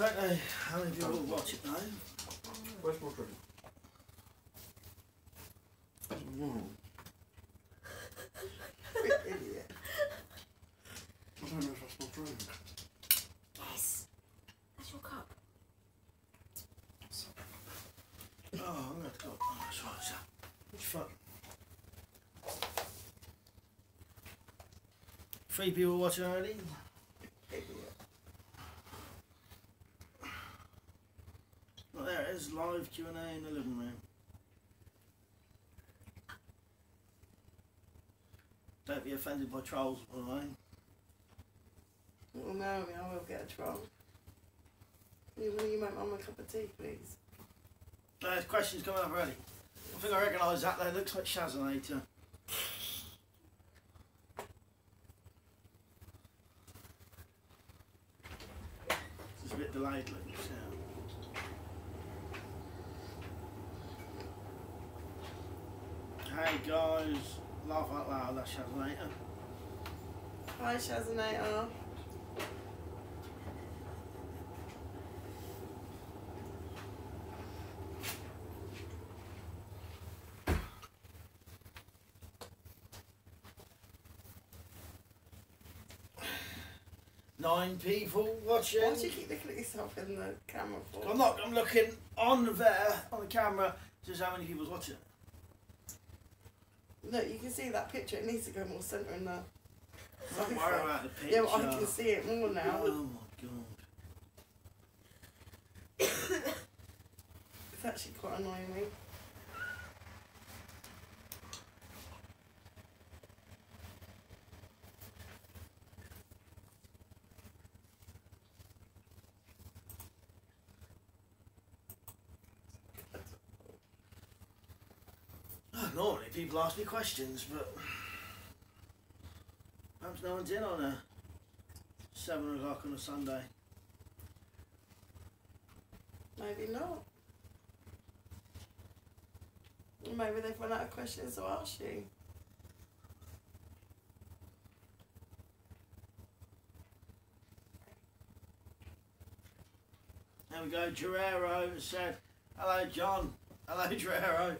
don't know how many people will watch it now. Where's my drink? Idiot. I don't know if that's my drink. Yes. That's your cup. Oh, I'm going to go. Oh, that's right, so. Which fuck? 3 people watching already? Idiot. Well, there it is, live Q&A in the living room. Don't be offended by trolls, by the way. Well, no, I will get a troll. Will you make Mum a cup of tea, please? There's questions coming up already. I think I recognise that there. Looks like Shazanator. It's a bit delayed, looking. Hey guys, laugh out loud, that's Shazanator. Hi, Shazanator. Nine people watching. Why do you keep looking at yourself in the camera for? I'm not, I'm looking on there, on the camera, to see how many people's watching. Look, you can see that picture. It needs to go more centre in there. Don't worry about the picture. Yeah, but I can see it more now. Oh my god. It's actually quite annoying me. Normally people ask me questions, but perhaps no one's in on a 7 o'clock on a Sunday. Maybe not. Maybe they've run out of questions to ask you. There we go, Gerero said, hello John, hello Gerero.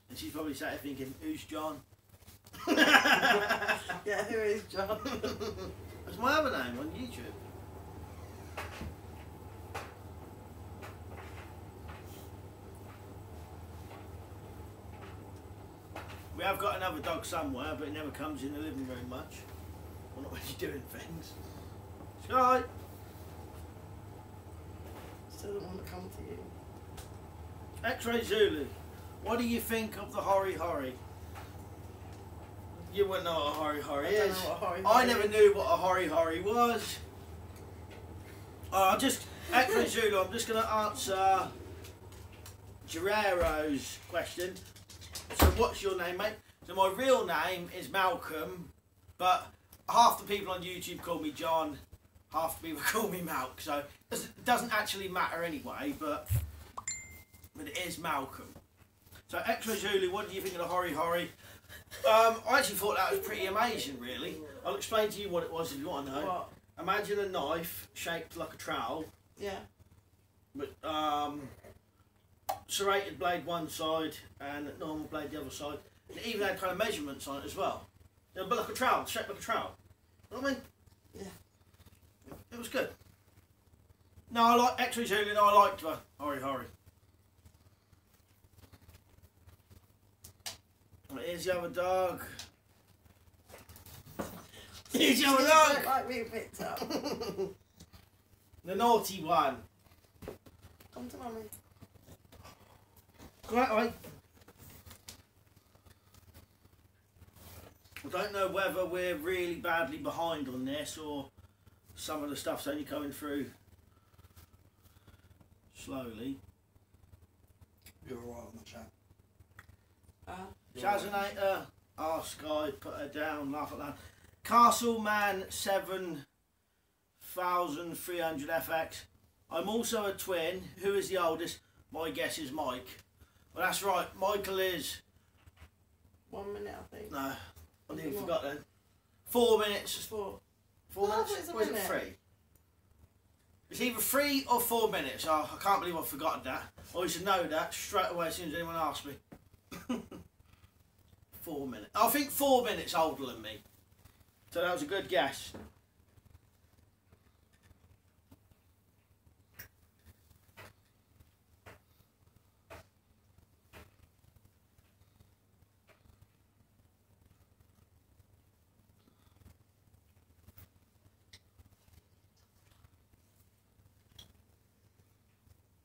And she's probably sat there thinking, who's John? Yeah, who is John? That's my other name on YouTube. We have got another dog somewhere, but it never comes in the living room much. Well, not when you're doing things. Sky! Still don't want to come to you. X-Ray Zulu, what do you think of the Hori Hori? You wouldn't know what a Hori Hori I don't is. know what a Hori I Hori never is. knew what a Hori Hori was. X-Ray Zulu, I'm just going to answer Gerero's question. So what's your name, mate? So my real name is Malcolm, but half the people on YouTube call me John, half the people call me Malk, so it doesn't actually matter anyway, but it is Malcolm. So X-Ray Zulu, what do you think of the Hori Hori? I actually thought that was pretty amazing, really. I'll explain to you what it was if you want to know. What? Imagine a knife shaped like a trowel, Yeah. but serrated blade one side and normal blade the other side. And it even had kind of measurements on it as well. You know, but like a trowel, shaped like a trowel. You know what I mean? Yeah. It was good. No, I like X-Ray Zulu, no, I liked the Hori Hori. Here's the other dog. Here's the other You dog. don't like being picked up. The naughty one. Come to mummy. Come out, mate. I don't know whether we're really badly behind on this or some of the stuff's only coming through slowly. You're alright on the chat. Shazanator, ask Sky, put her down, laugh at that. Castleman 7300 FX. I'm also a twin. Who is the oldest? My guess is Mike. Well, that's right. Michael is. 1 minute, I think. No, I nearly What? forgot then. 4 minutes. Just 4. 4 Oh, minutes? it's a Or is it minute. 3? It's either 3 or 4 minutes. Oh, I can't believe I've forgotten that. I should know that straight away as soon as anyone asks me. 4 minutes. I think 4 minutes older than me. So that was a good guess.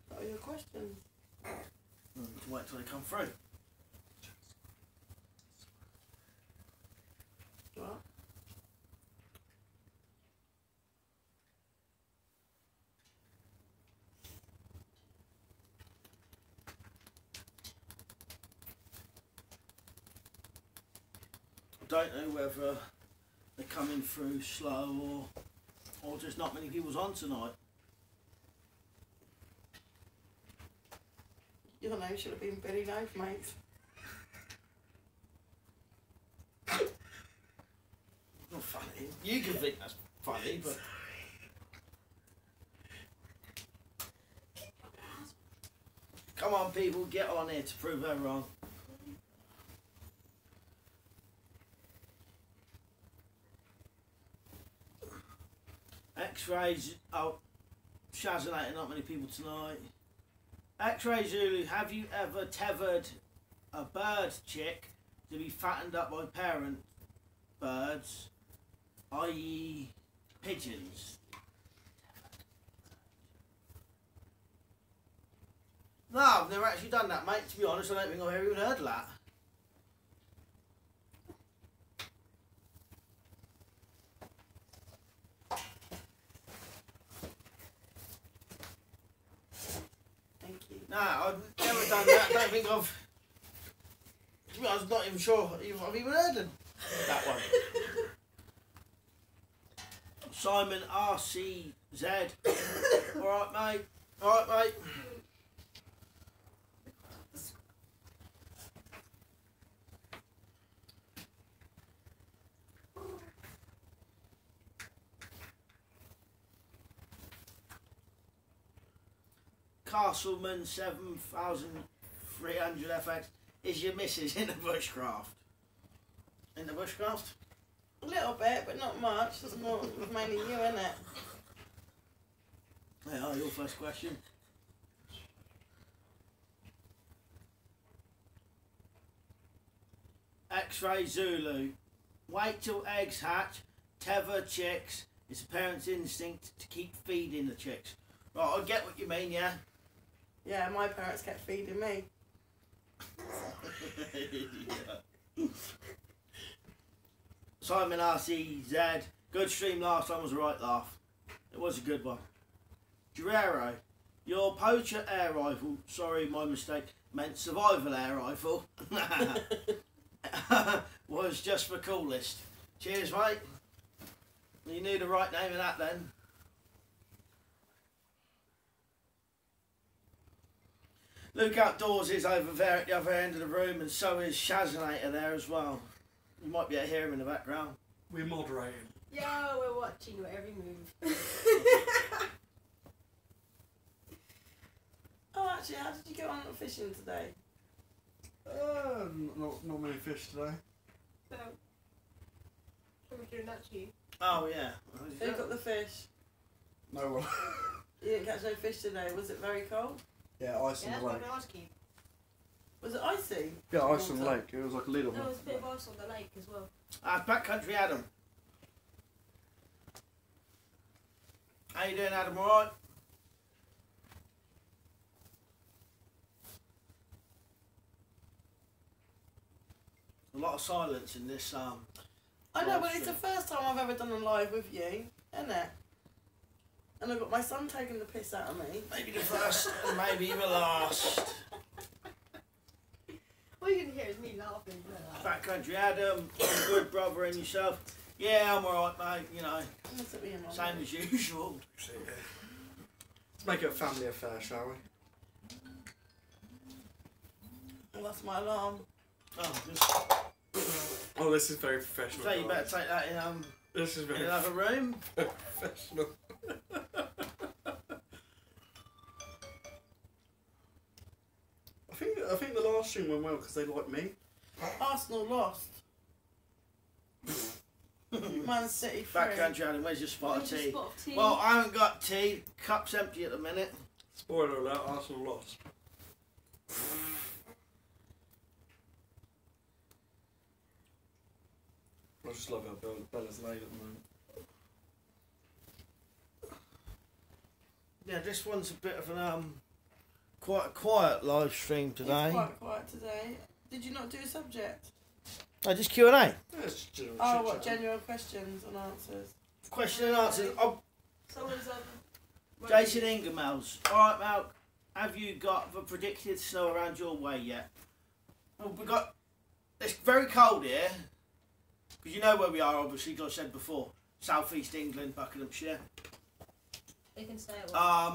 What are your questions? Wait till they come through. What? I don't know whether they're coming through slow or just not many people's on tonight. Your name should have been Billy Knife, mate. Not funny. You can think that's funny, but come on, people, get on here to prove her wrong. X-rays. Oh, Shazanating, not many people tonight. X-ray Zulu, have you ever tethered a bird chick to be fattened up by parent birds, i.e. pigeons? No, I've never actually done that, mate. To be honest, I don't think I've ever even heard of that. No, I've never done that. I don't think I've. To be honest, I'm not even sure if I've even heard of that one. Simon RCZ. Alright, mate. Alright, mate. Castleman 7300 FX. Is your missus in the bushcraft? In the bushcraft? A little bit, but not much. It's more mainly you, isn't it? Yeah, your first question. X-ray Zulu. Wait till eggs hatch. Tether chicks. It's a parent's instinct to keep feeding the chicks. Right, I get what you mean, yeah? Yeah, my parents kept feeding me. Simon RCZ. Good stream last time was a right laugh. It was a good one. Guerrero. Your poacher air rifle, sorry my mistake, meant survival air rifle, was just for coolest. Cheers, mate. You knew the right name of that then. Luke Outdoors is over there at the other end of the room, and so is Shazanator there as well. You might be able to hear him in the background. We're moderating. Yo, we're watching your every move. Oh, actually, how did you get on fishing today? Not many fish today. So, can we do that to you? Oh, yeah. Who got the fish? No one. You didn't catch no fish today. Was it very cold? Yeah, ice Yeah, on that's the what lake. I'm asking. Was it icy? Yeah, ice on the Water. lake. It was like a little There one. was a bit of ice on the lake as well. Backcountry Adam. How you doing, Adam? Alright? A lot of silence in this I know, live but it's the stream. first time I've ever done a live with you, isn't it? And I've got my son taking the piss out of me. Maybe the first and maybe the last. All you can hear is me laughing. Backcountry Adam, I'm good brother and yourself. Yeah, I'm alright, mate, you know, What's it being on? same as usual. Let's make it a family affair, shall we? Well, that's my alarm. Oh, just Oh, this is very professional. say you better take that This is in very another room. professional. Washing went well because they like me. Arsenal lost. Man City 3. Backcountry Adam, where's your spot of Where's your tea? spot of tea? Well, I haven't got tea. Cup's empty at the minute. Spoiler alert, Arsenal lost. I just love how Bella's laid at the moment. Yeah, this one's a bit of an quite a quiet live stream today. It's quite quiet today. Did you not do a subject? Oh, just Q&A. Yeah, it's just general Oh, chit-chat. what, general questions and answers? Question and answers. Oh, Someone's Jason Ingermels. Alright, Mal, have you got the predicted snow around your way yet? Well, it's very cold here. Because you know where we are, obviously, like I said before. South East England, Buckinghamshire. They can stay at work.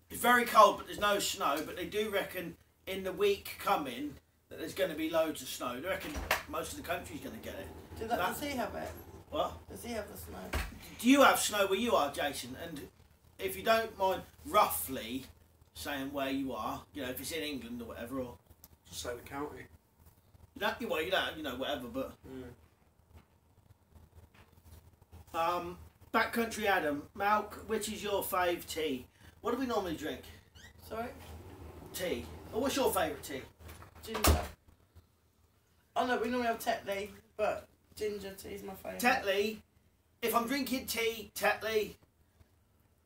It's very cold, but there's no snow. But they do reckon in the week coming that there's going to be loads of snow. They reckon most of the country's going to get it. Does he have it? What? Does he have the snow? Do you have snow where you are, Jason? And if you don't mind roughly saying where you are, you know, if it's in England or whatever, or Just say the county. well, you know, whatever. But backcountry Adam, Malk, which is your fave tea? What do we normally drink? Sorry? Tea. Or what's your favourite tea? Ginger. Oh no, we normally have Tetley, but ginger tea is my favourite. Tetley. If I'm drinking tea, Tetley.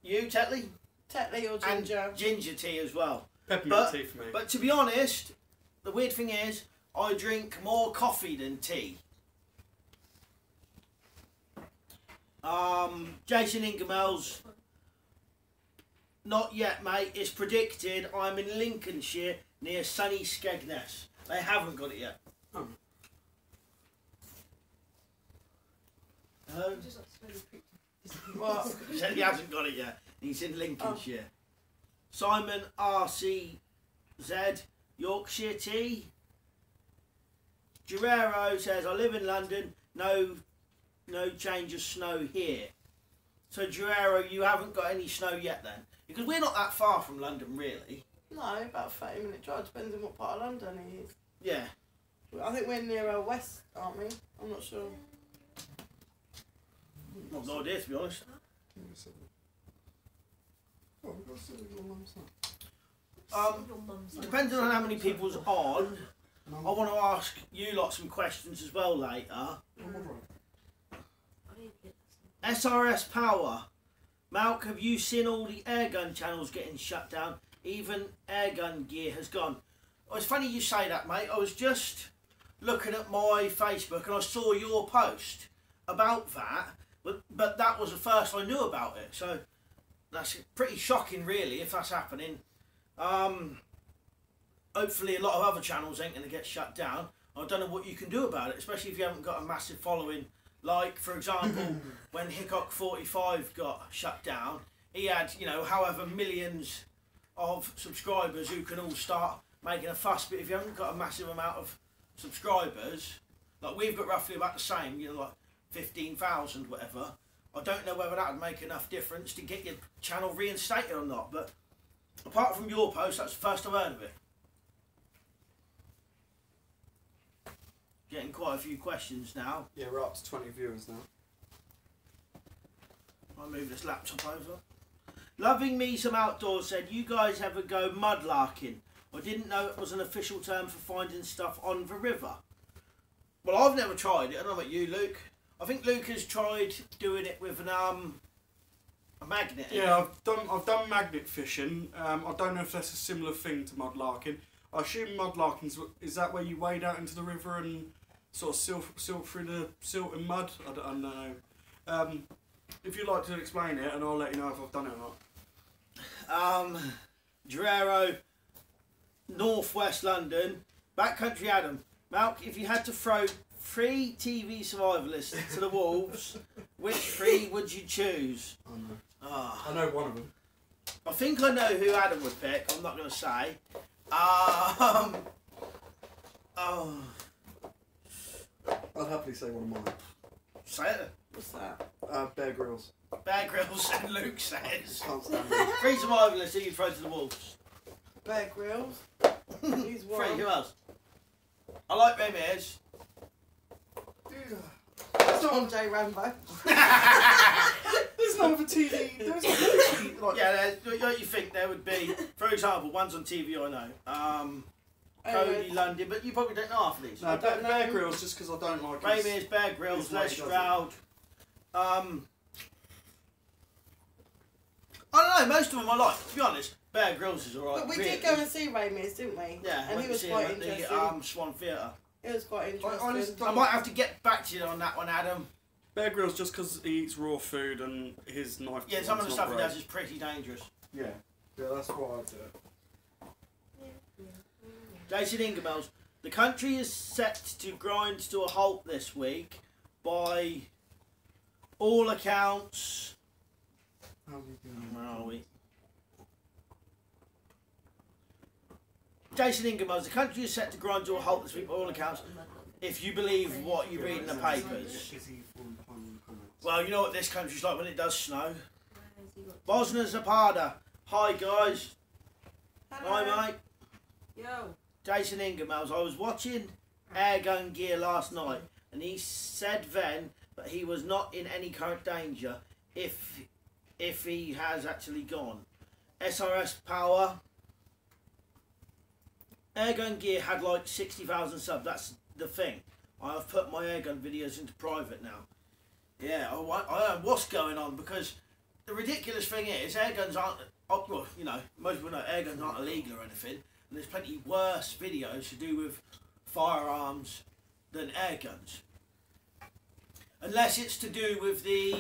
You, Tetley? Tetley or And ginger. ginger tea as well. Peppermint tea for me. But to be honest, the weird thing is, I drink more coffee than tea. Jason Ingermels, not yet, mate. It's predicted. I'm in Lincolnshire near sunny Skegness. They haven't got it yet. Oh. Hello? Just like slowly creeping. What? He said he hasn't got it yet. He's in Lincolnshire. Simon RCZ, Yorkshire tea. Guerrero says, I live in London, no change of snow here. So Guerrero, you haven't got any snow yet then? Because we're not that far from London really. No, about a 30-minute drive, depends on what part of London he is. Yeah. I think we're near west, aren't we? I'm not sure. I've no idea, to be honest. Your mum's like- Depending on how many people's on, I want to ask you lot some questions as well later. I need to get SRS Power. Malk, have you seen all the airgun channels getting shut down? Even airgun gear has gone. Oh, it's funny you say that, mate. I was just looking at my Facebook and I saw your post about that, but that was the first I knew about it. So that's pretty shocking, really, if that's happening. Hopefully a lot of other channels ain't going to get shut down. I don't know what you can do about it, especially if you haven't got a massive following. Like, for example, when Hickok 45 got shut down, he had, you know, however millions of subscribers who can all start making a fuss. But if you haven't got a massive amount of subscribers, like we've got roughly about the same, you know, like 15,000, whatever, I don't know whether that would make enough difference to get your channel reinstated or not. But apart from your post, that's the first I've heard of it. Getting quite a few questions now. Yeah, we're up to 20 viewers now. I'll move this laptop over. Loving Me Some Outdoors said, you guys ever go mudlarking? I didn't know it was an official term for finding stuff on the river. Well, I've never tried it. I don't know about you, Luke. I think Luke has tried doing it with a magnet. Yeah, I've done magnet fishing. I don't know if that's a similar thing to mudlarking. I assume mudlarking is that where you wade out into the river and sort of silt through the silt and mud? I don't know. If you'd like to explain it, and I'll let you know if I've done it or not. Guerrero, Northwest London, Backcountry Adam. Malk, if you had to throw 3 TV survivalists to the wolves, which 3 would you choose? I know. Ah. I know one of them. I think I know who Adam would pick. I'm not going to say. I'd happily say one of mine. Say it. What's that? Bear Grylls. Bear Grylls and Luke says. Can't stand him. 3 survivalists who you throw to the wolves. Bear Grylls. He's 3. one. Who else? I like Ramirez. It's not on J Rambo. There's no other TV. There's literally like Yeah, you think there would be, for example, ones on TV I know. Cody London, but you probably don't know half of these. no, Bear Grylls just because I don't like his- Ramirez, Bear Grylls, his Les way he does it. Stroud. I don't know, most of them I like, to be honest. Bear Grylls is alright. But we really. did go and see Ramirez, didn't we? Yeah, And went he to was see him quite at the interesting. Swan Theatre. It was quite interesting. honestly I might have to get back to you on that one, Adam. Bear Grylls just because he eats raw food and his knife. Yeah, some of the is stuff not he great. does is pretty dangerous. Yeah, that's why I do it. Jason Ingemells, the country is set to grind to a halt this week by all accounts. Where are we? Jason Ingemells, the country is set to grind to a halt this week by all accounts, if you believe what you read in the papers. Is he falling behind in the comments? Well, you know what this country's like when it does snow. Bosna Zapada. Hi guys. Hi mate. Yo. Jason Ingemells. I was watching Airgun Gear last night and he said then that he was not in any current danger if he has actually gone. SRS Power. Airgun Gear had like 60,000 subs. That's the thing. I have put my airgun videos into private now. Yeah, I don't know what's going on because the ridiculous thing is airguns aren't. Well, you know, most people know airguns aren't illegal or anything, and there's plenty worse videos to do with firearms than airguns. Unless it's to do with the.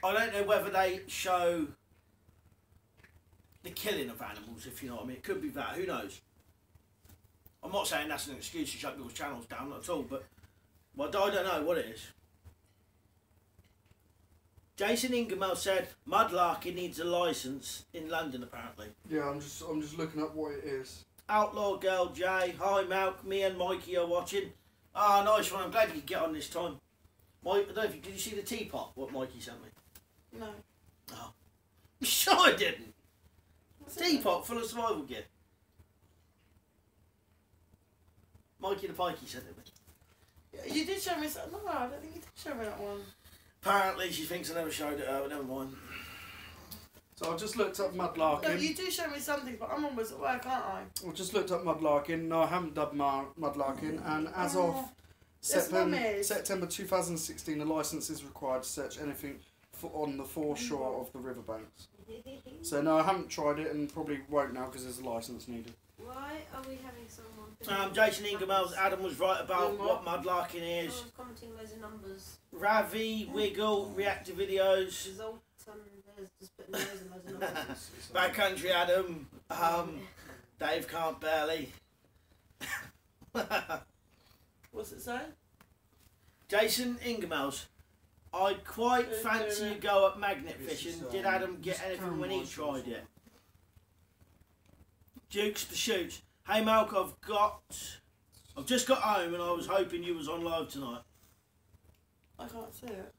I don't know whether they show the killing of animals, if you know what I mean. It could be that. Who knows? I'm not saying that's an excuse to shut people's channels down, not at all, but well, I don't know what it is. Jason Ingemells said mudlarking needs a licence in London, apparently. Yeah, I'm just looking up what it is. Outlaw Girl J, hi Malk, me and Mikey are watching. Ah, nice one, I'm glad you could get on this time. Mike, I don't know if you, did you see the teapot, what Mikey sent me? No. Oh. Sure I didn't. Teapot full of survival gear. Mikey the Pikey sent it me. You did show me something. No, I don't think you did show me that one. Apparently she thinks I never showed it her, but never mind. So I've just looked up No, mudlarking. you do show me something, but I'm always at work, aren't I? I've just looked up mudlarking. No, I haven't dubbed mudlarking, and as Oh, of that's mummies. September 2016, a licence is required to search anything on the foreshore of the riverbanks. So no, I haven't tried it, and probably won't now because there's a licence needed. Why are we having someone? Jason Ingemells, Adam was right about what mudlarking is. Someone's commenting loads of numbers. Ravi, Wiggle, reactor videos. Result and there's just putting loads and loads of numbers. Backcountry Adam. Dave can't barely. What's it say? Jason Ingemells. I quite fancy a go at magnet fishing. Did Adam get anything when he tried it? Dukes the Shoots. Hey Malk, I've just got home and I was hoping you was on live tonight. I can't see it.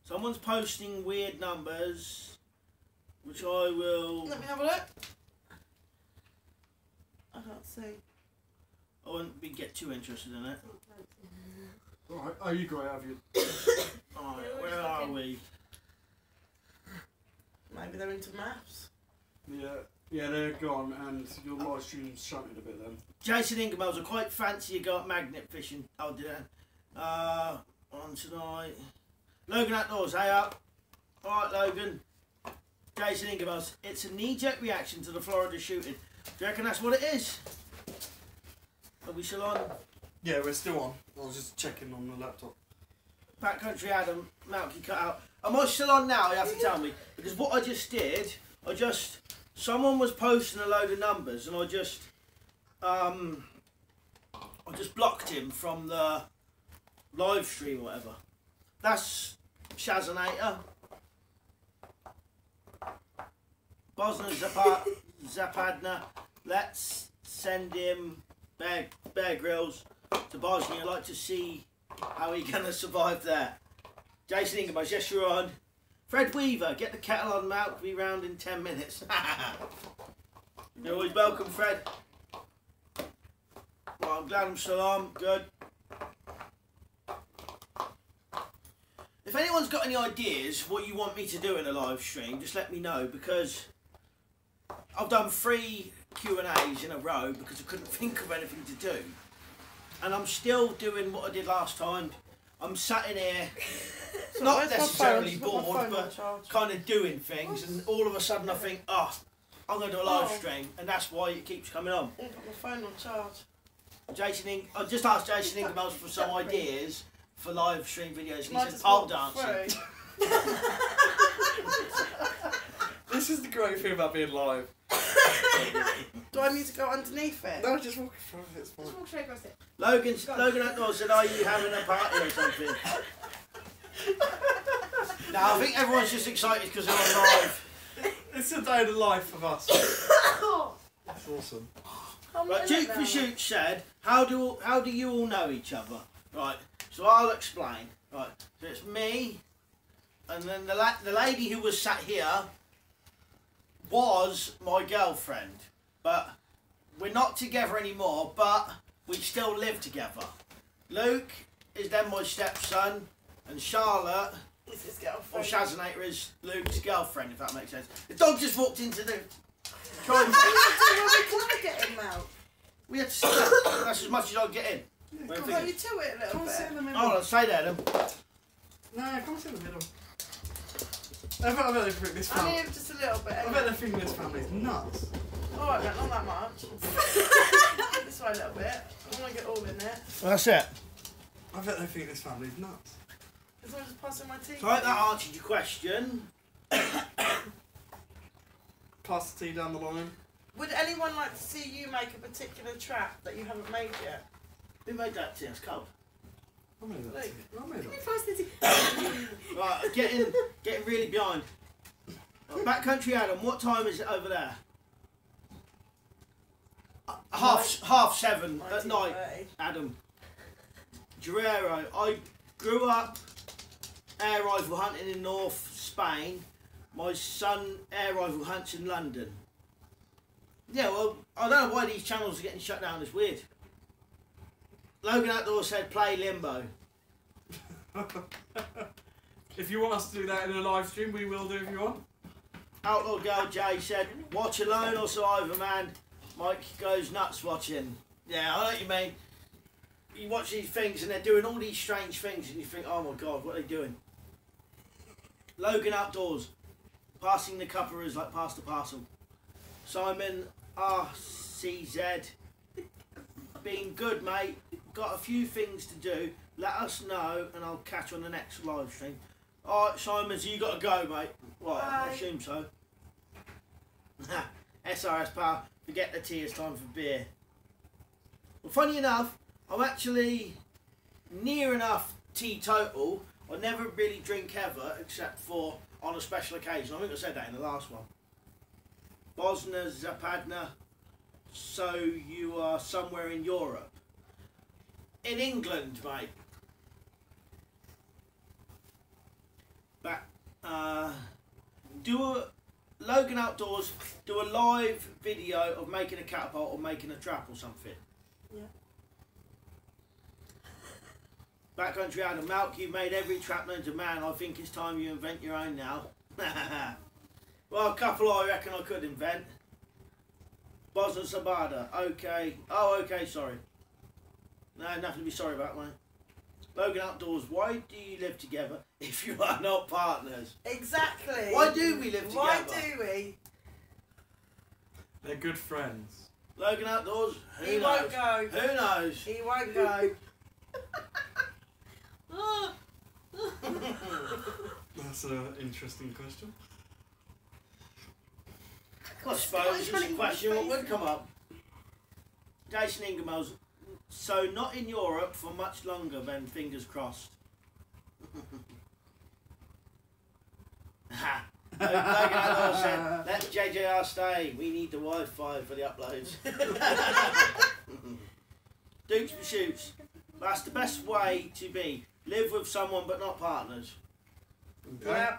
Someone's posting weird numbers, which I will. Let me have a look. I can't see. I won't get too interested in it. Alright, oh, you got it, have you? Alright, where are we? Maybe they're into maths. Yeah, they're gone, and your live stream's shunted a bit then. Jason Ingemells, I quite fancy a go at magnet fishing. Oh, did I? On tonight. Logan Outdoors, hey up. Alright, Logan. Jason Ingemells, it's a knee-jerk reaction to the Florida shooting. Do you reckon that's what it is? Are we still on? Yeah, we're still on. I was just checking on the laptop. Backcountry Adam, Malky cut out. Am I still on now? You have to tell me. Because what I just did, someone was posting a load of numbers and I just blocked him from the live stream or whatever. That's Shazanator. Bosna Zapadna. Let's send him Bear Grylls to Bosnia. I'd like to see how he's going to survive there. Jason Ingemells, yes, you're on. Fred Weaver, get the kettle on, Malk. Be round in 10 minutes. You're always welcome, Fred. Well, I'm glad I'm still on. Good. If anyone's got any ideas what you want me to do in a live stream, just let me know, because I've done 3 Q&As in a row because I couldn't think of anything to do. And I'm still doing what I did last time. I'm sat in here, not necessarily bored, but kind of doing things, and all of a sudden I think, oh, I'm going to do a live stream, and that's why it keeps coming on. I've got my phone on charge. I just asked Jason Ingemells for some ideas for live stream videos, and he Might said as pole well dancing. This is the great thing about being live. Do I need to go underneath it? No, just walk through it. It's fine. Just walk straight across it. Logan Outdoors said, are you having a party or something? No, I think everyone's just excited because they're on live. It's a day in the life of us. That's awesome. Right, Duke Pursuit said, how do you all know each other? Right, so I'll explain. Right, so it's me, and then the lady who was sat here was my girlfriend, but we're not together anymore, but we still live together. Luke is then my stepson, and Charlotte, It's his or girlfriend. Shazanator, is Luke's girlfriend, if that makes sense. The dog just walked into the... What are you trying to get him out? We had to sit there. That's as much as I'll get in. Wait, Got you to it a little Come on, sit in the bit. middle. Oh, stay there then. No, come on, sit in the middle. I bet they think this I family. need just a little bit. I bet they think this family's nuts. Alright, then, not that much. This way a little bit. I want to get all in it. Well, that's it. I bet they think this family's nuts. As long as I'm passing my teeth. So I hope that answered your question. Pass the tea down the line. Would anyone like to see you make a particular trap that you haven't made yet? Who made that tea? It's cold. I made that Luke. tea. I made that. Right, getting really behind. Backcountry Adam, what time is it over there? Half 7 at night, 19:30. Adam. Guerrero, I grew up air rifle hunting in North Spain. My son air rifle hunts in London. Yeah, well, I don't know why these channels are getting shut down. It's weird. Logan Outdoors said play Limbo. If you want us to do that in a live stream, we will do if you want. Outlaw Girl Jay said watch Alone or Survivor, man. Mike goes nuts watching. Yeah, I know what you mean. You watch these things and they're doing all these strange things and you think, oh my god, what are they doing? Logan Outdoors. Passing the cuppa is like pass the parcel. Simon RCZ. Been good, mate. Got a few things to do. Let us know and I'll catch you on the next live stream. Alright, Simon, so you got to go, mate. Well, I Bye. assume so. SRS Power. Forget the tea, it's time for beer. Well, funny enough, I'm actually near enough teetotal. I never really drink ever, except for on a special occasion. I think I said that in the last one. Bosna Zapadna, so you are somewhere in Europe. In England, mate. Logan Outdoors, do a live video of making a catapult or making a trap or something. Yeah. Backcountry Adam, Malk, you've made every trap known to man. I think it's time you invent your own now. Well, a couple I reckon I could invent. Bosna Sabada, okay. Oh, okay, sorry. No, nothing to be sorry about, mate. Logan Outdoors, why do you live together if you are not partners? Exactly. Why do we live together? Why do we? They're good friends. Logan Outdoors, who He knows? won't go. Who knows? He won't go. That's an interesting question. I suppose it's a question what would come up. Jason Ingemells, so not in Europe for much longer then, fingers crossed. Ha! Logan Outdoors said, let JJR stay, we need the Wi-Fi for the uploads. Duke's Pursuits, that's the best way to be. Live with someone but not partners. Okay. Yeah.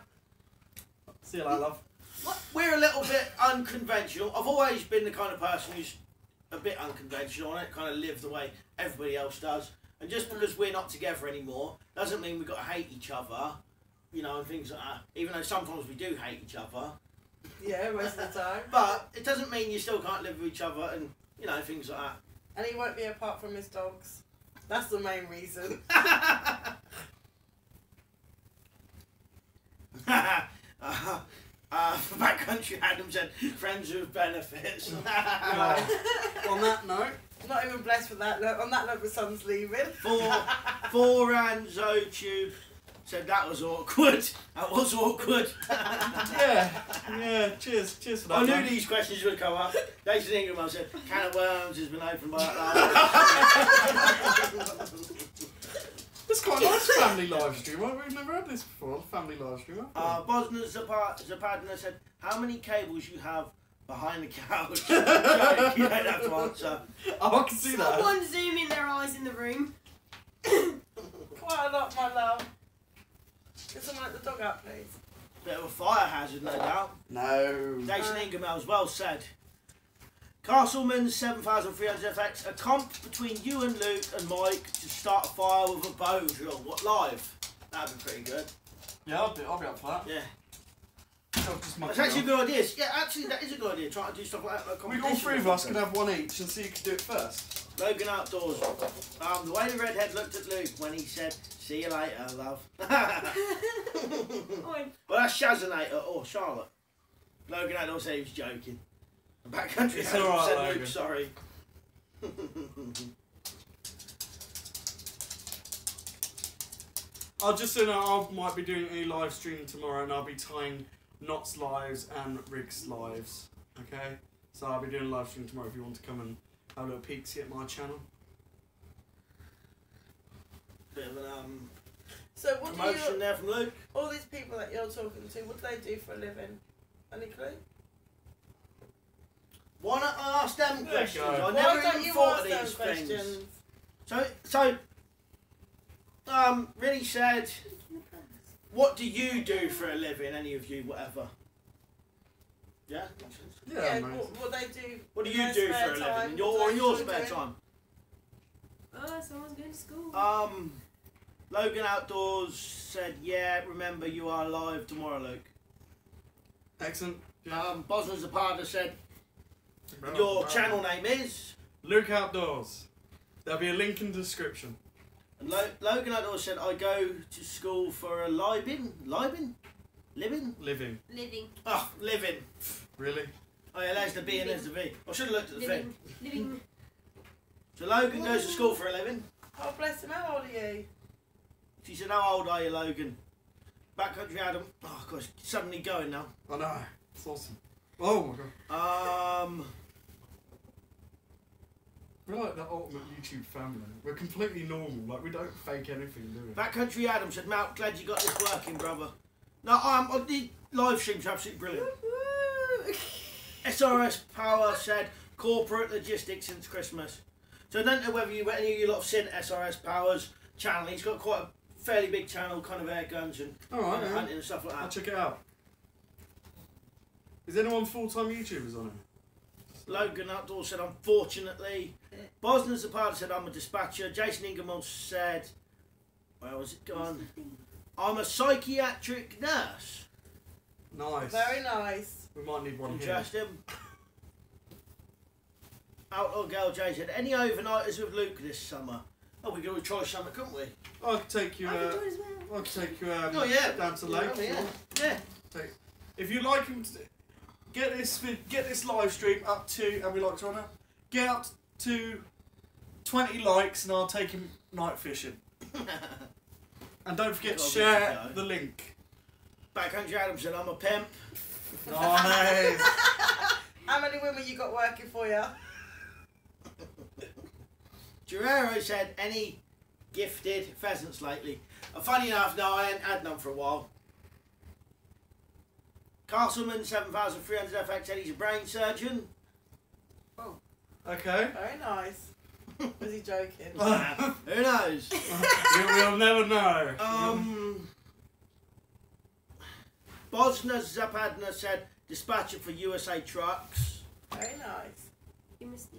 See you later, love. We're a little bit unconventional. I've always been the kind of person who's a bit unconventional and I kind of live the way everybody else does. And just because we're not together anymore doesn't mean we've got to hate each other, you know, and things like that. Even though sometimes we do hate each other. Yeah, most of the time. But it doesn't mean you still can't live with each other and, you know, things like that. And he won't be apart from his dogs. That's the main reason. Backcountry Adam said, friends with benefits. On that note, Not even blessed with that note. On that note, the son's leaving. Four and Zotube said that was awkward. That was awkward. yeah. Cheers for that. I knew man. these questions would come up. Jason Ingram said, can of worms has been opened by that. It's quite a nice family live stream. We've never had this before. Family live stream. Bosnia Zapadna said, how many cables you have behind the couch? Joke, you don't have to answer. Oh, I can see that. Someone zoom in their eyes in the room. Quite a lot, my love. Can someone let the dog out, please? Bit of a fire hazard, no doubt. No. Jason Ingram as well said. Castleman 7300 FX, a comp between you and Luke and Mike to start a fire with a bow drill. What, live? That'd be pretty good. Yeah, I'll be up for that. Yeah. Just That's actually a good idea. Yeah, actually that is a good idea. Trying to do stuff like that. Like All three of us could have one each and see who could do it first. Logan Outdoors. The way the redhead looked at Luke when he said, see you later, love. Oi. Well, that's Shazanator or Charlotte. Logan Outdoors said he was joking. Backcountry It's Adam alright, said Logan. Luke, sorry. I'll just say now I might be doing a live stream tomorrow and I'll be tying Knots lives and Riggs lives. Okay? So I'll be doing a live stream tomorrow if you want to come and have a little peek see at my channel. Bit of an So what do promotion you... there from Luke. All these people that you're talking to, what do they do for a living? Any clue? Why not ask them There you questions? go. I Why never don't even you thought ask of them these questions? things. Really said, what do you do for a living, any of you, whatever? Yeah? Makes sense. Yeah, mate. what they do. What do in you their do spare for a living? time? In What do your, they in your enjoy spare doing? time? Oh, someone's going to school. Logan Outdoors said, yeah, remember you are live tomorrow, Luke. Excellent. Bosman Zapata said, your channel name is? Luke Outdoors. There'll be a link in the description. And Logan Outdoors said, I go to school for a Living? Living. Living. Oh, living. Really? Oh yeah, there's the B and there's the V. I should have looked at the thing. Living. So Logan goes to school for a living. Oh, bless him. How old are you? She said, how old are you, Logan? Backcountry Adam. Oh, gosh, suddenly going now. I know. It's awesome. Oh my god. We're like the ultimate YouTube family. We're completely normal. Like, we don't fake anything, do we? Backcountry Adam said, Mount, glad you got this working, brother. No, the live stream's absolutely brilliant. SRS Power said, corporate logistics since Christmas. So I don't know whether any of you lot have seen SRS Power's channel. He's got quite a fairly big channel, kind of air guns and Alright, yeah. hunting and stuff like I'll that. check it out. Is anyone full-time YouTubers on it? Logan Outdoors said, unfortunately. Bosnia Zapata said, I'm a dispatcher. Jason Ingram said, where was it gone? I'm a psychiatric nurse. Nice. Very nice. We might need one here. Interesting. Outlaw Girl J said, any overnighters with Luke this summer? Oh, we could always try something, couldn't we? I could take you. I can join as well. I could take you Oh, yeah. down to the lake. Yeah, yeah. If you like him, get this live stream up to, and we like to get up to 20 likes, and I'll take him night fishing. And don't forget to Got a bit share to go. the link. Backcountry Adam said, I'm a pimp. Nice. How many women you got working for you? Guerrero said, any gifted pheasants lately? Funny enough, no, I ain't had none for a while. Castleman 7300 FX said he's a brain surgeon. Okay. Very nice. Was he joking? Who knows? We'll never know. Bosna Zapadna said dispatcher for USA Trucks. Very nice. You missed the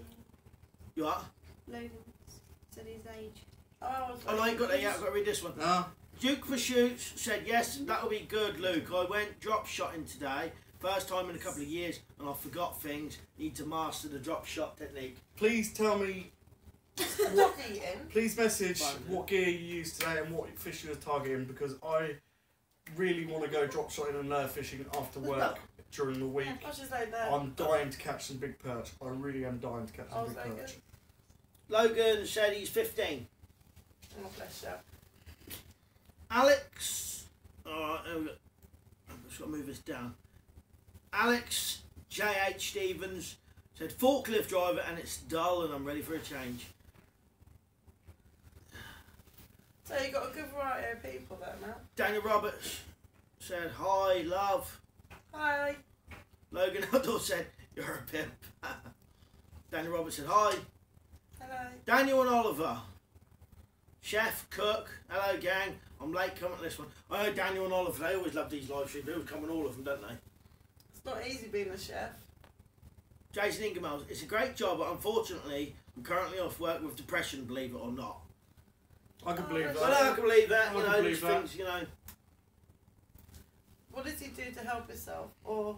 You are? Logan said his age. Oh, I was Oh no, you got that. Yeah, I've got to read this one. No. Duke for Shoots said yes, that'll be good, Luke. I went drop shotting today. First time in a couple of years, and I forgot things. Need to master the drop shot technique. Please tell me. What eating? Please message what gear you used today and what fish you were targeting, because I really want to go drop shotting and lure fishing after work during the week. I should say that. I'm dying to catch some big perch. I really am dying to catch Oh, some big so perch. good. Logan said he's 15. Oh, bless you. Alex, I've just got to move this down. Alex J.H. Stevens said forklift driver and it's dull and I'm ready for a change. So you got a good variety of people there, Matt. Daniel Roberts said hi, love. Hi. Logan Outdoor said you're a pimp. Daniel Roberts said hi. Hello. Daniel and Oliver. Chef, cook, hello gang. I'm late coming to this one. I know Daniel and Oliver, they always love these live streams. They always come on all of them, don't they? It's not easy being a chef. Jason Ingemels, it's a great job, but unfortunately, I'm currently off work with depression, believe it or not. I can believe Well, that. I can believe that, I you can know, believe these that. things, you know. What does he do to help himself? Or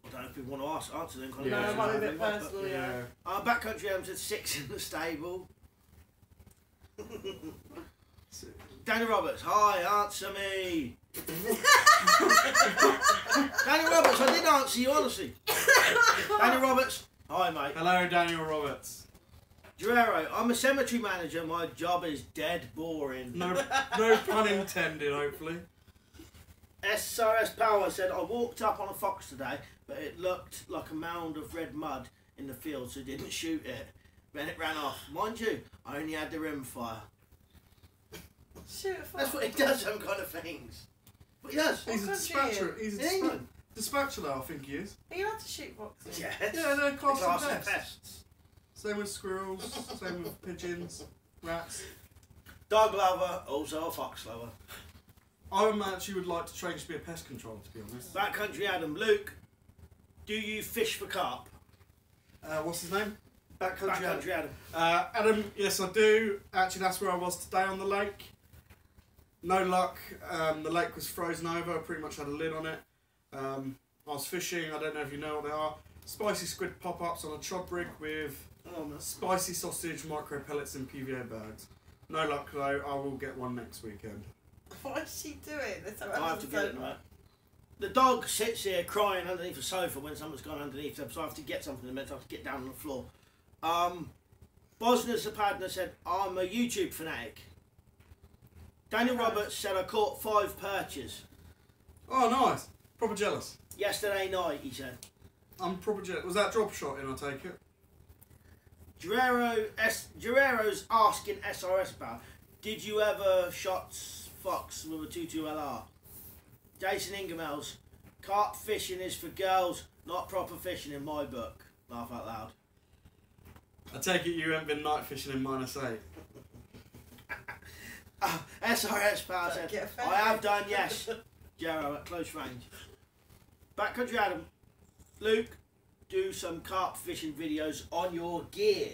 I don't know if people want to answer them kind Yeah. no, of it might be a questions, bit but- personal, yeah. Backcountry Adam said 6 in the stable. Danny Roberts, hi, answer me. Danny Roberts, I did answer you, honestly. Danny Roberts, hi mate. Hello, Daniel Roberts. Guerrero, I'm a cemetery manager, my job is dead boring. No pun intended, hopefully. SRS Power said, I walked up on a fox today, but it looked like a mound of red mud in the field, so didn't shoot it. Then it ran off. Mind you, I only had the rim fire. shoot a That's fox. what he does, some kind of things. But he does. He's a country dispatcher. He's a In England. dispatcher, I think he is. Are you allowed to shoot foxes? Yes. Yeah, they're classed Class as of pests. pests. Same with squirrels, same with pigeons, rats. Dog lover, also a fox lover. I actually would like to train to be a pest controller, to be honest. Backcountry Adam, Luke, do you fish for carp? What's his name? Backcountry Adam. Adam, yes I do. Actually, that's where I was today on the lake. No luck. The lake was frozen over. I pretty much had a lid on it. I was fishing. I don't know if you know what they are. Spicy squid pop-ups on a chod rig with Oh, no. spicy sausage, micro pellets and PVA bags. No luck though. I will get one next weekend. What is she doing? Let's have I have to get it right. The dog sits here crying underneath the sofa when someone's gone underneath them, so I have to get something in a minute. I have to get down on the floor. Bosna Zapadna said, I'm a YouTube fanatic. Daniel Roberts said, I caught 5 perches. Oh, nice. Proper jealous. Yesterday night, he said. I'm proper jealous. Was that drop shot in? I take it. Guerrero's asking SRS about, did you ever shot fox with a 22 LR? Jason Ingemels, carp fishing is for girls, not proper fishing in my book. Laugh out loud. I take it you haven't been night fishing in -8. SRS Power Don't said, get offended. I have done, yes. Gero at close range. Backcountry Adam, Luke, do some carp fishing videos on your gear.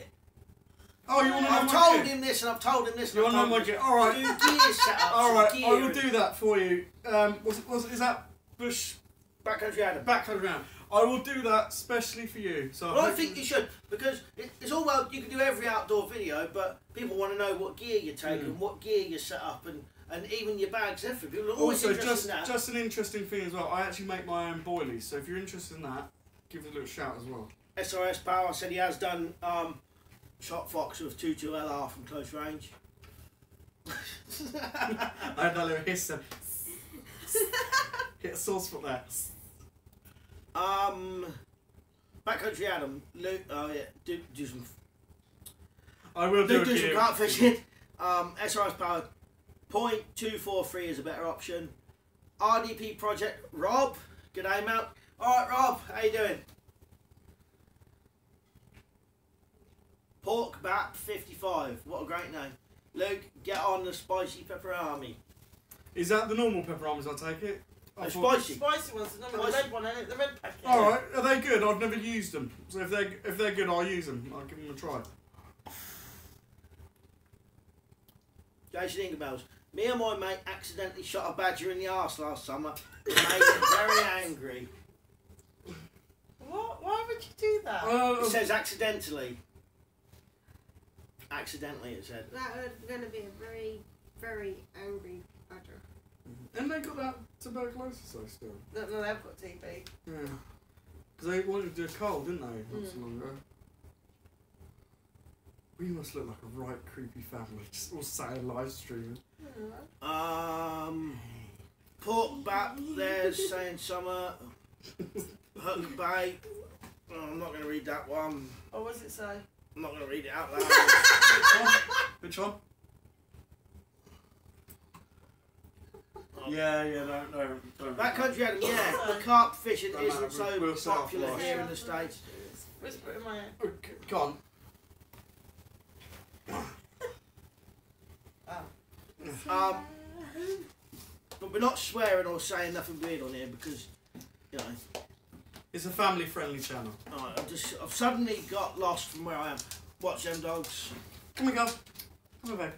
Oh, you want to know I've my told gear? him this and I've told him this. You and want I've to know told my him gear? All right. this. Do gear setups. All right, gear I will and- do that for you. Is that bush Backcountry Adam. backcountry round? I will do that specially for you. So Well, I think you should, because it's all well, you can do every outdoor video, but people want to know what gear you take and what gear you set up and even your bags, everything. People are always also interested in that. just an interesting thing as well. I actually make my own boilies, so if you're interested in that, give it a little shout as well. SRS Power said he has done shot fox with 22 LR from close range. I had that little hiss and hit a sore spot there. Backcountry Adam, Luke, oh yeah, do some I will do, do a some gear. carp fishing. SRS Power, .243 is a better option. RDP Project, Rob, g'day mate. Alright Rob, how you doing? Pork Bap 55, what a great name. Luke, get on the spicy pepper army. Is that the normal pepperonis? I take it. I They're thought- spicy. Spicy ones, the red one, the red packet. Alright, are they good? I've never used them. So if they're good, I'll use them. I'll give them a try. Jason Ingerbells. Me and my mate accidentally shot a badger in the arse last summer. It made him very angry. What? Why would you do that? It says accidentally. Accidentally, it said. That was going to be a very, very angry badger. And they got that tuberculosis though still. No, they've got TB. Yeah. Because they wanted to do a cold, didn't they? Not so long ago. We must look like a right creepy family, just all sat in live streaming. Pork bat there's saying summer. Hook bait. Oh, I'm not going to read that one. Oh, what does it say? I'm not going to read it out loud. Which one? Yeah, don't. Backcountry Adam, yeah, the carp fishing Don't isn't matter, we'll so set popular off here in the States. Whisper it in my ear. Okay, go on. But we're not swearing or saying nothing weird on here because, you know, It's a family-friendly channel. I've suddenly got lost from where I am. Watch them dogs. Come on, go. Come on, babe.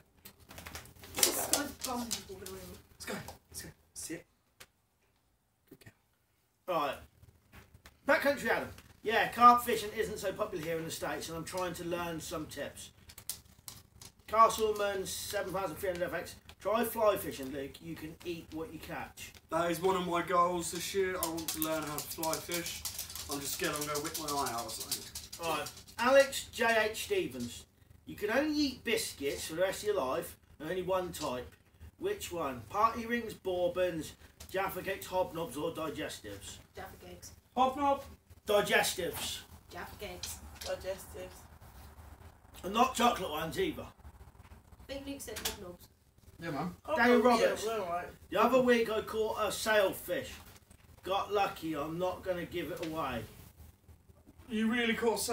Let's go. Let's go. Sit. Good girl. Right. Backcountry Adam. Yeah, carp fishing isn't so popular here in the States and I'm trying to learn some tips. Castleman 7300 FX. Try fly fishing, Luke. You can eat what you catch. That is one of my goals this year. I want to learn how to fly fish. I'm just scared I'm going to whip my eye out or something. Right. Alex J.H. Stevens. You can only eat biscuits for the rest of your life and only one type. Which one? Party rings, bourbons, Jaffa cakes, hobnobs or digestives? Jaffa cakes. Hobnob. Digestives. Jaffa cakes. Digestives. And not chocolate ones either. Big Luke said hobnobs. Yeah, man. Daniel yeah, Roberts. we're alright. The other week I caught a sailfish. Got lucky. I'm not going to give it away. You really caught.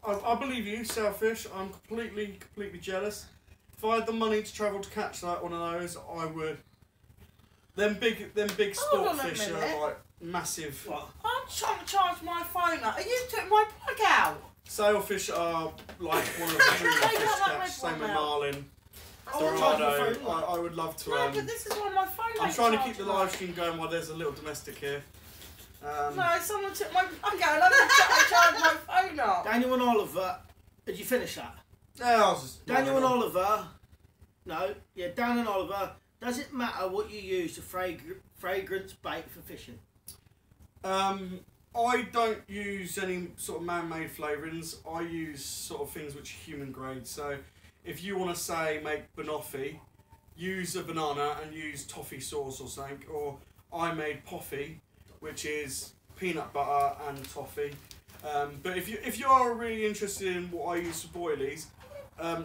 I believe you, sailfish. I'm completely jealous. If I had the money to travel to catch like one of those, I would. Them big Hold sport on a fish minute. are like massive. What? I'm trying to charge my phone up. Are you took my plug out? Sailfish are like one of the dream Take fish out that catch. red Same one with now. marlin. Oh, charge my Dorado. phone. I would love to. No, but this is why my phone I'm ain't trying to keep the charging. live stream going while there's a little domestic here. No, someone took my plug out and I'm trying to charge my phone up. Daniel and Oliver. Did you finish that? Yeah, I was just. Daniel and Oliver. No. Yeah, Dan and Oliver. Does it matter what you use to fragrance bait for fishing? I don't use any sort of man-made flavourings. I use sort of things which are human grade. So, if you want to say make banoffee, use a banana and use toffee sauce or something. Or I made poffy, which is peanut butter and toffee. But if you are really interested in what I use for boilies,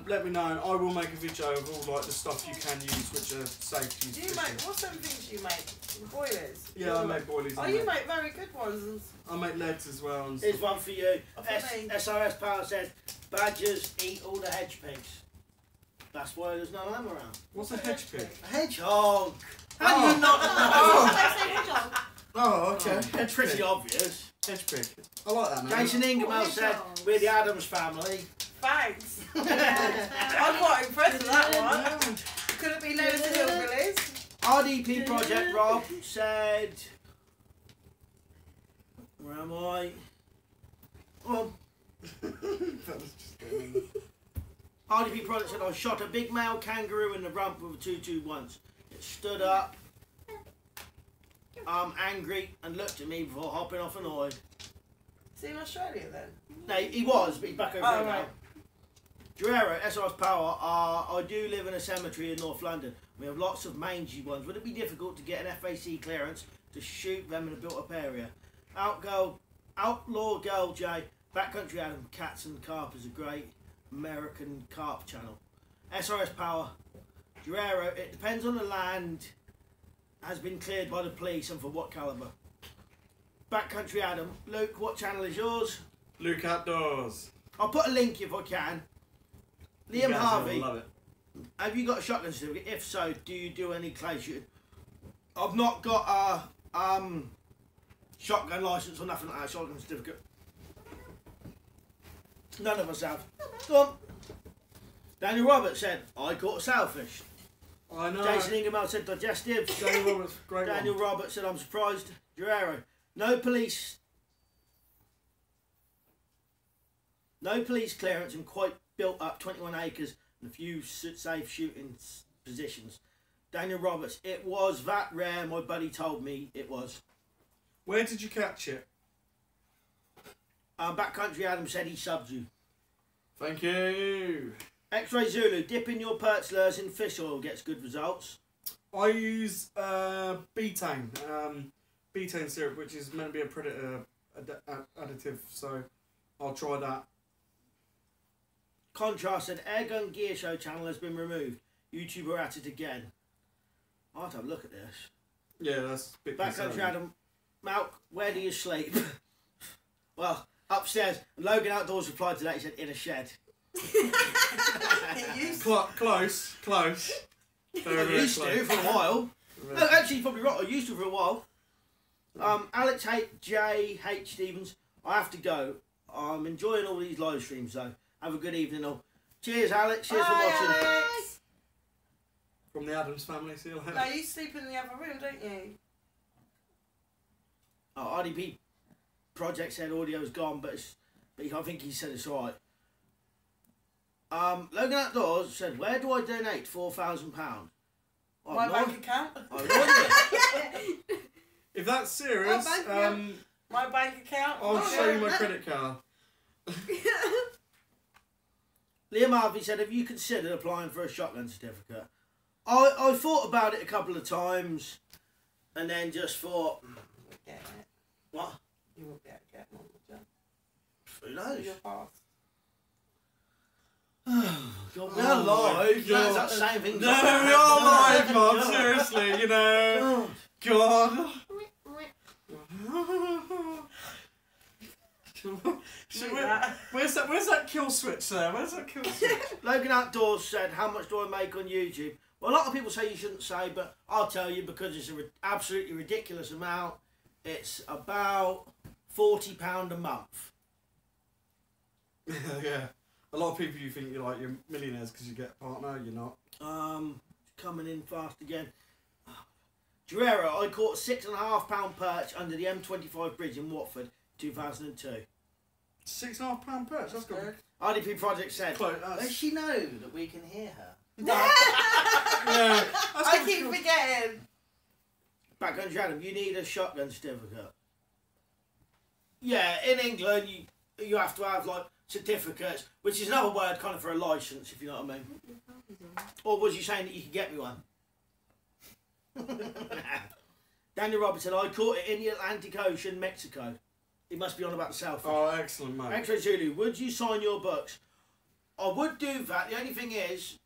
let me know and I will make a video of all like the stuff you can use which are safe to use. Do you fishing. make, what's them things you make? Boilers? Yeah, I make boilies. Oh, and you that. make very good ones. I make leads as well. And Here's stuff. one for you. Oh, for me. SRS Power says, badgers eat all the hedge pigs. That's why there's none of them around. What's a hedge pig? A hedgehog! How do you not Oh. know? Don't say hedgehog. Oh, okay. They're pretty obvious. Hedge pig. I like that, man. Jason Ingerbell said, Hedgehogs. we're the Adams family. Thanks. I'm quite impressed with that one. Could it be loads of hillbillies? RDP Project Rob said, where am I? Oh, That was just going in. RDP Project said, I shot a big male kangaroo in the rump with a 2-2 once. It stood up, angry, and looked at me before hopping off annoyed. Is he in Australia then? No, he was, but he's back over Oh, here now. right. Guerrero, SRS Power, I do live in a cemetery in North London. We have lots of mangy ones. Would it be difficult to get an FAC clearance to shoot them in a built-up area? Outlaw Girl J, Backcountry Adam, Cats and Carp is a great American carp channel. SRS Power, Guerrero, it depends on the land, has been cleared by the police and for what calibre. Backcountry Adam, Luke, what channel is yours? Luke Outdoors. I'll put a link if I can. You Liam guys Harvey, will love it. have you got a shotgun certificate? If so, do you do any clay shooting? I've not got shotgun licence or nothing like that, shotgun certificate. None of us have. Go on. Daniel Roberts said, I caught a sailfish. I know. Jason Ingemel said digestive. Daniel Roberts, great Daniel one. Roberts said, I'm surprised. Guerrero. No police clearance and quite built up 21 acres and a few safe shooting positions. Daniel Roberts, it was that rare, my buddy told me it was. Where did you catch it? Backcountry Adam said he subs you. Thank you. X-Ray Zulu, dipping your perch lures in fish oil gets good results. I use betaine, betaine syrup, which is meant to be a predator additive, so I'll try that. Contrast said, Airgun Gear Show channel has been removed. YouTuber at it again. I'll have to have a look at this. Yeah, that's a bit Backcountry concerning. Adam, Malk, where do you sleep? Well, upstairs. Logan Outdoors replied to that, he said, in a shed. Close. Very, I very used close. to for a while. No, actually, you're probably right. I used to for a while. Alex J. H. Stevens, I have to go. I'm enjoying all these live streams, though. Have a good evening, all. Cheers, Alex. Cheers for watching. Alex. From the Adams family, see you later. No, you sleep in the other room, don't you? Oh, RDP Project said audio's gone, but I think he said it's alright. Logan Outdoors said, where do I donate £4,000? My bank account. If that's serious, Oh, bank my bank account. I'll show you my credit card. Liam Harvey said, have you considered applying for a shotgun certificate? I thought about it a couple of times and then just thought, Get it. what? You will be able to get one, would Who you? knows? Your pass. God, we're live. God. Is that saying things No, like we that? are live, God. man. Seriously, you know. God. God. Where's that kill switch there? Where's that kill switch? Logan Outdoors said, how much do I make on YouTube? Well, a lot of people say you shouldn't say, but I'll tell you because it's an absolutely ridiculous amount. It's about £40 a month. Yeah. A lot of people, you think you're millionaires because you get a partner. You're not. Coming in fast again. Guerrero, I caught a £6.5 perch under the M25 bridge in Watford, 2002. £6.5 perch. That's good. RDP Project said, Close. Does she know that we can hear her? Yeah. I keep forgetting. Backcountry Adam, you need a shotgun certificate. Yeah, in England you have to have like certificates, which is another word kind of for a licence, if you know what I mean. Or was you saying that you could get me one? Daniel Robertson, I caught it in the Atlantic Ocean, Mexico. He must be on about the South. Oh, excellent, mate. X-Ray Zulu, would you sign your books? I would do that. The only thing is,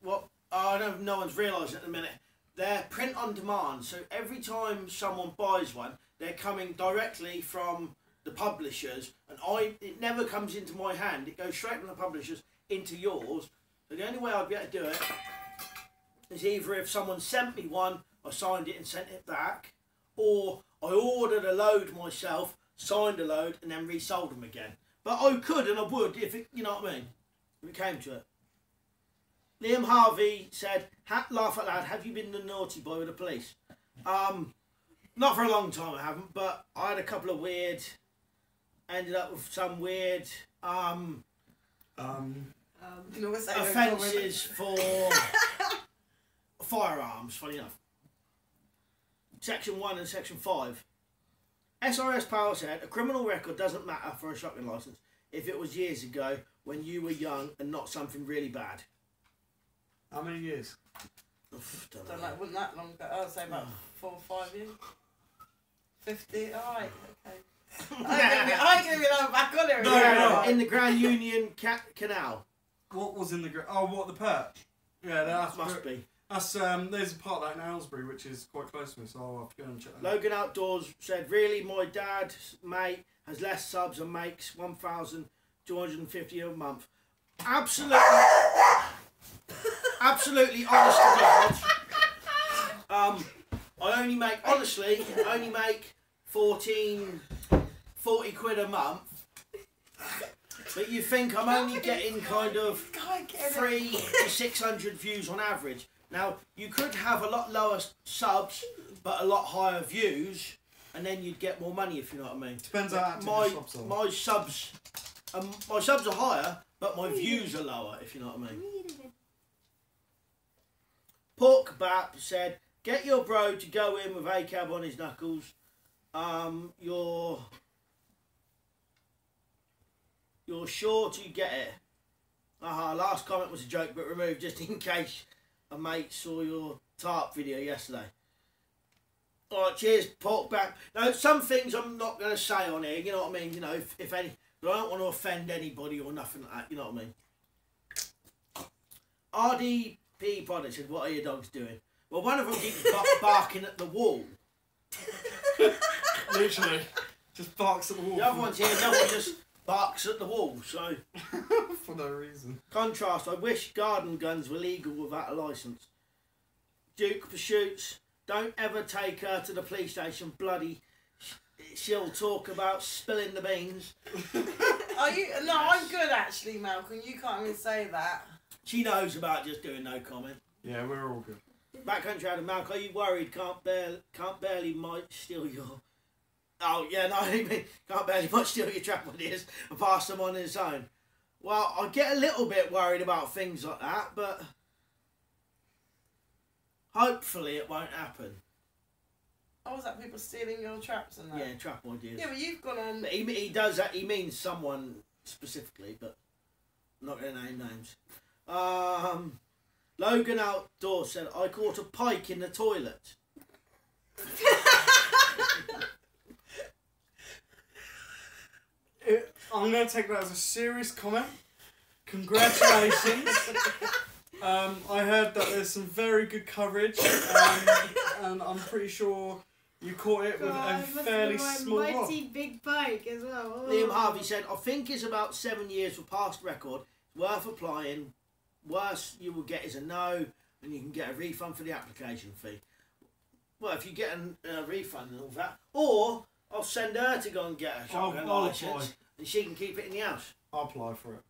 I don't know if no one's realised at the minute, they're print on demand. So every time someone buys one, they're coming directly from the publishers, and it never comes into my hand. It goes straight from the publishers into yours. So the only way I'd be able to do it is either if someone sent me one, I signed it and sent it back, or I ordered a load myself, signed a load, and then resold them again. But I could and I would if it, you know what I mean, if it came to it. Liam Harvey said, laugh out loud, have you been the naughty boy with the police? Not for a long time I haven't, but I had a couple of ended up with some weird You know what's that? offences for firearms, funny enough. Section 1 and Section 5. SRS Power said, a criminal record doesn't matter for a shotgun licence if it was years ago when you were young and not something really bad. How many years? Don't Don't know. like, wasn't that long ago. I would say about 4 or 5 years. 50. Alright, okay. I ain't gonna be allowed back on it. No, again. no. In the Grand Union Canal. What was in the... what, the perch? Yeah, that Must be. That's, there's a part of that in Aylesbury, which is quite close to me, so I'll have to go and check that out. Logan Outdoors said, really, my dad's mate has less subs and makes 1,250 a month. Absolutely, absolutely honest to God. I only make 40 quid a month, but you think I'm only getting kind of Can't get it. 300 to 600 views on average. Now, you could have a lot lower subs, but a lot higher views, and then you'd get more money, if you know what I mean. Depends how active the subs are. My subs are higher, but my views are lower, if you know what I mean. Pork Bap said, get your bro to go in with ACAB on his knuckles. You're sure to get it. Last comment was a joke, but removed just in case a mate saw your tarp video yesterday. Alright, cheers, Pork Bap. Now, some things I'm not going to say on here, you know what I mean? You know, if any, but I don't want to offend anybody or nothing like that, you know what I mean? RDP Product said, what are your dogs doing? Well, one of them keeps barking at the wall. Literally. Just barks at the wall. The other one's here, the other one just barks at the wall, so... For no reason. Contrast, I wish garden guns were legal without a licence. Duke Pursuits, don't ever take her to the police station, bloody... She'll talk about spilling the beans. Are you? No, I'm good actually, Malcolm. You can't even say that. She knows about just doing no comment. Yeah, we're all good. Backcountry Adam, Malcolm, are you worried can't barely might steal your... Oh, yeah, no, I mean, can't barely might steal your trap ideas and pass them on his own. Well, I get a little bit worried about things like that, but hopefully it won't happen. Oh, was that people stealing your traps and that? Yeah, trap ideas. Yeah, but you've gone on... But he does that, he means someone specifically, but I'm not going to name names. Logan Outdoor said, I caught a pike in the toilet. I'm going to take that as a serious comment. Congratulations. I heard that there's some very good coverage, and I'm pretty sure you caught it with a fairly small rod. Mighty big pike as well. Oh. Liam Harvey said, I think it's about 7 years for past record. It's worth applying. Worst you will get is a no, and you can get a refund for the application fee. Well, if you get a refund and all that, or I'll send her to go and get a shotgun I'll licence, apply. and she can keep it in the house. I'll apply for it.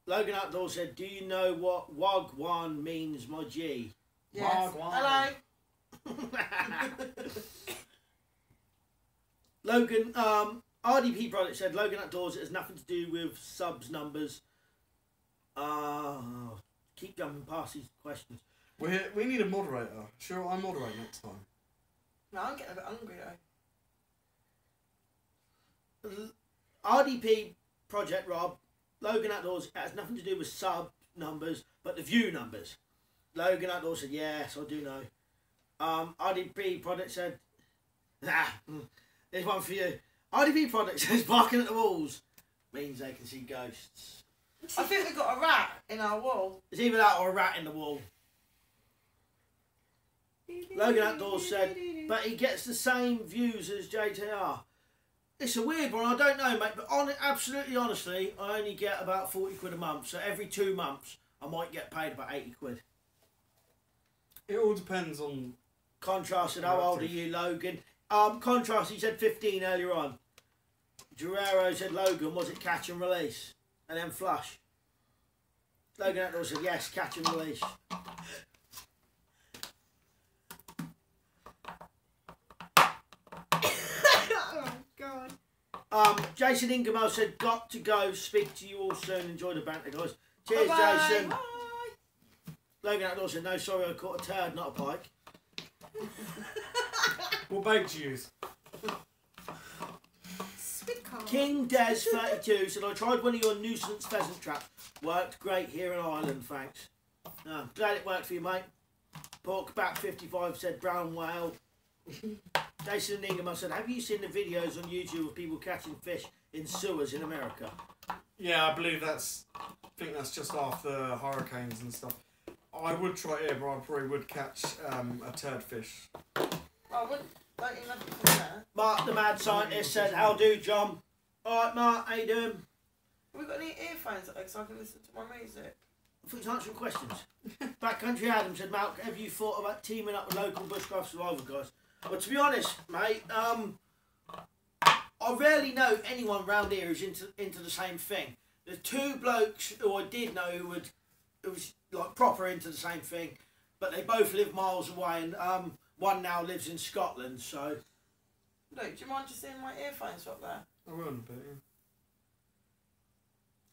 Logan Outdoor said, do you know what Wagwan means, my G? Yes. Wagwan. Hello. Logan, RDP Product said, Logan Outdoors, it has nothing to do with subs numbers. Keep jumping past these questions. We need a moderator. Sure, I moderate next time. No, I'm getting a bit hungry though. RDP Project Rob, Logan Outdoors, it has nothing to do with sub numbers, but the view numbers. Logan Outdoors said, yes, I do know. RDP Product said, there's one for you. RDP Product says, barking at the walls means they can see ghosts. I think we've got a rat in our wall. It's either that or a rat in the wall. Logan Outdoors said, but he gets the same views as JTR. It's a weird one, I don't know, mate, but absolutely honestly, I only get about 40 quid a month, so every 2 months I might get paid about 80 quid. It all depends on... Contrast said, how old are you, Logan? Contrast, he said 15 earlier on. Guerrero said, Logan, was it catch and release? And then flush. Logan Outdoors said, yes, catch and release. Oh, God. Jason Ingamo said, got to go, speak to you all soon, enjoy the banter, guys. Cheers, Bye-bye. Jason. Bye. Logan Outdoors said, no, sorry, I caught a turd, not a pike. What bait do you use? Sweet corn. King Des 32 said, I tried one of your nuisance pheasant traps. Worked great here in Ireland, thanks. Glad it worked for you, mate. Pork Bat 55 said, brown whale. Jason Ingham said, have you seen the videos on YouTube of people catching fish in sewers in America? Yeah, I believe that's... I think that's just after hurricanes and stuff. I would try it here, but I probably would catch a turd fish. Oh, don't you love it from there? Mark the Mad Scientist said, how do, John? Alright, Mark, how you doing? Have we got any earphones so I can listen to my music? I thought you answering questions. Backcountry Adam said, Malk, have you thought about teaming up with local bushcraft survival guys? But to be honest, mate, I rarely know anyone round here who's into the same thing. There's two blokes who I did know who was like proper into the same thing, but they both live miles away, and one now lives in Scotland. So, Look, do you mind just seeing my earphones up there? I will in a bit.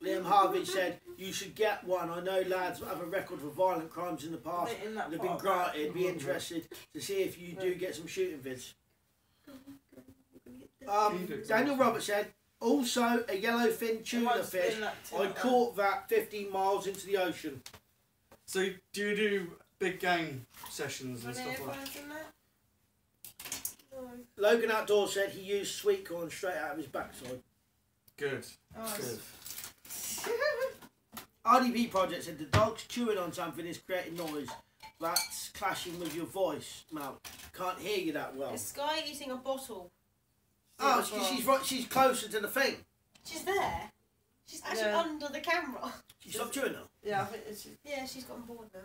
Liam Harvey said, you should get one. I know lads have a record for violent crimes in the past. In that They've been part. granted. Be interested to see if you do get some shooting vids. Daniel Roberts said, also a yellowfin It tuna might fish. spin that tin I up there. caught that 15 miles into the ocean. So do you do big game sessions and Any stuff like that? earphones in there? No. Logan Outdoors said he used sweet corn straight out of his backside. Good. Oh, Good. RDP Project said the dog's chewing on something is creating noise. That's clashing with your voice, Mal. Can't hear you that well. Is Sky eating a bottle? Oh, she's right. She's closer to the thing. She's there. She's actually Yeah. under the camera. She stopped chewing now. Yeah, I think it's... Yeah, she's gotten bored now.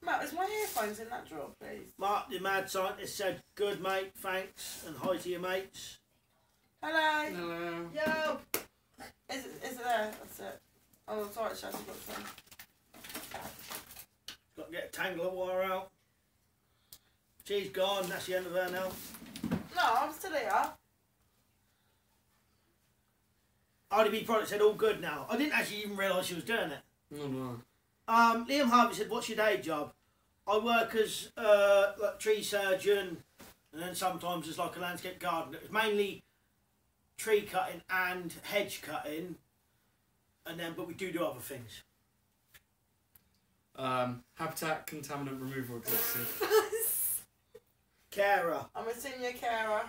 Matt, is my earphones in that drawer, please? Mark, the mad scientist, said, good mate, thanks, and hi to your mates. Hello. Hello. Yo! Is it there? That's it. Oh, sorry, Shaz, I've got the phone. Got to get a tangle of wire out. She's gone, that's the end of her now. No, I'm still here. RDB Product said, all good now. I didn't actually even realise she was doing it. No. Liam Harvey said, what's your day job? I work as like tree surgeon, and then sometimes as like a landscape gardener. It's mainly tree cutting and hedge cutting, and then but we do other things. Habitat contaminant removal executive. Carer. I'm a senior carer.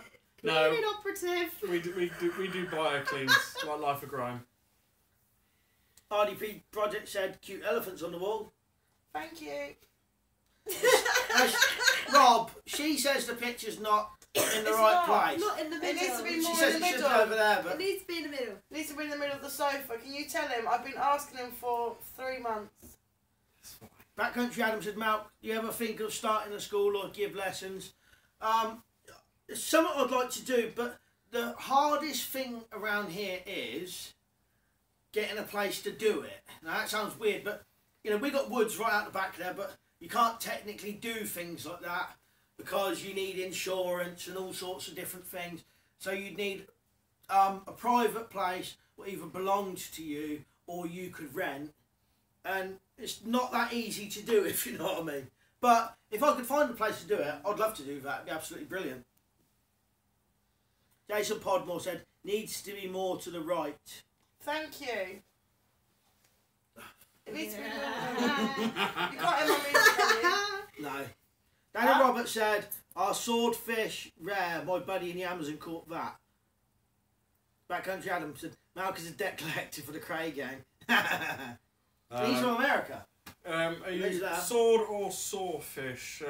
No, An operative. we do bio cleans like Life of Grime. RDP Project said, cute elephants on the wall. Thank you. Rob, she says the picture's not in the It's right not. place. Not in the It middle. needs to be She more says in it the should middle. be over there, It but needs to be in the middle. Needs to be in the middle of the sofa. Can you tell him? I've been asking him for 3 months. Backcountry Adam said, Mal, you ever think of starting a school or give lessons? It's something I'd like to do, but the hardest thing around here is getting a place to do it. Now that sounds weird, but you know, we got woods right out the back there, but you can't technically do things like that because you need insurance and all sorts of different things. So you'd need a private place that either belongs to you or you could rent, and it's not that easy to do, if you know what I mean. But if I could find a place to do it, I'd love to do that. It'd be absolutely brilliant. Jason Podmore said, needs to be more to the right. Thank you. It needs to be more. You can't hear my music, can you? No. Daniel Roberts said, our swordfish rare, my buddy in the Amazon caught that. Backcountry Adam said, Malcolm's a debt collector for the Cray gang. He's from America. Are Where's you that? sword or sawfish?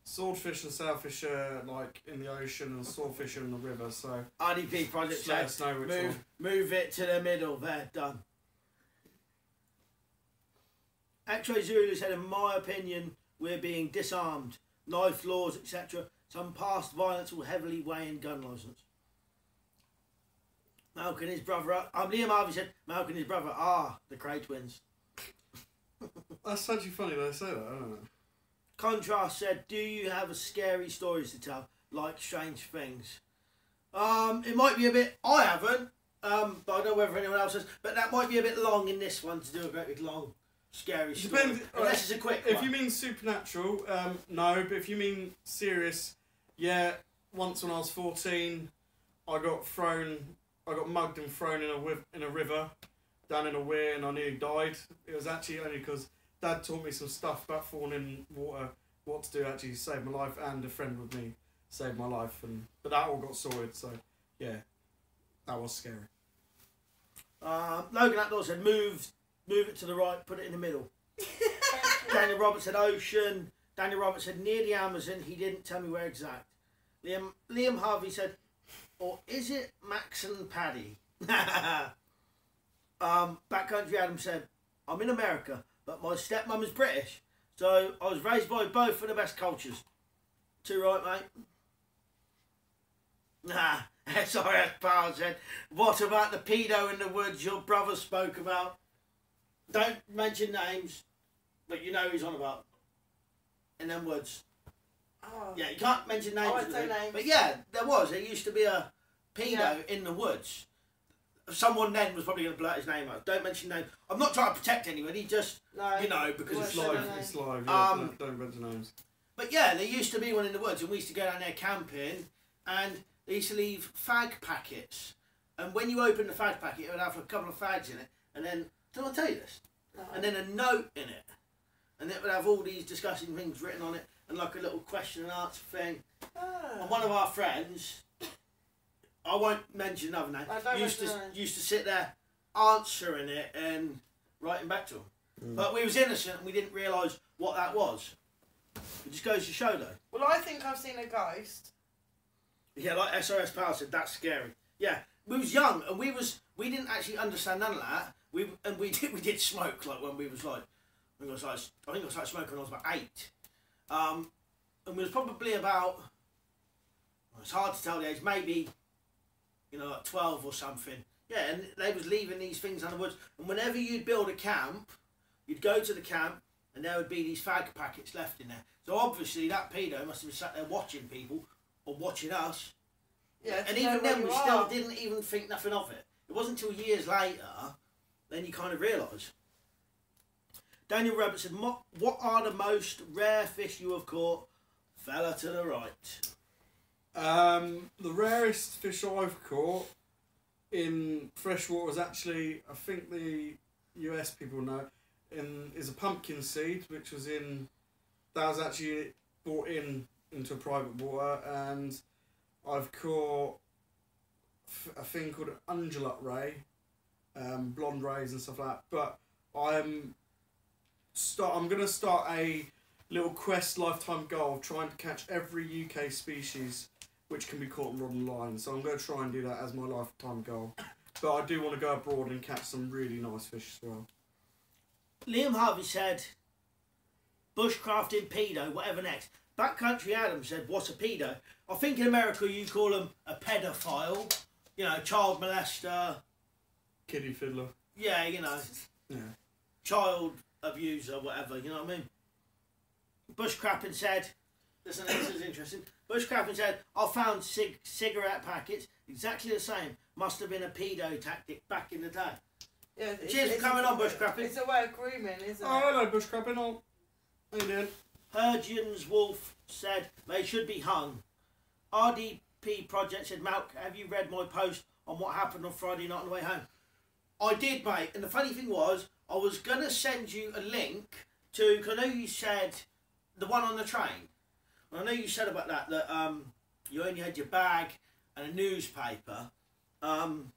Swordfish and sailfish are like in the ocean, and swordfish are in the river. So RDP Project just let said, us know which one. move it to the middle. There, done. X-Ray Zulu said, in my opinion, we're being disarmed. Knife laws, etc. Some past violence will heavily weigh in gun licence. Malcolm and his brother, Liam Harvey said, Malcolm and his brother are the Cray twins. That's actually funny they say that, isn't it? Contrast said, do you have a scary stories to tell, like Strange Things? It might be a bit, I haven't, but I don't know whether anyone else has, but that might be a bit long in this one to do a great big long, scary story. Depends. Unless it's a quick If one. you mean supernatural, no. But if you mean serious, yeah. Once when I was 14, I got mugged and thrown in a river, down in a weir, and I nearly died. It was actually only because Dad taught me some stuff about falling in water, what to do actually saved my life, and a friend with me saved my life, but that all got sorted. So yeah, that was scary. Logan Outdoor said, move it to the right, put it in the middle. Daniel Roberts said ocean. Daniel Roberts said near the Amazon. He didn't tell me where exact. Liam Harvey said, or is it Max and Paddy? Backcountry Adam said, I'm in America, but my stepmom is British, so I was raised by both of the best cultures. Too right, mate? Nah, SRS Power said, what about the pedo in the woods your brother spoke about? Don't mention names, but you know who he's on about. In them woods. Oh. Yeah, you can't mention names. I won't say names. But yeah, there was. There used to be a pedo in the woods. Someone then was probably going to blurt his name out. Don't mention names. I'm not trying to protect anybody, just, No. you know, because Well, it's It's What's live. the It's live. Yeah, Um, don't mention names. But yeah, there used to be one in the woods, and we used to go down there camping, and they used to leave fag packets. And when you open the fag packet, it would have a couple of fags in it, and then, did I tell you this? No. And then a note in it. And it would have all these disgusting things written on it, and like a little question and answer thing. Ah. And one of our friends, I won't mention another name, I don't used to mention names. used to sit there answering it and writing back to him. But we was innocent and we didn't realise what that was. It just goes to show though. Well, I think I've seen a ghost. Yeah, like SRS Power said, that's scary. Yeah, we was young and we didn't actually understand none of that. We did smoke like when we was like, I think I started smoking when I was about 8. And we was probably about, well, it's hard to tell the age, maybe, you know, like 12 or something. Yeah, and they was leaving these things in the woods. And whenever you'd build a camp, you'd go to the camp and there would be these fag packets left in there. So obviously that pedo must have been sat there watching people or watching us. Yeah. to And know even where then you we are. still didn't even think nothing of it. It wasn't until years later then you kind of realise. Daniel Rabbit said, what are the most rare fish you have caught? Fella to the right. The rarest fish I've caught in freshwater is actually, I think the US people know, is a pumpkin seed, which was that was actually brought into private water, and I've caught a thing called an undulate ray, blonde rays and stuff like that. But I'm going to start a little quest lifetime goal of trying to catch every UK species which can be caught on rod and line. So I'm going to try and do that as my lifetime goal. But I do want to go abroad and catch some really nice fish as well. Liam Harvey said, bushcrafting pedo, whatever next. Backcountry Adam said, what's a pedo? I think in America you call them a pedophile, you know, child molester, Kiddie fiddler. yeah, you know, Yeah. child abuser, whatever, you know what I mean? Bushcrapping said, listen, this is interesting. Bushcrapping said, I found cigarette packets exactly the same. Must have been a pedo tactic back in the day. Yeah, Cheers for coming on, bushcrapping. It's a way of grooming, isn't Oh, it? hello, bushcrapping. How you doing? Hergian's Wolf said, they should be hung. RDP Project said, Malk, have you read my post on what happened on Friday night on the way home? I did, mate. And the funny thing was, I was going to send you a link to, because I know you said, the one on the train. And I know you said about that you only had your bag and a newspaper. None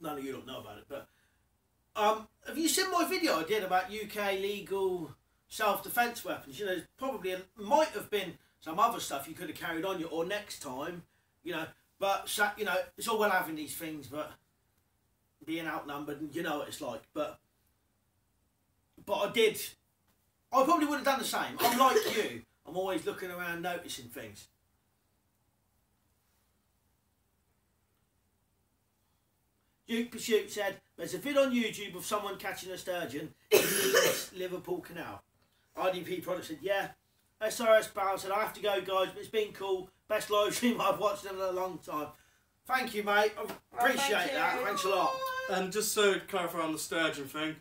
of you don't know about it, but have you seen my video I did about UK legal self-defence weapons? You know, might have been some other stuff you could have carried on you, or next time, you know. But you know, it's all well having these things, but being outnumbered, and you know what it's like. But I did. I probably would have done the same. I'm like you. I'm always looking around, noticing things. Duke Pursuit said, there's a vid on YouTube of someone catching a sturgeon in the Liverpool Canal. RDP Product said, yeah. SRS Barrel said, I have to go, guys, but it's been cool. Best live stream I've watched in a long time. Thank you, mate. I appreciate that. Thanks a lot. And just to clarify on the sturgeon thing,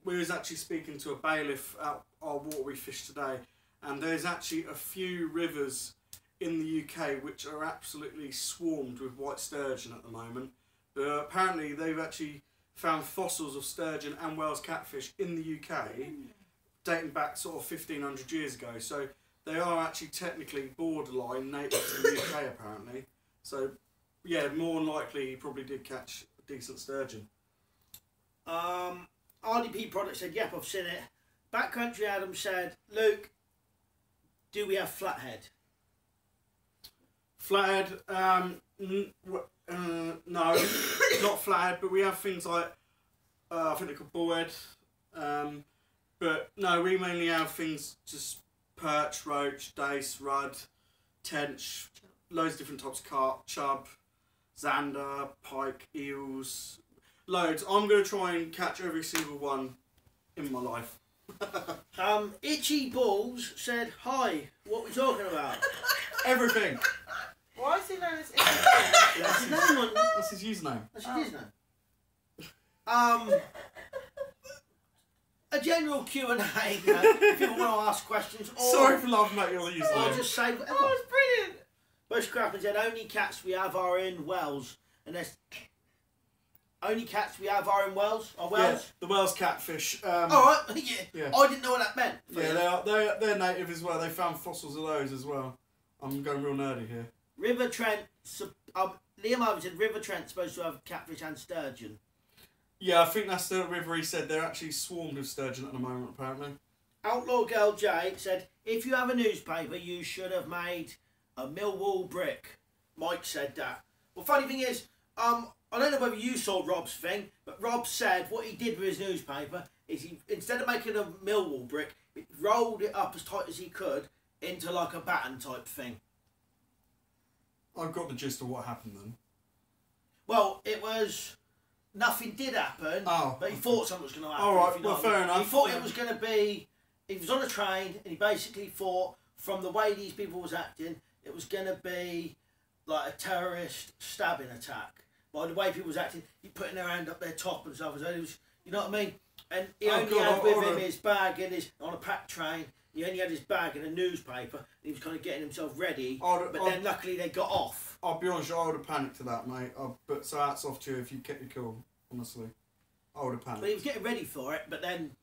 we was actually speaking to a bailiff at our water we fished today, and there's actually a few rivers in the UK which are absolutely swarmed with white sturgeon at the moment. But apparently they've actually found fossils of sturgeon and Wales catfish in the UK dating back sort of 1500 years ago. So they are actually technically borderline native to the UK apparently. So yeah, more than likely he probably did catch a decent sturgeon. RDP Product said, yep, I've seen it. Backcountry Adam said, Luke, do we have flathead? Flathead, no, not flathead, but we have things like, I think they're called bullhead. But no, we mainly have things just perch, roach, dace, rudd, tench, loads of different types of carp, chub, zander, pike, eels, loads. I'm going to try and catch every single one in my life. Itchy Balls said, "Hi, what are we talking about?" Everything. Why is he known as Itchy? That's his name on. That's his username. That's his name. A general Q&A. If people want to ask questions, or Sorry for laughing at your or username. just say whatever. Oh, it's brilliant. Bushcraft said, "Only cats we have are in Wells," and there's only cats we have are in Wells. Or Yeah, Wells. the Wales catfish. All right. Yeah. I didn't know what that meant. Yeah, they're native as well. They found fossils of those as well. I'm going real nerdy here. River Trent. Liam Harvey said River Trent's supposed to have catfish and sturgeon. Yeah, I think that's the river he said. They're actually swarmed with sturgeon at the moment, apparently. Outlaw Girl J said, "If you have a newspaper, you should have made a Millwall brick." Mike said that. Well, funny thing is, I don't know whether you saw Rob's thing, but Rob said what he did with his newspaper is he, instead of making a Millwall brick, he rolled it up as tight as he could into like a batten type thing. I've got the gist of what happened then. Well, it was... Nothing did happen, but he thought something was going to happen. All right, if you know well, what I mean. fair enough. He thought it was going to be... He was on a train and he basically thought, from the way these people was acting, it was going to be like a terrorist stabbing attack. By the way people was acting, he putting their hand up their top and stuff. So it was, you know what I mean? And he only had with him his bag and his on a packed train. He only had his bag and a newspaper. And he was kind of getting himself ready. But then luckily they got off. I'll be honest, I would have panicked to that, mate. But so hats off to you if you kept your cool. Honestly, I would have panicked. But he was getting ready for it. But then.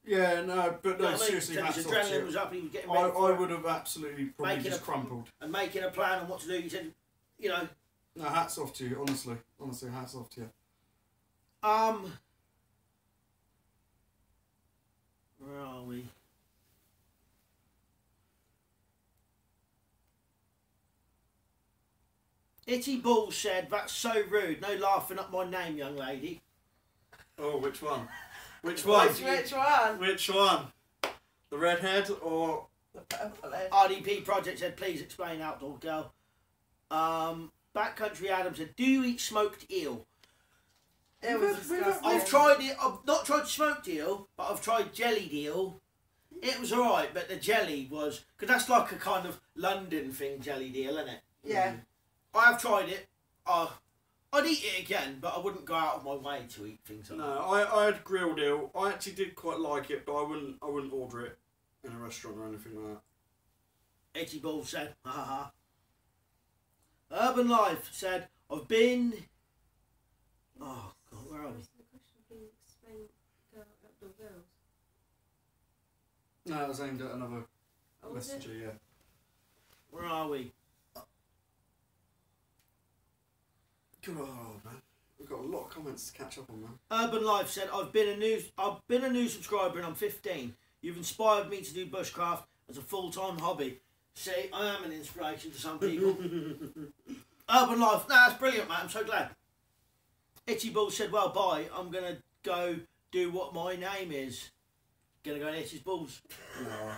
Yeah, no, but no, You know seriously, his hats off to adrenaline you. was up and he was getting ready for I it. would have absolutely probably just crumpled. And making a plan on what to do. He said, you know. No, hats off to you, honestly. Honestly, hats off to you. Where are we? Itty Ball said, "That's so rude. No laughing up my name, young lady." Oh, which one? Which one? Which one? Which one? The redhead or... The purple head. RDP Project said, "Please explain, Outdoor Girl." Backcountry Adam said, "Do you eat smoked eel?" It was disgusting. I've tried it. I've not tried smoked eel, but I've tried jellied eel. It was alright, but the jelly was... Because that's like a kind of London thing, jellied eel, isn't it? Yeah. I have tried it. I'd eat it again, but I wouldn't go out of my way to eat things like that. No, I had grilled eel. I actually did quite like it, but I wouldn't order it in a restaurant or anything like that. Itchy Ball said, "Ha ha ha." Urban Life said, "I've been..." Oh, God, where are we? No, it was aimed at another messenger, yeah. Where are we? God, man. We've got a lot of comments to catch up on, man. Urban Life said, I've been a new subscriber and I'm 15. You've inspired me to do bushcraft as a full-time hobby. See, I am an inspiration to some people." Urban Life, no, that's brilliant, mate. I'm so glad. Itchy Ball said, "Well, bye. I'm going to go do what my name is." Going to go and itch his balls. No.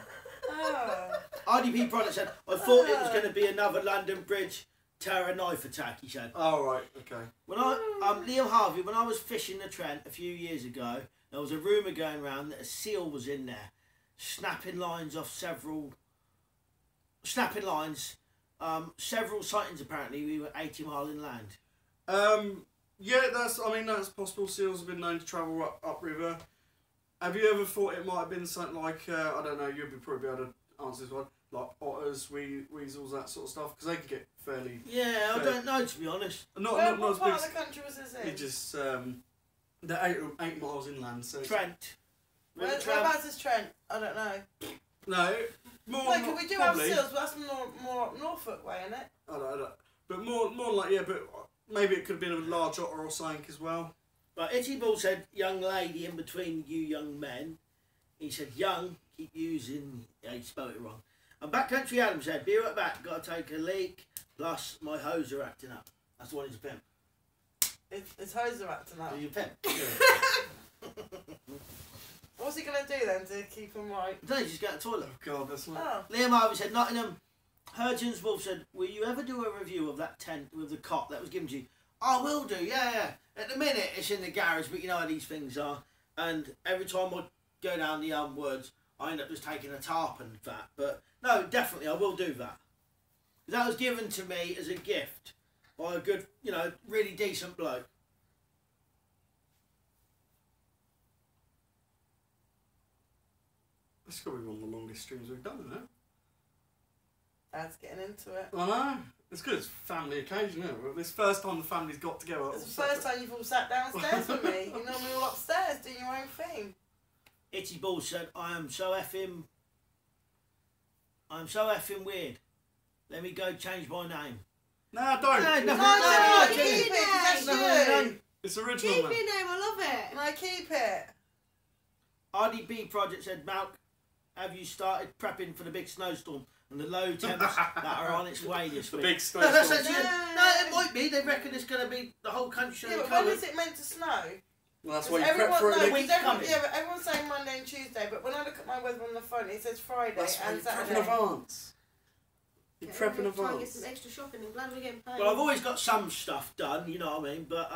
Oh. RDP Product said, "I thought it was going to be another London Bridge terror knife attack," he said. Oh, right, okay. When Liam Harvey, when I was fishing the Trent a few years ago, there was a rumour going around that a seal was in there, snapping lines off several sightings apparently. We were 80 mile inland. Yeah, that's possible. Seals have been known to travel upriver. Have you ever thought it might have been something like, I don't know, you'd probably be able to answer this one, like otters, weasels, that sort of stuff, because they could get fairly... Yeah, I don't know, to be honest. Not What as big part as... of the country was this in? It just, they're 8 miles inland, so... Trent. Whereabouts is Trent? I don't know. No, more... No, because we do probably. have seals, but that's more up Norfolk way, isn't it? I don't know. But more like, yeah, but maybe it could have been a large otter or something as well. But Itchy Ball said, "Young lady in between you young men." He said, "Young," keep using... Yeah, he spelled it wrong. And Backcountry Adam said, "Be right back, got to take a leak, plus my hose are acting up." That's the one he's a pimp. It's hose are acting up. He's a pimp. What What's he going to do then to keep him right? I don't know, just go to the toilet. Oh God, that's not. Oh. Liam Harvey said, Nottingham. Hergens Wolf said, will you ever do a review of that tent with the cot that was given to you? I will do, yeah. At the minute, it's in the garage, but you know how these things are. And every time I go down the woods, I end up just taking a tarp and that. But no, definitely, I will do that. That was given to me as a gift by a good, you know, really decent bloke. This got to be one of the longest streams we've done, isn't it? Dad's getting into it. I know. It's good. It's a family occasion, isn't it? This first time the family's got together. It's the first time you've all sat downstairs with me. You're normally all upstairs doing your own thing. Itchy Balls said, I'm so effing weird. Let me go change my name. Nah, don't. No, keep keep it, 'cause it. that's you. It's original, Keep man. your name, I love it. No, keep it. RDB Project said, Malk, have you started prepping for the big snowstorm and the low temps that are on its way this The week? big No, snowstorm. that's actually, no, it might be. They reckon it's going to be the whole country. Yeah, but when is it meant to snow? Well, that's why you Everyone, prep for it. no, in a week week. coming. yeah, but everyone's saying Monday and Tuesday, but when I look at my weather on the phone, it says Friday That's why and you prep in Saturday. advance. You Okay, prep in I'm trying to get advance. some extra shopping. I'm glad we're getting paid. Well, I've always got some stuff done, you know what I mean? But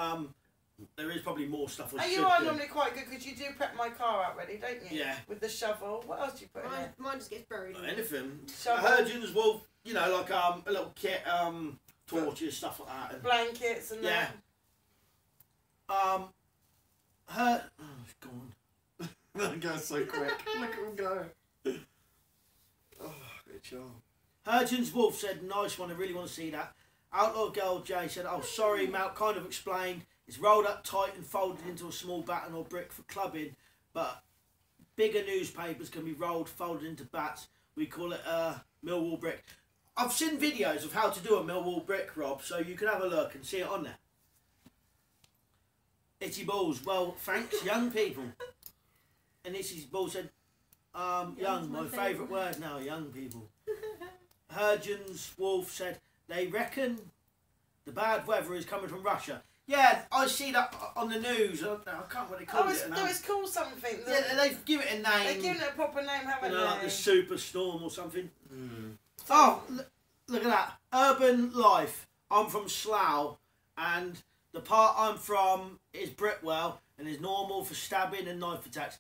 there is probably more stuff I And should you are do. normally quite good because you do prep my car out ready, don't you? Yeah. With the shovel. What else do you put in it? Mine just gets buried. in it. Anything. Shovel. Hergens will, you know, like a little kit, torches, stuff like that. And, Blankets and yeah. that. Oh, it's gone. That goes so quick. Look at him go. Oh, good job. Hergens Wolf said, nice one, I really want to see that. Outlaw Girl J said, oh, sorry, Mal, kind of explained. It's rolled up tight and folded into a small batten or brick for clubbing, but bigger newspapers can be rolled, folded into bats. We call it a Millwall brick. I've seen videos of how to do a Millwall brick, Rob, so you can have a look and see it on there. Itchy Balls, well, thanks, young people. And Itchy Balls said, young, my favourite word now, young people. Hergens Wolf said, they reckon the bad weather is coming from Russia. Yeah, I see that on the news. I can't really call Oh, it now. it's called something. Yeah, they've given it a name. They've given it a proper name, haven't You know, like they? the Superstorm or something. Mm. Oh, look at that. Urban life. I'm from Slough, and the part I'm from is Britwell, and is normal for stabbing and knife attacks.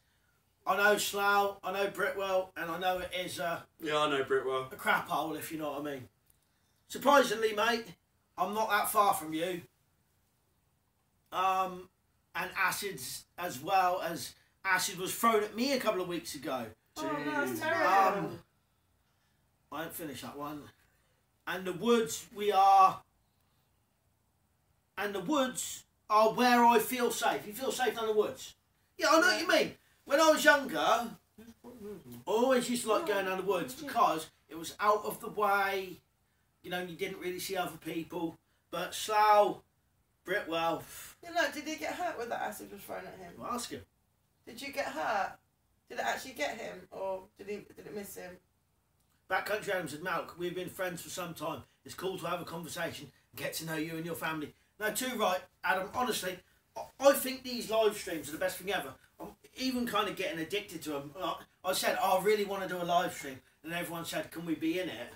I know Slough, I know Britwell, and I know it is Yeah, I know Britwell. a crap hole, if you know what I mean. Surprisingly, mate, I'm not that far from you. And acids as well, as acid was thrown at me a couple of weeks ago. Oh, no, it's Jeez. terrible. I won't finish that one. And the woods are where I feel safe. You feel safe in the woods. Yeah, I know what you mean. When I was younger, I always used to like going down the woods because it was out of the way. You know, you didn't really see other people. But Slough, Britwell, You know, did he get hurt when that acid was thrown at him? well, ask him. Did you get hurt? Did it actually get him, or did it miss him? Backcountry Adam said, Malk, we've been friends for some time. It's cool to have a conversation and get to know you and your family. No, too right, Adam. Honestly, I think these live streams are the best thing ever. I'm even kind of getting addicted to them. I said, I really want to do a live stream. And everyone said, can we be in it?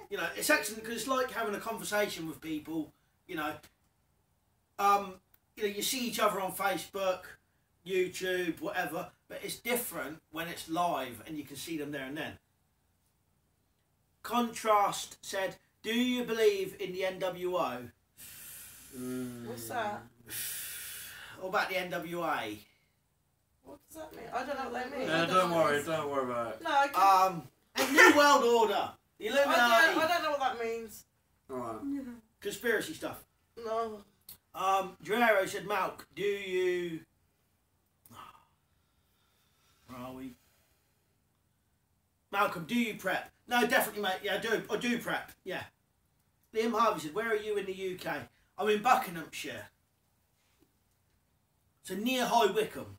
You know, it's excellent because it's like having a conversation with people, you know. You see each other on Facebook, YouTube, whatever, but it's different when it's live and you can see them there and then. Contrast said, do you believe in the NWO? What's that? What about the NWA? What does that mean? I don't know what they mean. Yeah, don't worry about it. No, I can't. And New World Order, the Illuminati, I don't know what that means. Alright. conspiracy stuff. No. Guerrero said, Malk, do you... Where are we? Malcolm, do you prep? No, definitely, mate. Yeah, I do prep. Yeah. Liam Harvey said, where are you in the UK? I'm in Buckinghamshire. So near High Wycombe.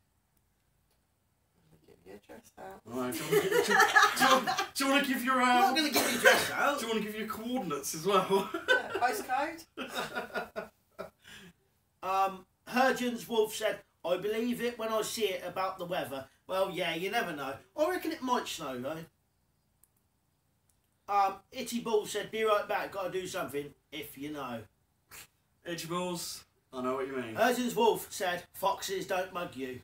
Give your address out. Alright, do you want to give your I'm not going to give you address out. do you want to give your coordinates as well? Yeah, postcode. Hergens Wolf said, I believe it when I see it about the weather Well, yeah, you never know. I reckon it might snow though. Itty Ball said, "Be right back. Got to do something. If you know." Edgy balls. I know what you mean. Urgent's Wolf said, "Foxes don't mug you."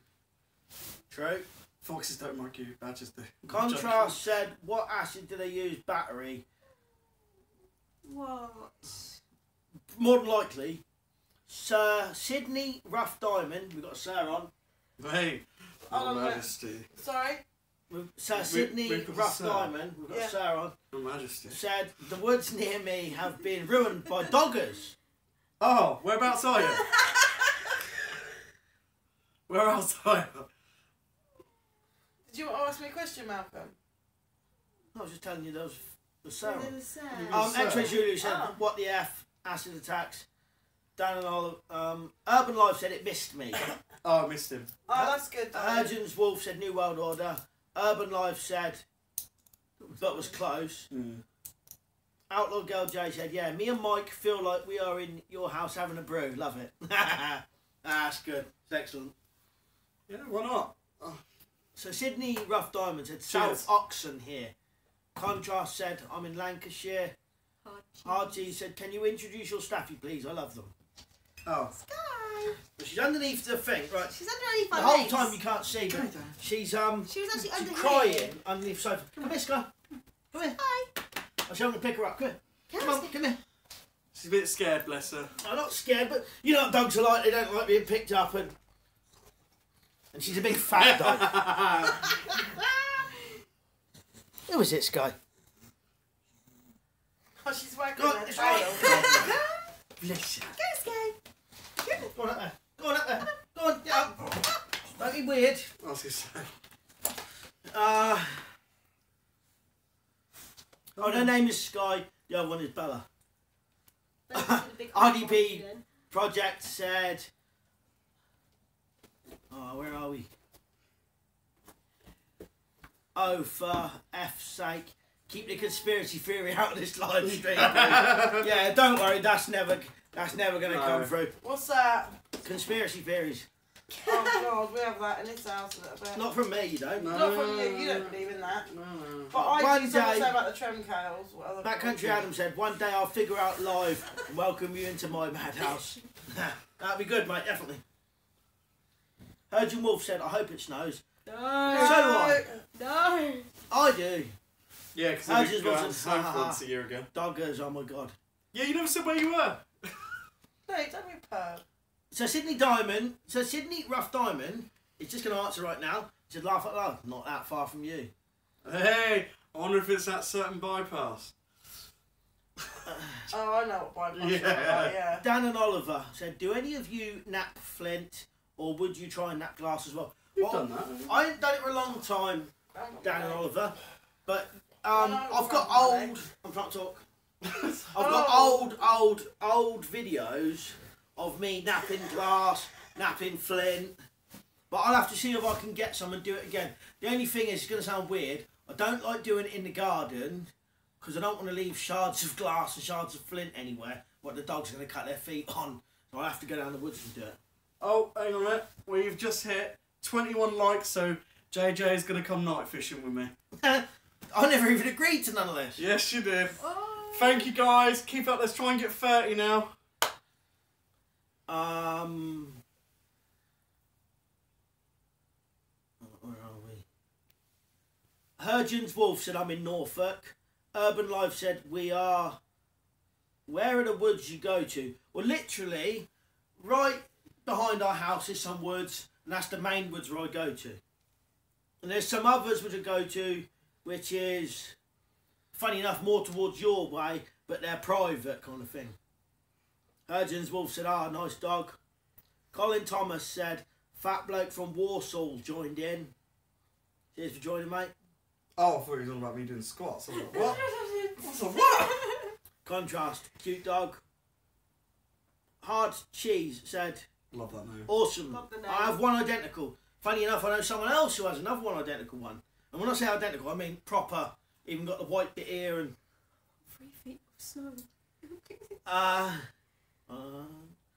True. Foxes don't mug you. Badgers do. Contrast said, "What acid do they use? Battery." What? More than likely, Sir Sydney Rough Diamond. We've got a Sir on. Hey, Hold Your on a minute. Majesty. Sorry? Sir Sydney we've got a Rough Sir. Diamond. We've got Yeah. a Sir on. Your Majesty. Said the woods near me have been ruined by doggers. Oh, whereabouts are you? Whereabouts are you? Did you want to ask me a question, Malcolm? I was just telling you those. The Sir. They on. were sad. Sir. X-Ray Zulu said, Oh. "What the F? Acid attacks." Dan and Olive. Urban Life said it missed me. Oh, I missed him. Oh, that's good. darling. Urgent's Wolf said New World Order. Urban Life said that was close. Outlaw Girl J said, "Yeah, me and Mike feel like we are in your house having a brew. Love it." That's good. It's excellent. Yeah, why not? So Sydney Rough Diamond said, Cheers. "South Oxon here." Contrast said, "I'm in Lancashire." RG said, "Can you introduce your staffy, please? I love them." Oh. Sky. But she's underneath the thing, right? She's underneath The my whole legs. time you can't see, but she's She was actually she's under crying here. underneath the sofa. Come here, Sky. Come here. Hi. I'm going to pick her up. Come here. Come on, come here. She's a bit scared, bless her. I'm not scared, but you know what dogs are like. They don't like being picked up, and she's a big fat dog. Who is it, Sky? Oh, she's wagging Go on, her it's tail. Bless you. Go, Sky. Go on up there. Go on up there. Go on, get up. Don't be weird. I was going to say. Oh, her name is Sky. The other one is Bella. Don't do the big RDP. then. Project said. Oh, where are we? Oh, for F's sake, keep the conspiracy theory out of this live stream. Yeah, don't worry. That's never going to come through. What's that? Conspiracy theories. Oh, God, we have that in this house a little bit. Not from me, you don't. No. Not from you. You don't believe in that. No. But I One do something day- say about the Tremcales. What other Backcountry people- Adam said, "One day I'll figure out live and welcome you into my madhouse." That'd be good, mate. Definitely. Urgent Wolf said, "I hope it snows." No. So do I. No. I do. Yeah, because I I just just go out wasn't- and snow once a year ago. Doggers, oh my god. Yeah, you never said where you were. No, don't be a perv. So Sydney Rough Diamond is just going to answer right now. He said, "Laugh out loud." Not that far from you. Hey, I wonder if it's that certain bypass. Oh, I know what bypass Yeah. yeah. Yeah. Dan and Oliver said, "Do any of you nap flint, or would you try and nap glass as well?" You've Well, done that. I haven't done it for a long time, Dan and Oliver, but I've got Friday. old. I'm trying to talk. I've got old videos of me napping glass, napping flint. But I'll have to see if I can get some and do it again. The only thing is, it's going to sound weird. I don't like doing it in the garden because I don't want to leave shards of glass and shards of flint anywhere. What the dogs are going to cut their feet on. So I have to go down the woods and do it. Oh, hang on a minute. We've just hit 21 likes, so JJ is going to come night fishing with me. I never even agreed to none of this. Yes, you did. Oh. Thank you, guys. Keep up. Let's try and get 30 now. Where are we? Hergen's Wolf said, "I'm in Norfolk." Urban Life said, "We are." Where are the woods you go to? Well, literally, right behind our house is some woods, and that's the main woods where I go to. And there's some others which I go to, which is, funny enough, more towards your way, but they're private kind of thing. Hergen's Wolf said, "Ah, nice dog." Colin Thomas said, "Fat bloke from Warsaw joined in." Cheers for joining, mate. Oh, I thought he was on about me doing squats. I was like, what? What's a what? Contrast, cute dog. Hard Cheese said, Love that name. "Awesome. Love the name. I have one identical. Funny enough, I know someone else who has another one identical one. And when I say identical, I mean proper. Even got the white bit here and 3 feet of snow.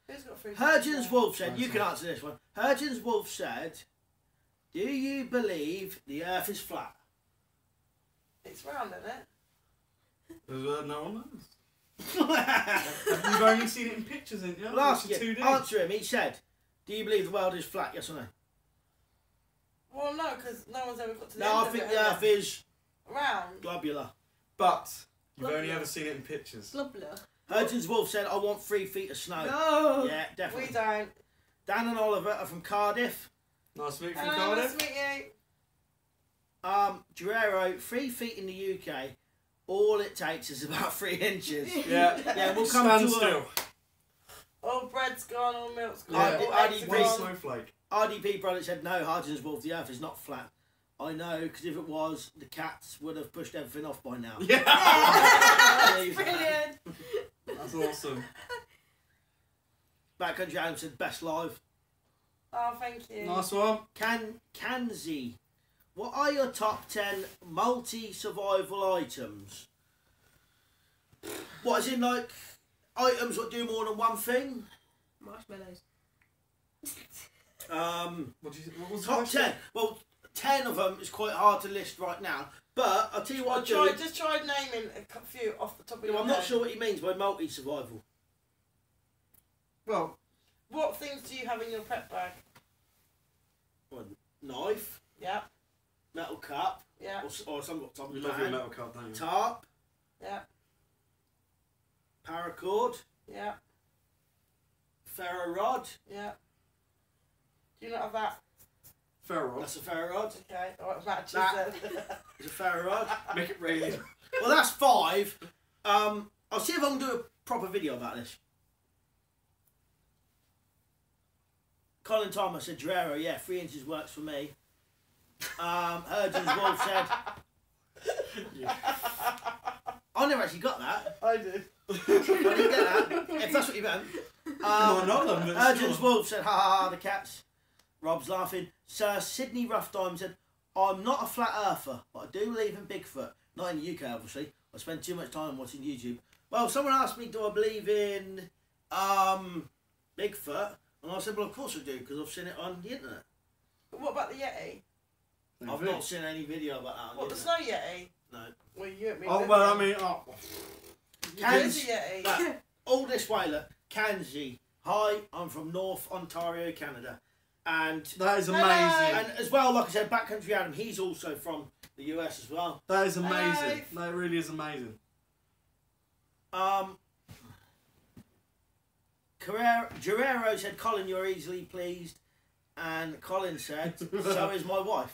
Who's got free Hergen's food? Wolf said, you can answer this one. Hergen's Wolf said, Do you believe the Earth is flat? It's round, isn't it? No one knows. You've only seen it in pictures, haven't you? Last It's year, 2D. answer him. He said, "Do you believe the world is flat? Yes or no?" Well, no, because no one's ever got to the No, end I of think it, the have Earth they? is Round. globular. But you've Lovely. only ever seen it in pictures. Globular. Hurton's Wolf said, "I want 3 feet of snow." No. Yeah, We definitely. don't. Dan and Oliver are from Cardiff. Nice to meet you from Hello, nice Cardiff. to meet you. Guerrero, 3 feet in the UK. All it takes is about 3 inches. Yeah. Yeah, we'll come Stand to still. All bread's gone, all milk's gone, Yeah. all I eggs did are One read- gone. snowflake. RDP brother said, "No, Hardin's Wolf, the Earth is not flat." I know, because if it was, the cats would have pushed everything off by now. Yeah. Believe that. Brilliant. That's awesome. Backcountry Adam said, "Best live." Oh, thank you. Nice one. Kanzi, what are your top 10 multi-survival items? What, as in like items that do more than one thing? Marshmallows. What was the Top question? 10. Well, 10 of them is quite hard to list right now. But I'll tell you what I do. Just try naming a few off the top of Yeah, your I'm head. not sure what he means by multi-survival. Well, What things do you have in your prep bag? Well, knife, Yeah, metal cup, yeah, or some type we of love your pan, metal cup, don't you? tarp, yeah, paracord, yeah, ferro rod. yeah. Do you not have that? Ferro. That's a ferro rod. Okay, alright, matches That- then. It's a ferro rod. Make it rain. Well, that's 5. I'll see if I can do a proper video about this. Colin Thomas said, "Guerrero, yeah, 3 inches works for me." Urgent's Wolf said, "I never actually got that. I did. I didn't get that. If that's what you meant." No, not them, but Urgent's still. Wolf said, "Ha ha ha, the cats." Rob's laughing. Sir Sydney Rough Diamond said, "I'm not a flat earther, but I do believe in Bigfoot. Not in the UK, obviously. I spend too much time watching YouTube." Well, someone asked me, "Do I believe in Bigfoot?" And I said, "Well, of course I do, because I've seen it on the internet." But what about the Yeti? I've not seen any video about that on What, the the internet. snow Yeti? No. Well, you and me. Oh, both well, I then. mean, oh. There's a Yeti. Right. All this way, look. Kanzi. Hi, I'm from North Ontario, Canada. And That is Hello. amazing. and as well, like I said, Backcountry Adam, he's also from the US as well. That is amazing. Hello. That really is amazing. Guerrero said, "Colin, you're easily pleased." And Colin said, "So is my wife."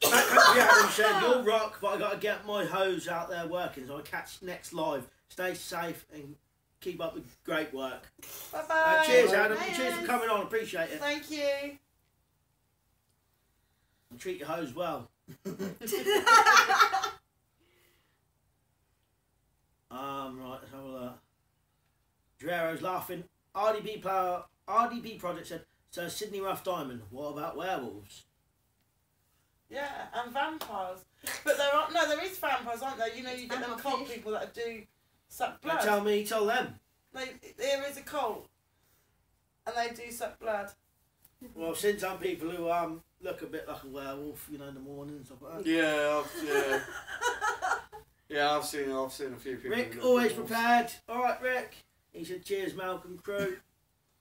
Backcountry Adam said, "You'll rock, but I got to get my hose out there working, so I catch next live. Stay safe and keep up the great work." Bye bye. Cheers, Adam. Bye, Cheers for Adam. coming on. Appreciate it. Thank you. And treat your hose well. Right, let's have a look. Guerrero's laughing. RDB Project said, "So Sydney Rough Diamond, what about werewolves?" Yeah, and vampires. But there is vampires, aren't there? You know, you get them cult Vampire fish. people that do suck Don't blood. tell them. There is a cult, and they do suck blood. Well, I've seen some people who look a bit like a werewolf, you know, in the morning and stuff like that. Yeah, I've seen a few people. Rick, who look always like wolves. prepared. All right, Rick. He said, "Cheers, Malcolm Crew."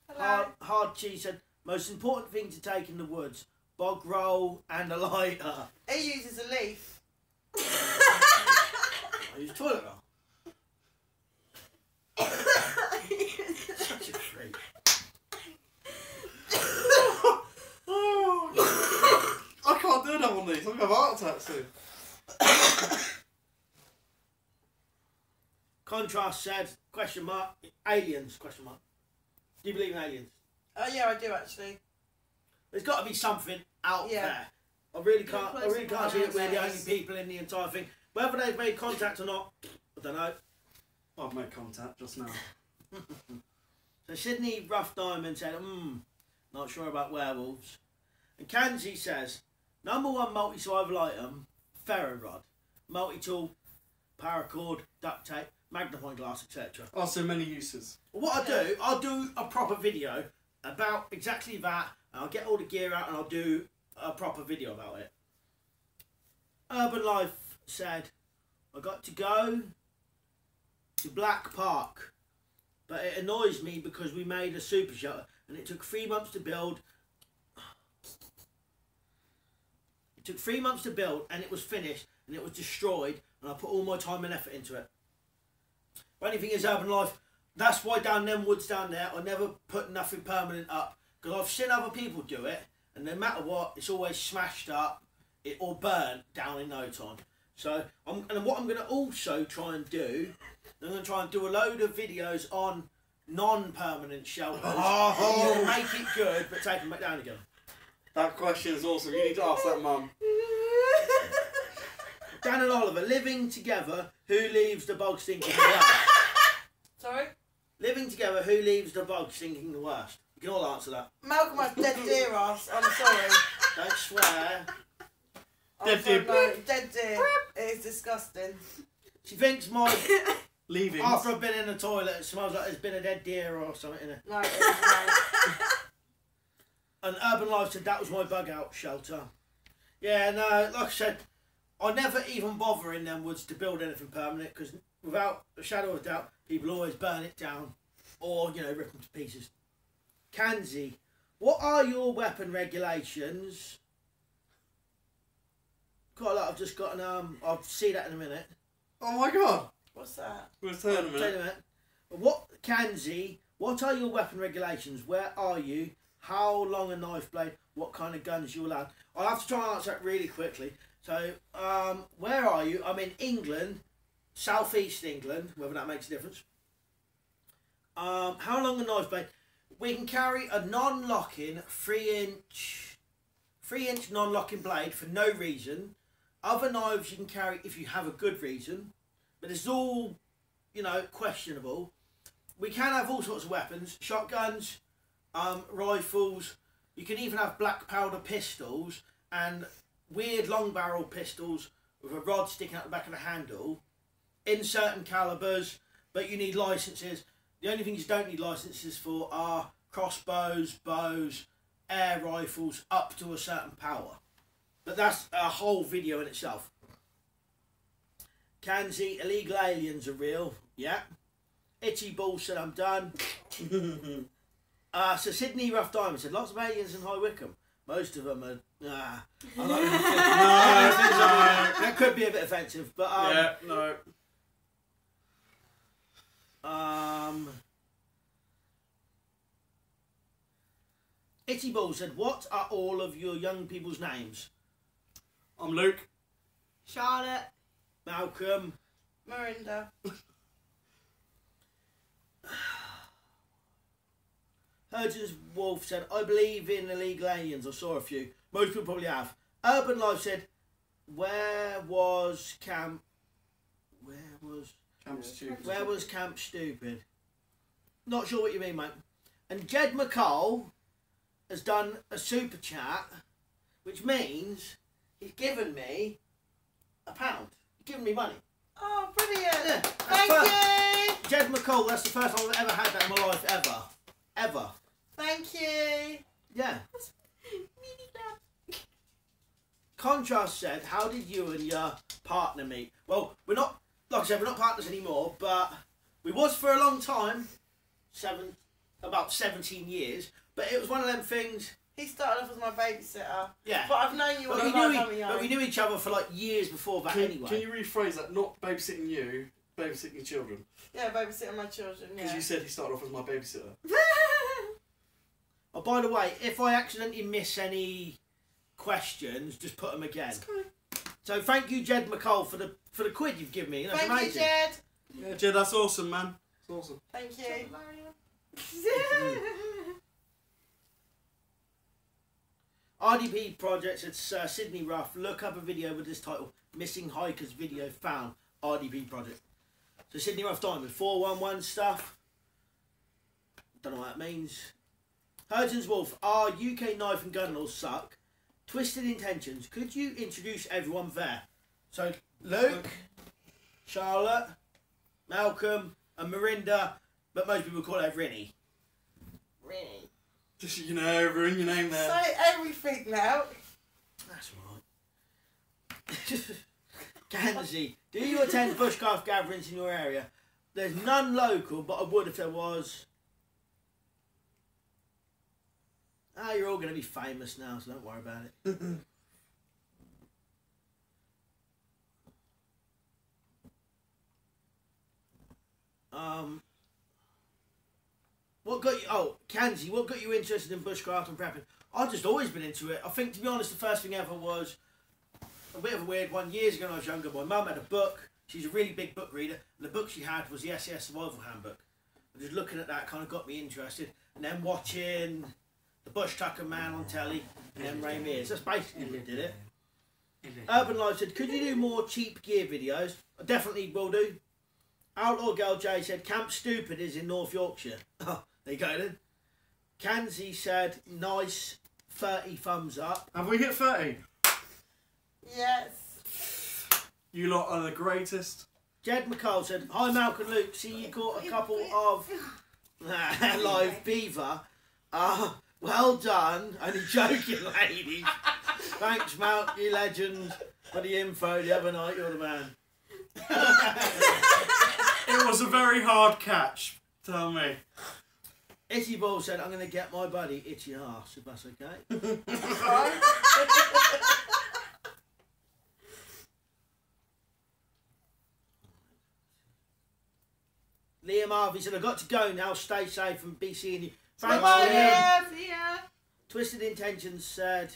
Hello. Hard Cheese said, "Most important thing to take in the woods: bog roll and a lighter." He uses a leaf. I use toilet roll. Such a freak. Oh, I can't do that on these. I'm going to have a heart attack soon. Contrast said, question mark, aliens, question mark. Do you believe in aliens? Oh yeah, I do actually. There's got to be something out Yeah. there. I really can't see it. We're the only Yes. people in the entire thing. Whether they've made contact or not, I don't know. I've made contact just now. So Sydney Rough Diamond said, not sure about werewolves. And Kanzi says, #1 multi-survival item, ferro rod, multi-tool, paracord, duct tape, magnifying glass, etc. Oh, so many uses. What I'll do a proper video about exactly that, and I'll get all the gear out and I'll do a proper video about it. Urban Life said, I got to go to Black Park, but it annoys me because we made a super shelter and it took 3 months to build. It took 3 months to build and it was finished and it was destroyed, and I put all my time and effort into it. But only thing is, Urban Life, that's why down them woods down there I never put nothing permanent up, because I've seen other people do it and no matter what, it's always smashed up or burnt down in no time. So what I'm going to also try and do, I'm going to try and do a load of videos on non-permanent shelters. Oh. Make it good but take them back down again. That question is awesome. You need to ask that, Mum. Dan and Oliver, living together, who leaves the bog stinking the worst? Sorry? Living together, who leaves the bog stinking the worst? You can all answer that. Malcolm has dead deer ass. I'm sorry. Don't swear. Dead deer. No, dead deer. It is disgusting. She thinks my... Leaving. After I've been in the toilet, it smells like there's been a dead deer or something in it. No, it isn't. And Urban Life said that was my bug out shelter. Yeah, no, like I said, I never even bother in them woods to build anything permanent, because without a shadow of doubt, people always burn it down or, you know, rip them to pieces. Kanzi, what are your weapon regulations? Quite a lot. I've just got an I'll see that in a minute. Oh my god. What's that? We'll turn a Tell you minute. in a minute. What, Kanzi, what are your weapon regulations? Where are you? How long a knife blade? What kind of guns you allowed? I'll have to try and answer that really quickly. So, where are you? I'm in England, southeast England, whether that makes a difference. How long a knife blade? We can carry a non-locking 3-inch non-locking blade for no reason. Other knives you can carry if you have a good reason, but it's all, you know, questionable. We can have all sorts of weapons, shotguns, rifles. You can even have black powder pistols and weird long barrel pistols with a rod sticking out the back of the handle in certain calibers, but you need licenses. The only things you don't need licenses for are crossbows, bows, air rifles up to a certain power. But that's a whole video in itself. Kanzi, illegal aliens are real. Yeah. Itchy Ball said I'm done. So Sydney Rough Diamond said lots of aliens in High Wycombe. Most of them are. I'm not really that could be a bit offensive, but Yeah, no. Itchy Ball said, what are all of your young people's names? I'm Luke. Charlotte. Malcolm. Mirinda. Hurgens Wolf said, I believe in illegal aliens. I saw a few. Most people probably have. Urban Life said, where was Camp Stupid? Not sure what you mean, mate. And Jed McCall has done a super chat, which means he's given me £1. He's given me money. Oh, brilliant. Yeah, Thank you. Jed McCall, that's the first time I've ever had that in my life, ever. Ever. Thank you. Yeah. Contrast said, how did you and your partner meet? Well, we're not, like I said, we're not partners anymore, but we was for a long time, about 17 years, but it was one of them things. He started off as my babysitter. Yeah. But I've known you all But the time. but we knew each other for like years before that anyway. Can you rephrase that? Not babysitting you, babysitting your children. Yeah, babysitting my children, Because yeah. you said he started off as my babysitter. Oh, by the way, if I accidentally miss any questions, just put them again. So thank you, Jed McCall, for the quid you've given me. That's Thank amazing. you, Jed. Yeah, Jed, that's awesome, man. It's awesome. Thank you. RDP Projects at Sydney Rough. Look up a video with this title, Missing Hikers Video Found, RDP Project. So Sydney Rough Diamond, 411 stuff. Don't know what that means. Hurgens Wolf, our UK knife and gun laws suck. Twisted Intentions, could you introduce everyone there? So Luke, Charlotte, Malcolm and Mirinda, but most people call her Rinny. Really? Just, you know, ruin your name there. Say everything now. That's right. Gansey, do you attend bushcraft gatherings in your area? There's none local, but I would if there was. Ah, you're all going to be famous now, so don't worry about it. What got you? Oh, Kanzi, what got you interested in bushcraft and prepping? I've just always been into it. I think, to be honest, the first thing ever was a bit of a weird one. Years ago when I was younger, my mum had a book. She's a really big book reader, and the book she had was the SES Survival Handbook. And just looking at that kind of got me interested. And then watching the Bush Tucker Man on telly, and then Ray Mears. That's basically what did it. Urban Life said, could you do more cheap gear videos? I definitely will do. Outlaw Girl J said, Camp Stupid is in North Yorkshire. Oh, there you go then. Kanzi said, nice, 30 thumbs up. Have we hit 30? Yes. You lot are the greatest. Jed McCall said, hi Malcolm Luke, see you caught a couple of live beaver. Well done. Only joking, ladies. Thanks, Malk, you legend, for the info the other night. You're the man. It was a very hard catch, tell me. Itchy Ball said, I'm going to get my buddy Itchy Arse, if that's okay. Liam Harvey said, I've got to go now. Stay safe and be seeing you. Thanks, Bye, Liam. Liam. See ya. Twisted Intentions said,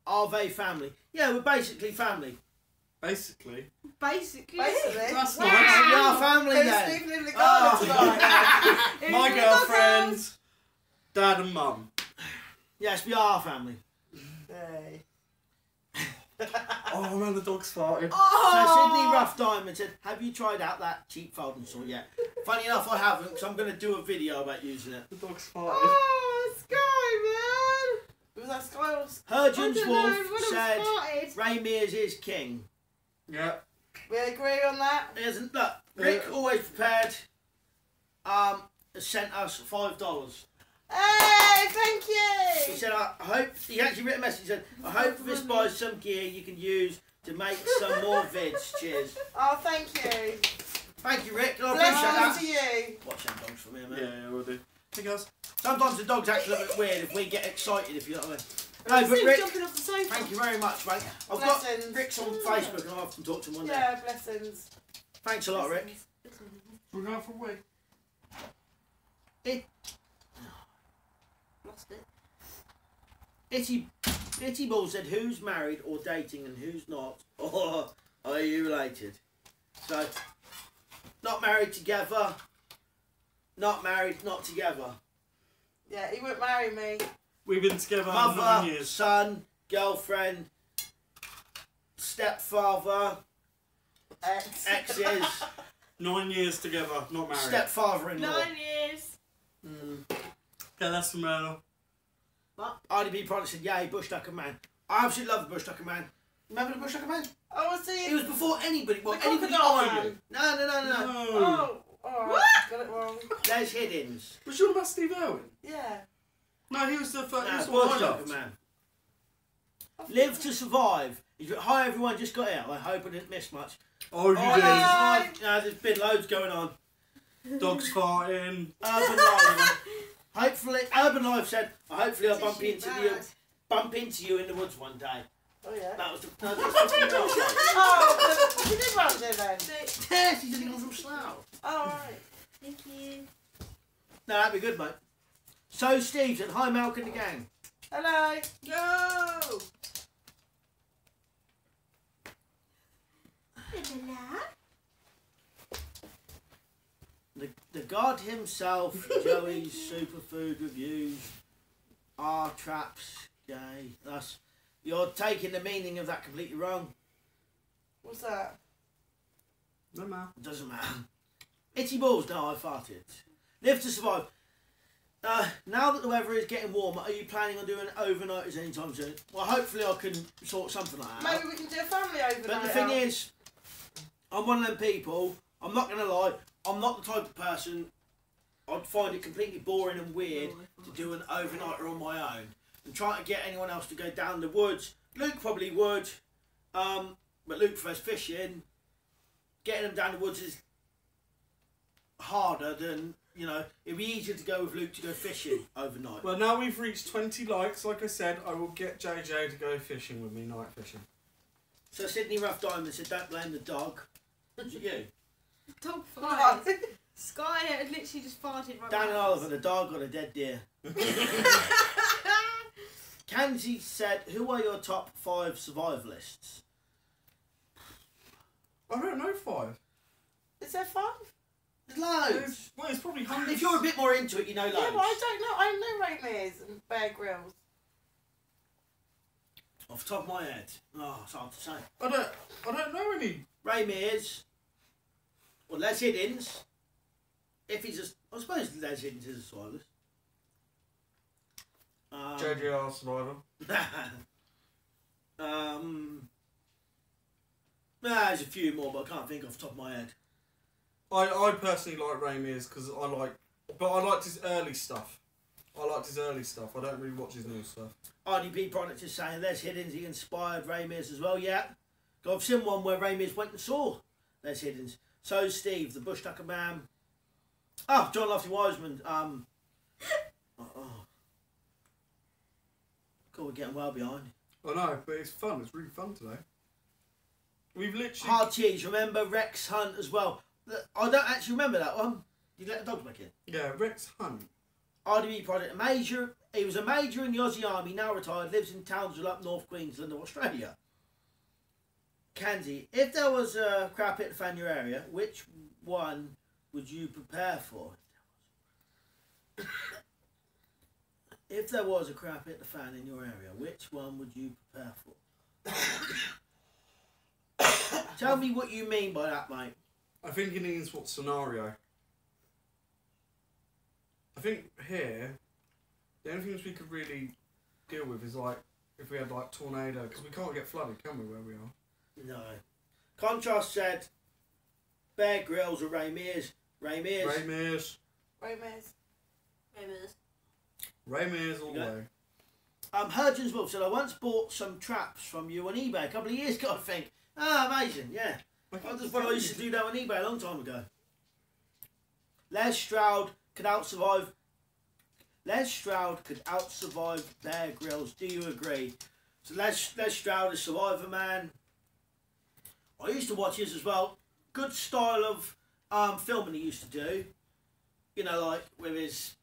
are they family? Yeah, we're basically family. Basically. Basically. That's Wow. nice. We are family Who's then. sleeping in the garden tonight? My girlfriend, dad and mum. Yes, we are family. Hey. Oh man, the dog's farting. So Sydney Rough Diamond said, have you tried out that cheap folding saw yet? Funny enough, I haven't, because I'm going to do a video about using it. The dog's farting. Oh, Sky, Was that Skyles? man. Hergens Wolf said, Started. Ray Mears is king. Yeah. We agree on that? Isn't look, Rick always prepared. Has sent us $5. Hey, thank He you! said, I hope he actually written a message. He said, I hope this buys some gear you can use to make some more vids. Cheers. Oh, thank you. Thank you, Rick. I appreciate Blessings that. to you. Watch them dogs from here, man. Yeah, we'll do. Hey guys. Sometimes the dogs act a little bit weird if we get excited, if you know what I mean. No, but Sue Rick, jumping off the sofa. thank you very much, mate. I've got Blessings. Rick's on Facebook and I often talk to him on there. Yeah, blessings. Thanks a lot, Rick. We're going for a week. Lost it. Itty Ball said, who's married or dating and who's not? Or are you related? So, not married together. Not married, not together. Yeah, he wouldn't marry me. We've been together 9 Mother, years. son, girlfriend, stepfather, Ex. exes, 9 years together, not married. stepfather-in-law. 9 years. Mm. Yeah, that's the murder. IDB Product said, yay, Bush Tucker Man. I absolutely love the Bush Tucker Man. Remember the Bush Tucker Man? Oh, was he? He was before anybody. Well, The anybody crocodile I man. knew. No. Oh, alright. What? Got it wrong. Les Hiddens. Was you on about Steve Irwin? Yeah. No, he was the first. He No, was the one Bush I Tucker loved. Man. Live to survive. He's got, hi everyone, just got out. I hope I didn't miss much. Oh, you Oh, did. Live to survive. No, there's been loads going on. Dogs farting. Urban Life. Hopefully, Urban Life said, hopefully I'll bump into you in the woods one day. Oh, yeah. That was the no, that's the else. Oh, what did you run do then? Yes, he's only gone from Slough. Oh, alright. Thank you. No, that'd be good, mate. So Steve said, hi Malcolm and the gang. Hello. Yo. The God himself, Joey's Superfood Reviews, are traps gay. You're taking the meaning of that completely wrong. What's that? No, man. It doesn't matter. Itchy balls, no, I farted. Live to survive. Now that the weather is getting warmer, are you planning on doing overnighters anytime soon? Well, hopefully I can sort something like that out. Maybe we can do a family overnight. But the thing is, I'm one of them people, I'm not going to lie, I'm not the type of person I'd find it completely boring and weird to do an overnighter on my own. And trying to get anyone else to go down the woods. Luke probably would, but Luke prefers fishing. Getting them down the woods is harder than, you know, it'd be easier to go with Luke to go fishing overnight. Well, now we've reached 20 likes, like I said, I will get JJ to go fishing with me, night fishing. So Sydney Rough Diamond said, don't blame the dog. Was it you? Dog farted. Sky had literally just farted right Dan and now. Oliver, the dog got a dead deer. Kenzie said, who are your top 5 survivalists? I don't know 5. Is there 5? There's loads. Well, it's probably hundreds. If you're a bit more into it, you know loads. Yeah, but I don't know. I know Ray Mears and Bear Grylls. Off the top of my head. Oh, it's hard to say. I don't know any. Ray Mears. Or Les Hiddins. If he's a... I suppose Les Hiddins is a survivalist. JJR Survivor. There's a few more, but I can't think off the top of my head. I personally like Ray Mears because I liked his early stuff. I don't really watch his new stuff. RDP Product is saying Les Hiddins, he inspired Ray Mears as well, yeah. I've seen one where Ray Mears went and saw Les Hiddins. So Steve, the Bush Tucker Man. Oh, John Lofty Wiseman. God, we're getting well behind. I know, but it's fun. It's really fun today. We've literally... Hard Cheese, remember Rex Hunt as well. I don't actually remember that one. Did you let the dogs back in? Yeah, Rex Hunt. RDB Project, he was a major in the Aussie Army, now retired, lives in Townsville up North Queensland of Australia. Kanzi, if there was a crab pit fan in your area, which one would you prepare for? If there was a crab pit fan in your area, which one would you prepare for? Tell me what you mean by that, mate. I think it means what scenario. I think here, the only things we could really deal with is like if we had like tornado, because we can't get flooded, can we, where we are? No. Contrast said Bear Grylls or Ray Mears. Ray Mears. Ray Mears. Ray Mears. Ray Mears. Ray Mears all the Yeah. way. Hurgens Wolf said, I once bought some traps from you on eBay a couple of years ago, I think. Ah, amazing, yeah. That's what I used to do that on eBay a long time ago. Les Stroud could out-survive Bear Grylls. Do you agree? So Les Stroud is Survivor Man. I used to watch his as well. Good style of filming he used to do. You know, like with his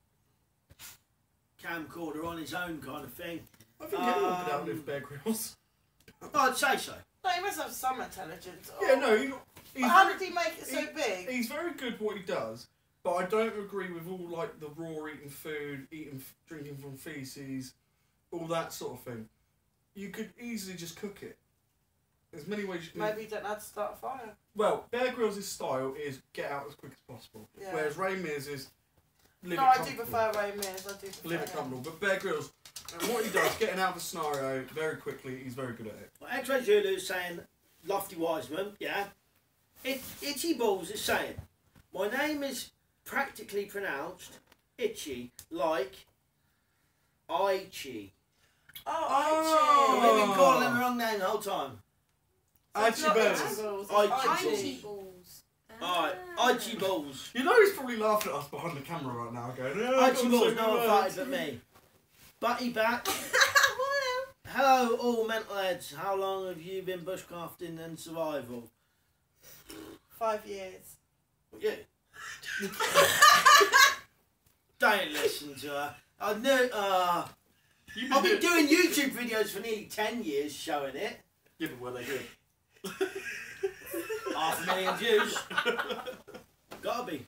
camcorder on his own kind of thing. I think anyone could outlive Bear Grylls. I'd say so. No, he must have some intelligence. Yeah, no, he's How very, did he make it so big? he's very good what he does, but I don't agree with all like the raw eating food, drinking from feces, all that sort of thing. You could easily just cook it. There's many ways you can... Maybe you don't have to start a fire. Well, Bear Grylls' style is get out as quick as possible, Yeah. whereas Ray Mears is live No, it I do comfortable. prefer Ray Mears. I do prefer Live it him. comfortable, but Bear Grylls, what he does, getting out of the scenario very quickly, he's very good at it. Well, X-Ray Zulu's saying, Lofty Wiseman, yeah. Itchy Balls is saying, my name is practically pronounced Itchy, like Aichi. Oh, We've been calling him the wrong name the whole time. Archie Not Burns. Itchy Balls, Aichi it's Itchy Aichi. balls. Alright, Aichi Balls. You know he's probably laughing at us behind the camera right now, going, oh, Aichi Balls, no one farted but me. Butty back. Hello, all mental heads. How long have you been bushcrafting and survival? 5 years. Yeah. Don't listen to her. I know. I've been doing YouTube videos for nearly 10 years showing it. Yeah, but were they good? 500,000 views. Gotta be.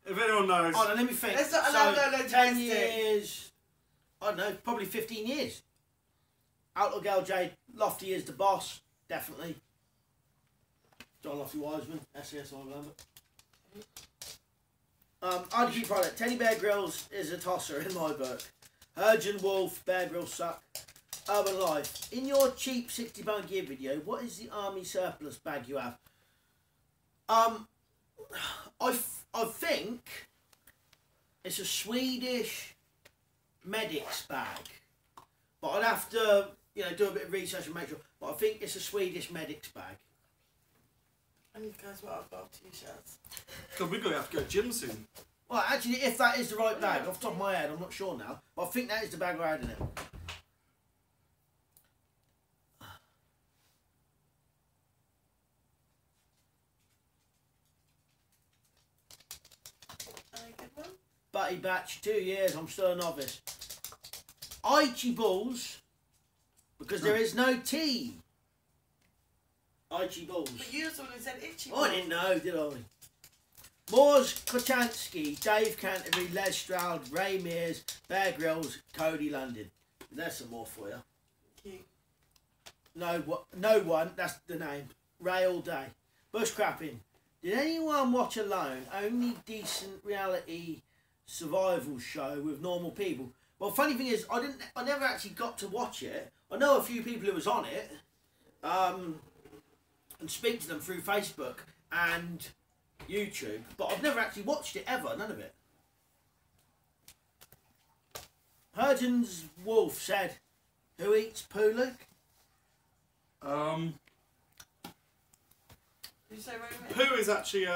If anyone knows... Oh, now let me think. Let's not So, allow no 10 logistic. years. I don't know, probably 15 years. Outlook LJ, Lofty is the boss, definitely. John Lofty Wiseman, SAS Lambert. RDP product, Teddy Bear Grylls is a tosser in my book. Urgent Wolf, Bear Grylls suck. Urban Life. In your cheap £60 gear video, what is the army surplus bag you have? I think it's a Swedish Medic's bag, but I'd have to, do a bit of research and make sure. But I think it's a Swedish Medic's bag. And guys, what I've got t-shirts. God, we're going to have to go gym soon. Well, actually, if that is the right bag, off the top of my head, I'm not sure now, but I think that is the bag I had in it. Any good one? Buddy Batch, 2 years, I'm still a novice. Aichi Balls, because there is no T. Aichi Balls. But you was the one who said itchy. I didn't know, did I? Moors Kochansky, Dave Canterbury, Les Stroud, Ray Mears, Bear Grylls, Cody London. There's some more for you. Thank you. No one, that's the name. Ray all day. Bushcrapping. Did anyone watch Alone? Only decent reality survival show with normal people. Well, funny thing is, I never actually got to watch it. I know a few people who was on it, and speak to them through Facebook and YouTube, but I've never actually watched it ever, none of it. Hurgens Wolf said, "Who eats poo, Luke?" Did you say Roman? Pooh is actually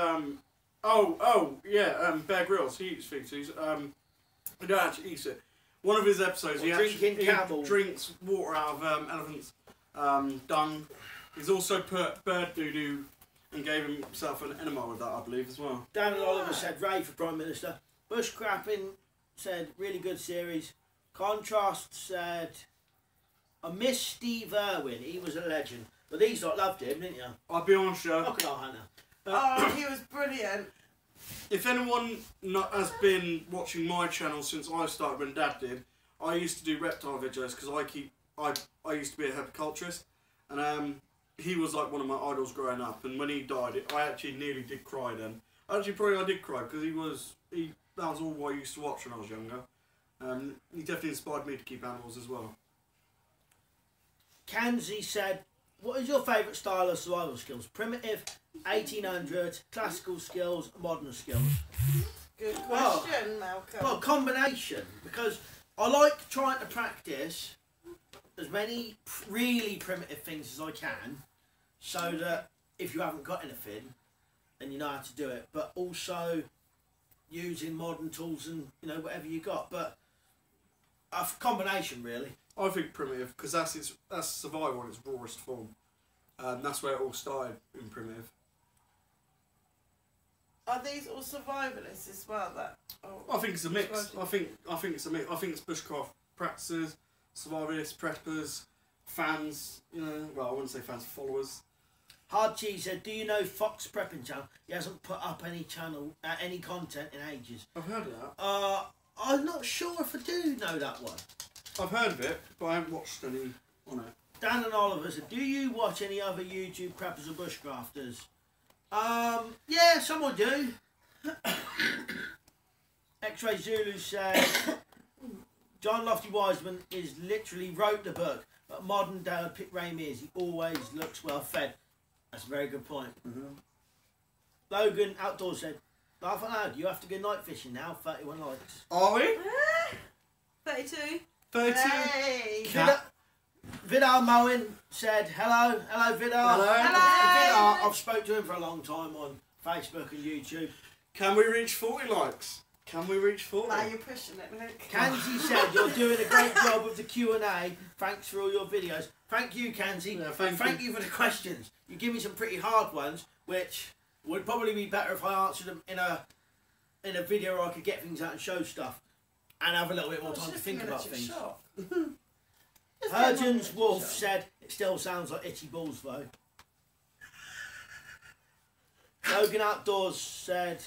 Bear Grylls. He eats feces. He don't actually eat it. One of his episodes, he drinks water out of elephants' dung. He's also put bird doo-doo and gave himself an enema with that, I believe, as well. Daniel Oliver said, "Ray for Prime Minister." Bushcrapping said, "Really good series." Contrast said, "I miss Steve Irwin. He was a legend." But these lot loved him, didn't you? I'll be honest, Look at our Hannah. Oh, he was brilliant. if anyone has been watching my channel since I started when Dad did, I used to do reptile videos because I used to be a herpiculturist, and he was like one of my idols growing up. And when he died, I actually nearly did cry then. Actually, probably I did cry because that was all I used to watch when I was younger. He definitely inspired me to keep animals as well. Kanzi said, "What is your favourite style of survival skills? Primitive, 1800, classical skills, modern skills?" Good Well, question, Malcolm. Well, combination, because I like trying to practice as many really primitive things as I can, so that if you haven't got anything, then you know how to do it. But also using modern tools and whatever you got. But a combination, really. I think primitive because that's survival in its rawest form. That's where it all started in primitive. Are these all survivalists as well? I think it's a mix. I think it's a mix. I think it's bushcraft practices, survivalists, preppers, fans. Well, I wouldn't say fans, followers. Hard Cheese said, "Do you know Fox Prepping Channel? He hasn't put up any content in ages." I've heard of that. I'm not sure if I do know that one. I've heard of it, but I haven't watched any on it. Dan and Oliver said, "Do you watch any other YouTube preppers or bushcrafters?" Yeah, some I do. X-Ray Zulu said, "John Lofty Wiseman is literally wrote the book, but modern day I'd pick Ray Mears. He always looks well fed." That's a very good point. Mm-hmm. Logan Outdoors said, "Laugh out loud, you have to go night fishing now." 31 likes. Are we? 32. 32. Hey! Vidal Moen said, "Hello Vidal." Hello. Vidal, I've spoke to him for a long time on Facebook and YouTube. Can we reach 40 likes? Can we reach 40? Now you're pushing it, Luke. Kanzi said, "You're doing a great job with the Q&A. Thanks for all your videos." Thank you, Kanzi. Yeah, and thank you for the questions. You give me some pretty hard ones, which would probably be better if I answered them in a video where I could get things out and show stuff and have a little bit more time to think about things. Hurgens Wolf said, "It still sounds like itchy balls though." Logan Outdoors said,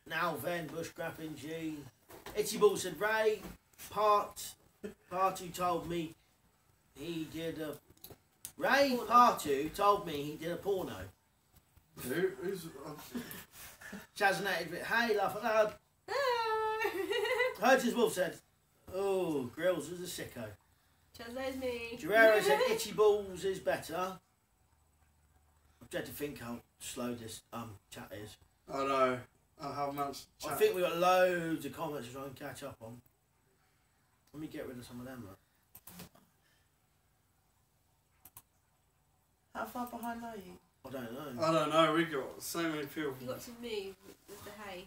"Now then, bushcrapping G." Itchy Balls said, "Ray Partu told me he did a porno." Who's Chazanated, "Hey, laugh out loud." Hurgens Wolf said, "Oh, Grills was a sicko." Translates me. Guerrero said, "Itchy Balls is better." I've tried to think how slow this chat is. I know. How much I chat? think we've got loads of comments to try and catch up on. Let me get rid of some of them. Look. How far behind are you? I don't know. I don't know. We got so many people. You got to move with the hay.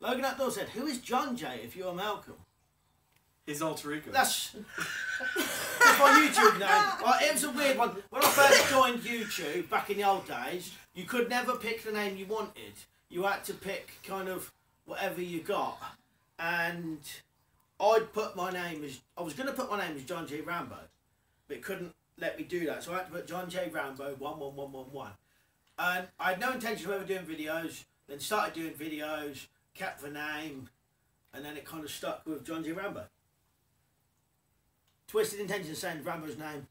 Logan Outdoor said, "Who is John Jay if you're Malcolm?" His alter ego. That's my YouTube name. Well, it was a weird one. When I first joined YouTube back in the old days, you could never pick the name you wanted. You had to pick kind of whatever you got. And I'd put my name as... I was going to put my name as John J. Rambo, but it couldn't let me do that. So I had to put John J. Rambo 11111. And I had no intention of ever doing videos. Then started doing videos, kept the name, and then it kind of stuck with John J. Rambo. Twisted Intention saying Rambo's name.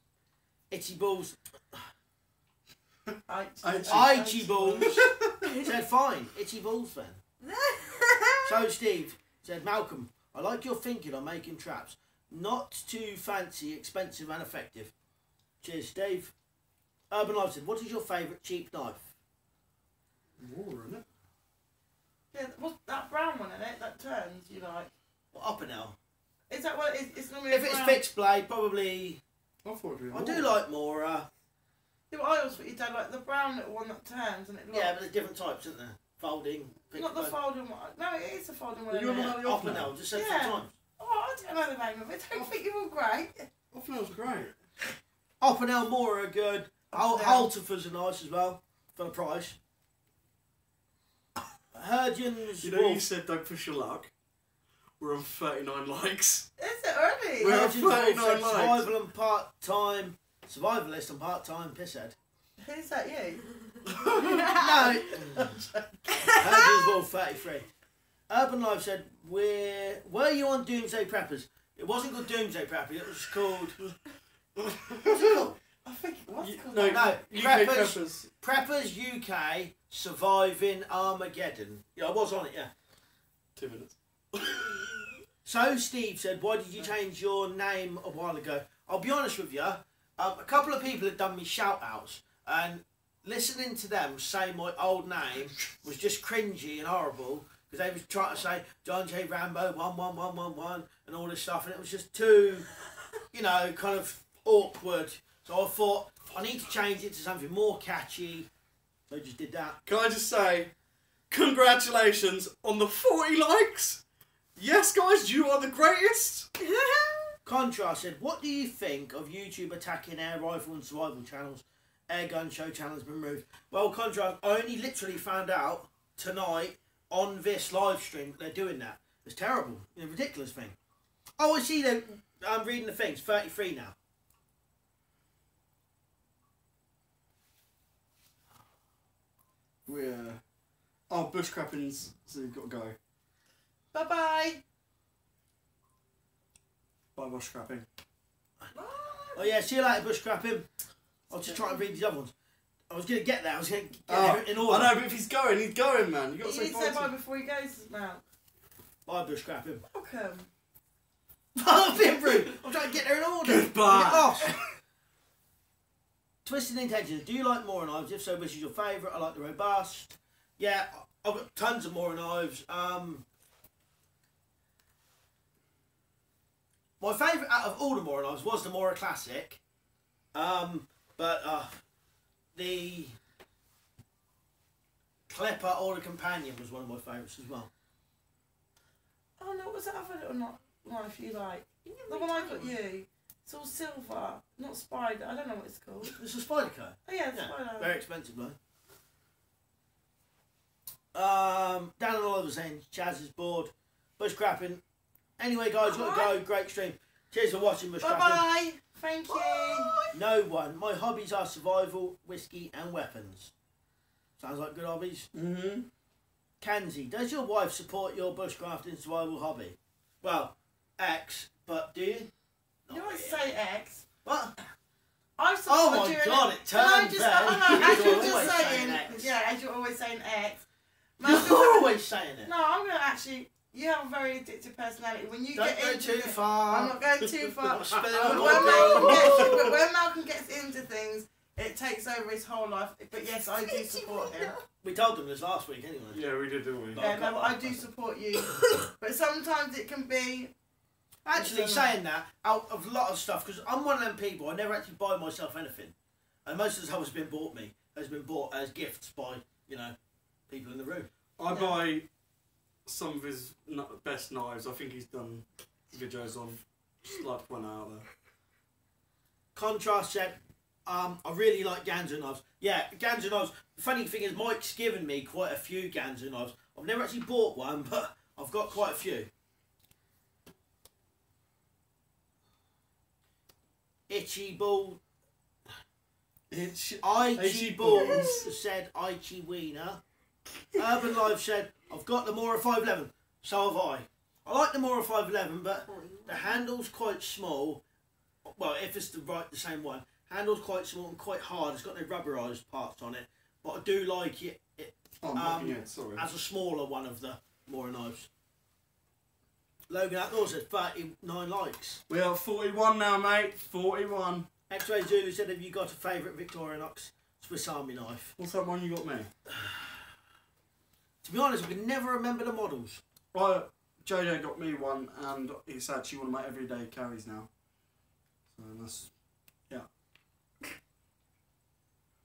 Itchy Balls. Itchy Balls. Said fine. Itchy Balls then. So Steve said, Malcolm, I like your thinking on making traps. Not too fancy, expensive and effective. Cheers, Steve. Urban Life said, what is your favourite cheap knife? War, isn't it? Yeah, what's that brown one in it that turns? You like? Well, up and now. Is that what it is? It's normally If a it's brown. fixed blade, probably. I thought it'd be I do like more. Yeah, but I always thought you did like the brown little one that turns and it looks. Yeah, but there's different types, isn't there? Folding. Fixed Not the blade. folding one. No, it is a folding one. You isn't remember it? that Up and now. Just said Yeah. 3 times. Oh, I don't know the name of it. I don't think you're all great. I thought it was great. Up and now more are good. Up and down. Halterfors are nice as well for the price. Hergens You know, you said don't push your luck. We're on 39 likes. Is it already? We're- Hergens Wolf 39 said likes. survival and part-time. Survivalist and part-time pisshead. Who's that? You? No. Hergens Wolf 33. Urban Life said, were you on Doomsday Preppers? It wasn't called Doomsday Preppers, it was called... What's it called? I think it was called. No, that. No, UK Preppers. Preppers. Preppers UK Surviving Armageddon. Yeah, I was on it, yeah. 2 minutes. So Steve said, why did you change your name a while ago? I'll be honest with you, a couple of people had done me shout-outs, and listening to them say my old name was just cringy and horrible, because they was trying to say John J. Rambo 11111 and all this stuff, and it was just too, you know, kind of awkward. So I thought, I need to change it to something more catchy. So I just did that. Can I just say, congratulations on the 40 likes. Yes, guys, you are the greatest. Contra said, what do you think of YouTube attacking air rifle and survival channels? Air gun show channel has been removed. Well, Contra, I only literally found out tonight on this live stream that they're doing that. It's terrible. It's a ridiculous thing. Oh, I see them. I'm reading the things. 33 now. We're... Oh, bushcrapping's... So you've got to go. Bye bye. Bye, bushcrapping. Oh yeah, see you later, bushcrapping. I'll just try and read these other ones. I was going to get there. I was going to get there in order. I know, but if he's going, man. You You got to need say to say bye bye to before he goes now. Bye, bushcrapping. Welcome. I'm being rude. I'm trying to get there in order. Goodbye. Get lost. Twisted Intentions. Do you like Mora knives? If so, which is your favourite? I like the robust. Yeah, I've got tons of Mora knives. My favourite out of all the Mora knives was the Mora Classic. But the Clipper or the Companion was one of my favourites as well. Oh no, what's that other little knife you like? The one I got you. It's all silver, not spider. I don't know what it's called. It's a Spyderco. Oh yeah, Yeah, spider. very expensive though. Dan and Oliver saying Chaz is bored. Bushcrapping. Anyway, guys, got to go. Great stream. Cheers for watching Bye Bushcrapping. bye. Thank you. No one. My hobbies are survival, whiskey, and weapons. Sounds like good hobbies. Mm-hmm. Kenzie, does your wife support your bushcrafting survival hobby? Well, X, but do you? You don't say X. What? I Oh support my you in God, it. it Can I turned just, red. as You're you're always just saying saying, X. yeah, as you're always saying X. You're always saying it. No, I'm gonna actually. You have a very addictive personality. When you Don't get go into too it- far. I'm not going too far. Not spilling But all when my Malcolm, beans. but when Malcolm gets into things, it takes over his whole life. But yes, I do support him. We told them this last week anyway. Yeah, we did, didn't we? Yeah, no, I do support you. But sometimes it can be. Actually, saying that, out of a lot of stuff, because I'm one of them people, I never actually buy myself anything. And most of the stuff has been bought me, has been bought as gifts by, you know, people in the room. I buy some of his best knives. I think he's done videos on. Just like one out there. Contrast said, I really like Ganzo knives. Yeah, Ganzo knives. The funny thing is, Mike's given me quite a few Ganzo knives. I've never actually bought one, but I've got quite a few. Itchy Ball. Itchy Balls said Itchy Wiener. Urban Life said, I've got the Mora 511. So have I. I like the Mora 511, but the handle's quite small. Well, if it's the same one. Handle's quite small and quite hard. It's got no rubberised parts on it. But I do like it, Sorry. as a smaller one of the Mora knives. Logan Outdoors says 39 likes. We are 41 now, mate. 41. X-Ray Zulu said, have you got a favourite Victorinox Swiss Army knife? What's that one you got me? To be honest, I can never remember the models. Right, JJ got me one, and it's actually one of my everyday carries now. So that's, yeah.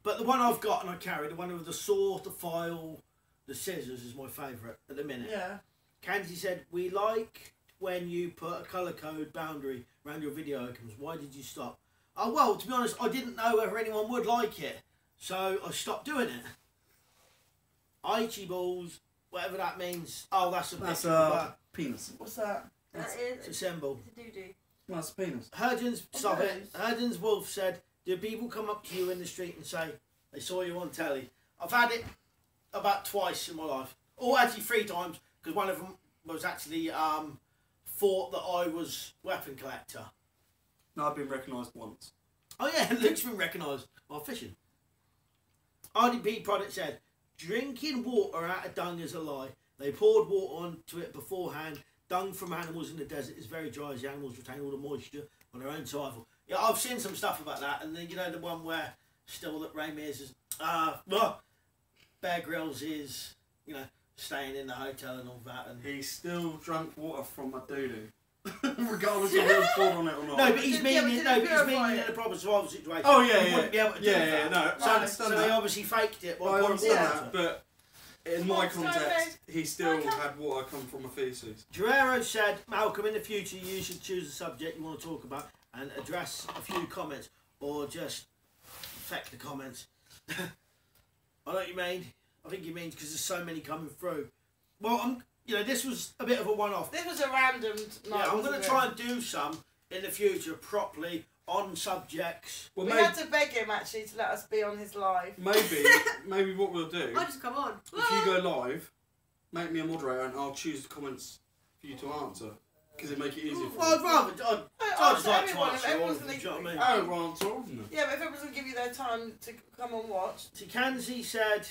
But the one I've got and I carry, the one with the saw, the file, the scissors is my favourite at the minute. Yeah. Kenzie said, we like when you put a colour code boundary around your video icons. Why did you stop? Oh, well, to be honest, I didn't know whether anyone would like it. So I stopped doing it. Itchy balls, whatever that means. Oh, that's a penis. What's that? It's a symbol. It's a doo-doo. That's a penis. Hurgens, stop Okay. it. Hurgens Wolf said, do people come up to you in the street and say, they saw you on telly? I've had it about twice in my life. Or actually 3 times, because one of them was actually thought that I was weapon collector. No, I've been recognised once. Oh yeah, Luke's been recognised while fishing. RDP product said, drinking water out of dung is a lie. They poured water onto it beforehand. Dung from animals in the desert is very dry as the animals retain all the moisture on their own survival. Yeah, I've seen some stuff about that, and then you know the one where still that Ray Mears is Bear Grylls is, you know, staying in the hotel and all that, and He still drank water from my doo-doo. Regardless of whether it's poured on it or not. no, but he's Yeah, meaning but did no, he but he's verify meaning it? in a proper survival situation. Oh, He yeah, wouldn't yeah. be able to do Yeah, that. no. So, I understand so he that. obviously faked it. Well, I pouring understand water. that, but in my What's going context, he still Okay. had water come from my feces. Guerrero said, Malcolm, in the future you should choose a subject you want to talk about and address a few comments, or just affect the comments. I know what you mean. I think you mean because there's so many coming through. Well, this was a bit of a one-off. This was a random night. Yeah, I'm going wasn't to it? try and do some in the future properly on subjects. Well, We had to beg him actually to let us be on his live. maybe what we'll do, I just come on. if you go live, make me a moderator and I'll choose the comments for you to answer. Because it'd make it easier for Well, I'd you. rather. I'd just like to everyone, answer all everyone's of them, gonna- do you know what I mean? Oh, well, I'm told them. Yeah, but if everyone's going to give you their time to come and watch. Tikanzi said,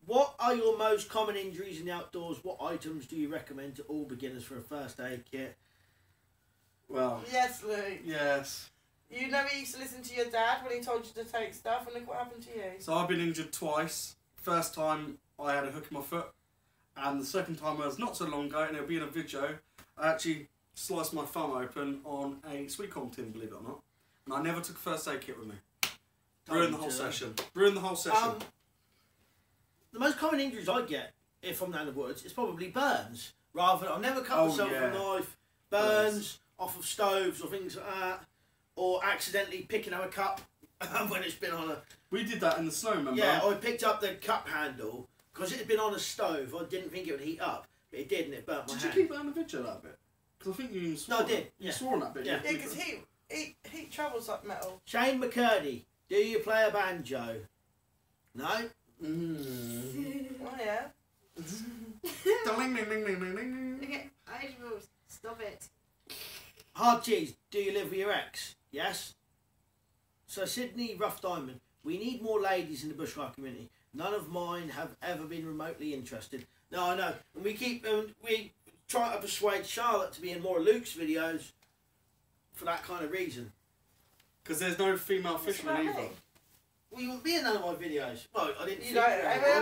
what are your most common injuries in the outdoors? What items do you recommend to all beginners for a first aid kit? Well, Yes, Luke. yes. You know he used to listen to your dad when he told you to take stuff, and look what happened to you. So I've been injured twice. First time I had a hook in my foot, and the second time was not so long ago, and it'll be in a video. I actually sliced my thumb open on a sweet corn tin, believe it or not. And I never took a first aid kit with me. Ruined the whole session. Ruined the whole session. The most common injuries I get if I'm down the woods is probably burns. Rather than I've never cut myself with a knife, burns off of stoves or things like that, or accidentally picking up a cup when it's been on a. We did that in the snow, remember? Yeah, I picked up the cup handle because it had been on a stove. I didn't think it would heat up, but it did, and it burnt my Did hand. you keep that in the video, that bit? Because I think you swore. No, I did, You yeah. swore on that bit. Yeah. Yeah, because heat travels like metal. Shane McCurdy, do you play a banjo? No. Mm. Oh yeah. Ding, ding, ding, ding, ding, ding. Okay, Irish rules. Stop it. Hard cheese, do you live with your ex? Yes. So Sydney Rough Diamond, we need more ladies in the bushfire community. None of mine have ever been remotely interested. No, I know. And we try to persuade Charlotte to be in more of Luke's videos for that kind of reason. Because there's no female What's fishermen that either. mean? Well, you wouldn't be in none of my videos. Well, I didn't. You don't.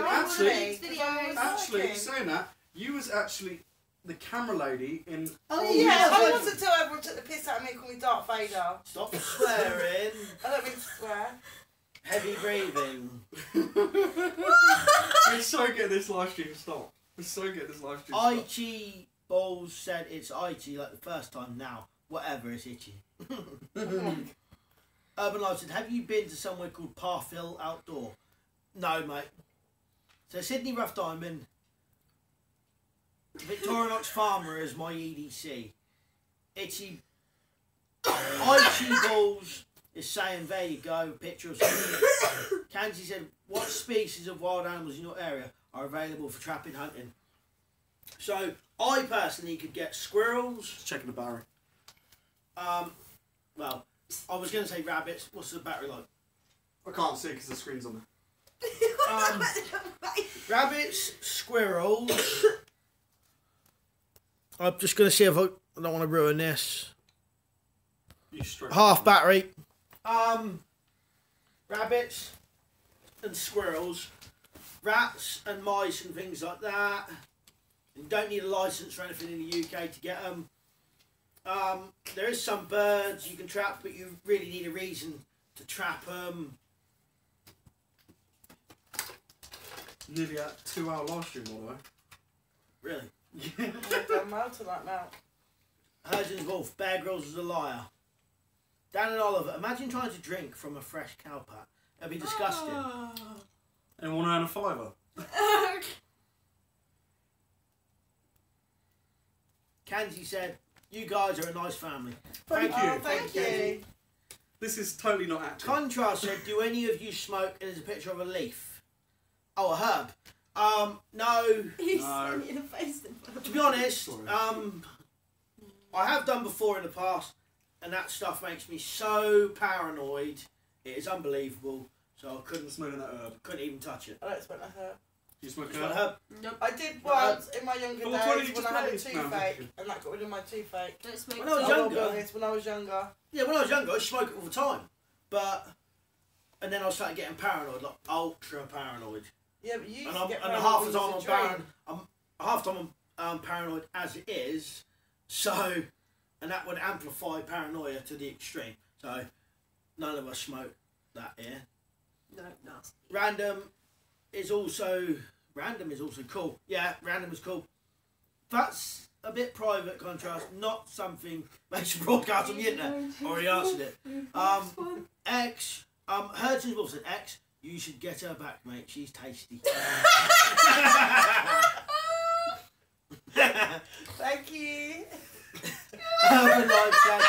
Actually, saying that, you was actually the camera lady in. Oh, Yeah, I yeah. wasn't until everyone took the piss out of me and called me Darth Vader. Stop swearing. I don't mean to swear. Heavy breathing. We're so getting this live stream stopped. We're so getting this live stream stopped. Itchy Balls said it's itchy like the first time now. Whatever, it's itchy. Urban Life said, have you been to somewhere called Parfill Outdoor? No, mate. So Sydney Rough Diamond, Victorinox Farmer is my EDC. Itchy Balls is saying, there you go, picture of something. Kanji said, what species of wild animals in your area are available for trapping hunting? So, I personally could get squirrels. Just checking the battery. Well, I was going to say rabbits. What's the battery like? I can't see because the screen's on there. Rabbits, squirrels. I'm just going to see if I don't want to ruin this. You straight. Half battery. Rabbits and squirrels. Rats and mice and things like that. You don't need a licence or anything in the UK to get them. There is some birds you can trap, but you really need a reason to trap them. Nearly a 2-hour live stream, by the way. Really? Yeah. I've done well to that now. Hergen's Wolf, Bear Grylls was a liar. Dan and Oliver, imagine trying to drink from a fresh cow pat. That'd be disgusting. Anyone earn a fiver? Kanji said, you guys are a nice family. Thank you. Oh, thank you. This is totally not acting. Contrast said, do any of you smoke? And there's a picture of a leaf. Oh, a herb. No. He's No. in the face. To be honest, Sorry. I have done before in the past, and that stuff makes me so paranoid. It is unbelievable. So I couldn't Smoking that herb. even touch it. I don't smoke like her. You smoke It's not a herb? herb. Nope. I did once in my younger Well, what did days you when just I had a raise? No, I'm toothache, joking. and that got rid of my toothache. Don't smoke. When I was I till- will be younger. honest, when I was younger. Yeah, when I was younger, I smoked it all the time. And then I started getting paranoid, like ultra paranoid. Yeah, but you used And, to I'm, get and paranoid half when the you time was I'm a dream. half the time I'm paranoid as it is. So, and that would amplify paranoia to the extreme. So, none of us smoke that here. No, nasty. Random is also cool. Yeah, random is cool. That's a bit private. Contrast, not something makes a broadcast on the internet. Already answered it. X. Hergen's Wolf said, X, you should get her back, mate. She's tasty. Thank you. Urban Life said,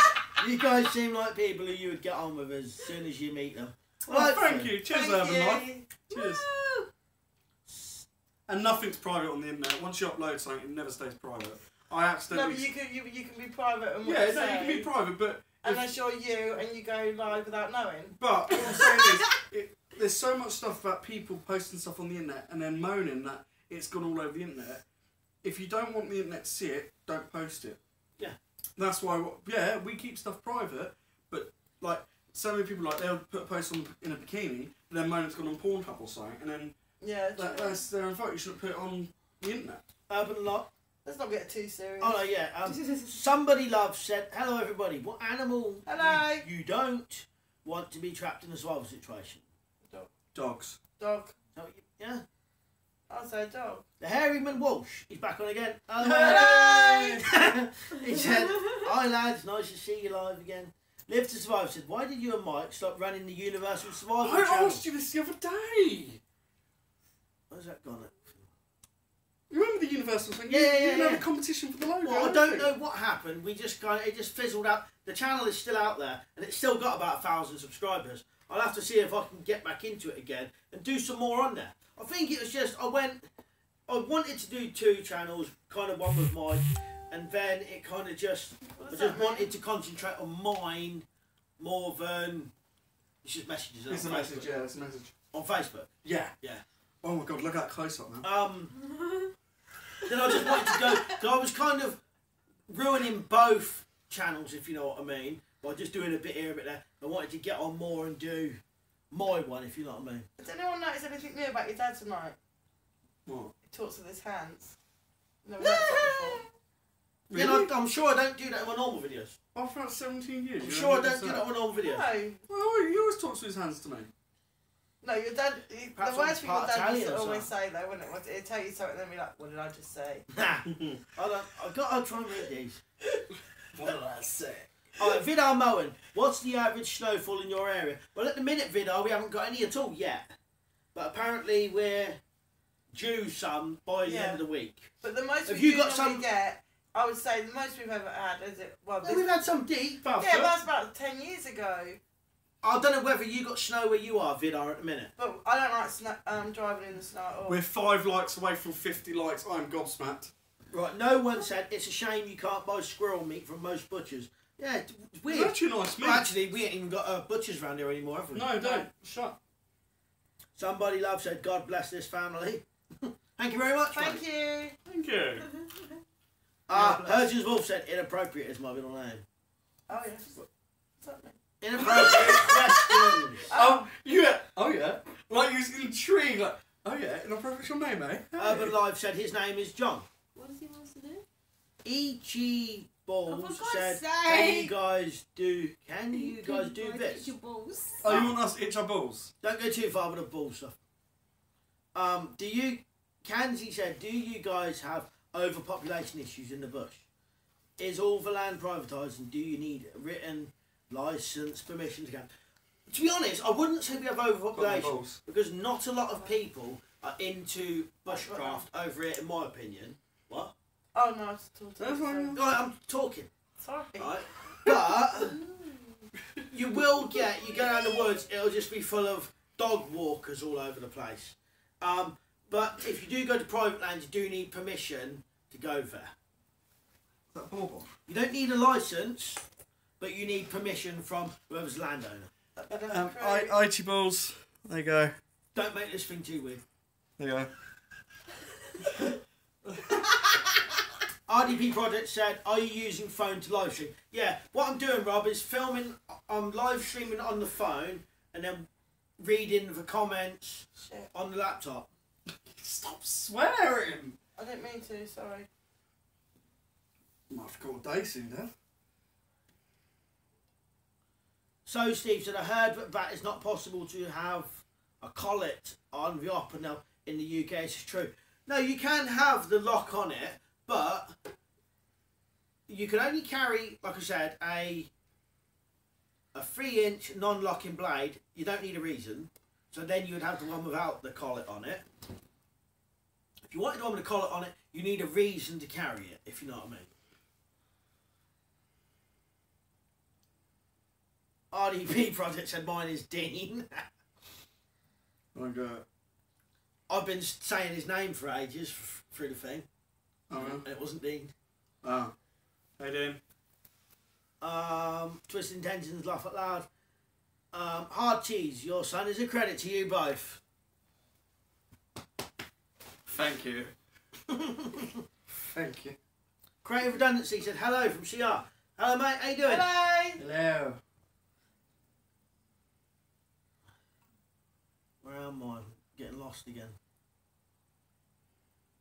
you guys seem like people who you would get on with as soon as you meet them. Well, thank you. Cheers, Thank Urban you. Life. Cheers. And nothing's private on the internet. Once you upload something, it never stays private. I No, accidentally. but you can be private and what Yeah, you no, you say, can be private, but. if- unless you're you and you go live without knowing. But what I'm saying is, there's so much stuff about people posting stuff on the internet and then moaning that it's gone all over the internet. If you don't want the internet to see it, don't post it. Yeah. That's why, yeah, we keep stuff private, but like, so many people, like, they'll put a post on in a bikini, and then moan it's gone on Pornhub or something, and then Yeah, that's their own fault. You shouldn't put it on the internet. Urban Life. let's not get too serious. Oh no, yeah. Somebody Love said, hello everybody. What animal Hello. you don't want to be trapped in a survival situation? Dogs. Dog. So, yeah. I'll say dog. The Hairyman Walsh. He's back on again. Hello. He said, hi lads, nice to see you live again. Live to Survive said, why did you and Mike stop running the Universal Survival I channel? asked you this the other day. Where's that gone? You remember the Universal thing? Yeah, you yeah, didn't have yeah. a competition for the logo. Well, I don't know what happened. We just it just fizzled out. The channel is still out there, and it's still got about 1,000 subscribers. I'll have to see if I can get back into it again and do some more on there. I think it was just I wanted to do 2 channels, kind of one with Mike, and then it kind of just I just wanted to concentrate on mine more than it's just messages. It's a on message, Facebook. yeah, it's a message. On Facebook. Yeah. Yeah. Oh my god, look at that close up, man. Then I just wanted to go. So I was kind of ruining both channels, if you know what I mean, by just doing a bit here, a bit there. I wanted to get on more and do my one, if you know what I mean. Has anyone noticed anything new about your dad tonight? What? He talks with his hands. Never noticed that before. You know, I'm sure I don't do that in my normal videos. After about 17 years. I'm you sure I never don't do that in my normal videos. No. Well, you always talk to his hands to me. No, your dad. Perhaps The worst I'm thing your part dad used Italian to or always something. say though, wouldn't it? Was he'd tell you something and then be like, "What did I just say?" I've got to try and read these. What did I say? Alright, Vidar Moen, what's the average snowfall in your area? Well, at the minute, Vidar, we haven't got any at all yet. But apparently we're due some by the end of the week. But the most Have we you got normally some- get, I would say, the most we've ever had is it. Well, Yeah, this, we've had some deep. yeah, but that's about 10 years ago. I don't know whether you got snow where you are, Vidar, at the minute. But I don't like driving in the snow at all. We're 5 likes away from 50 likes. I'm gobsmacked. Right, no one said it's a shame you can't buy squirrel meat from most butchers. Yeah, it's It's weird. actually nice meat. Well, actually, we ain't even got butchers around here anymore, have we? No, don't. Shut. Somebody love said, God bless this family. Thank you very much, Thank mate. you. Thank you. Herges Wolf said, inappropriate is my middle name. Oh, yes. What's that mean? Inappropriate questions. Oh, yeah. Oh, yeah. Like, you was intrigued. Like, oh, yeah. Inappropriate your name, eh? Urban Live said his name is John. What does he want to do? E.G. Oh, Balls for said, God's can sake. you guys do this? Your balls. Oh, you want us to itch our balls? Don't go too far with the ball stuff. Kanzi said, do you guys have overpopulation issues in the bush? Is all the land privatised and do you need written licence, permission to go? To be honest, I wouldn't say we have overpopulation balls. because not a lot of people are into bushcraft over here, in my opinion. What? Oh, no, I was talking. That's fine. Right, I'm talking, Sorry. right? But you will get, you go down the woods, it'll just be full of dog walkers all over the place. But if you do go to private land, you do need permission to go there. Is that bauble? You don't need a licence, but you need permission from whoever's landowner. Itchy balls. There you go. Don't make this thing too weird. There you go. RDP Project said, are you using phone to live stream? Yeah, what I'm doing, Rob, is filming, I'm live streaming on the phone and then reading the comments Shit. on the laptop. Stop swearing. I didn't mean to, sorry. Might have to call a day soon, then. So, Steve said, I heard that it's not possible to have a collet on the Opera now in the UK. This is true. No, you can have the lock on it, but you can only carry, like I said, a 3-inch non-locking blade. You don't need a reason. So then you would have the one without the collet on it. If you wanted the one with the collet on it, you need a reason to carry it, if you know what I mean. RDP Project said mine is Dean. Okay. I've been saying his name for ages through the thing, Oh, and it wasn't Dean. oh. Hey, Dan. Twisted Intentions, laugh out loud. Hard cheese, your son is a credit to you both. Thank you. Thank you. Creative Redundancy said hello from CR. Hello mate, how you doing? Hello! Hello. Where am I? Getting lost again.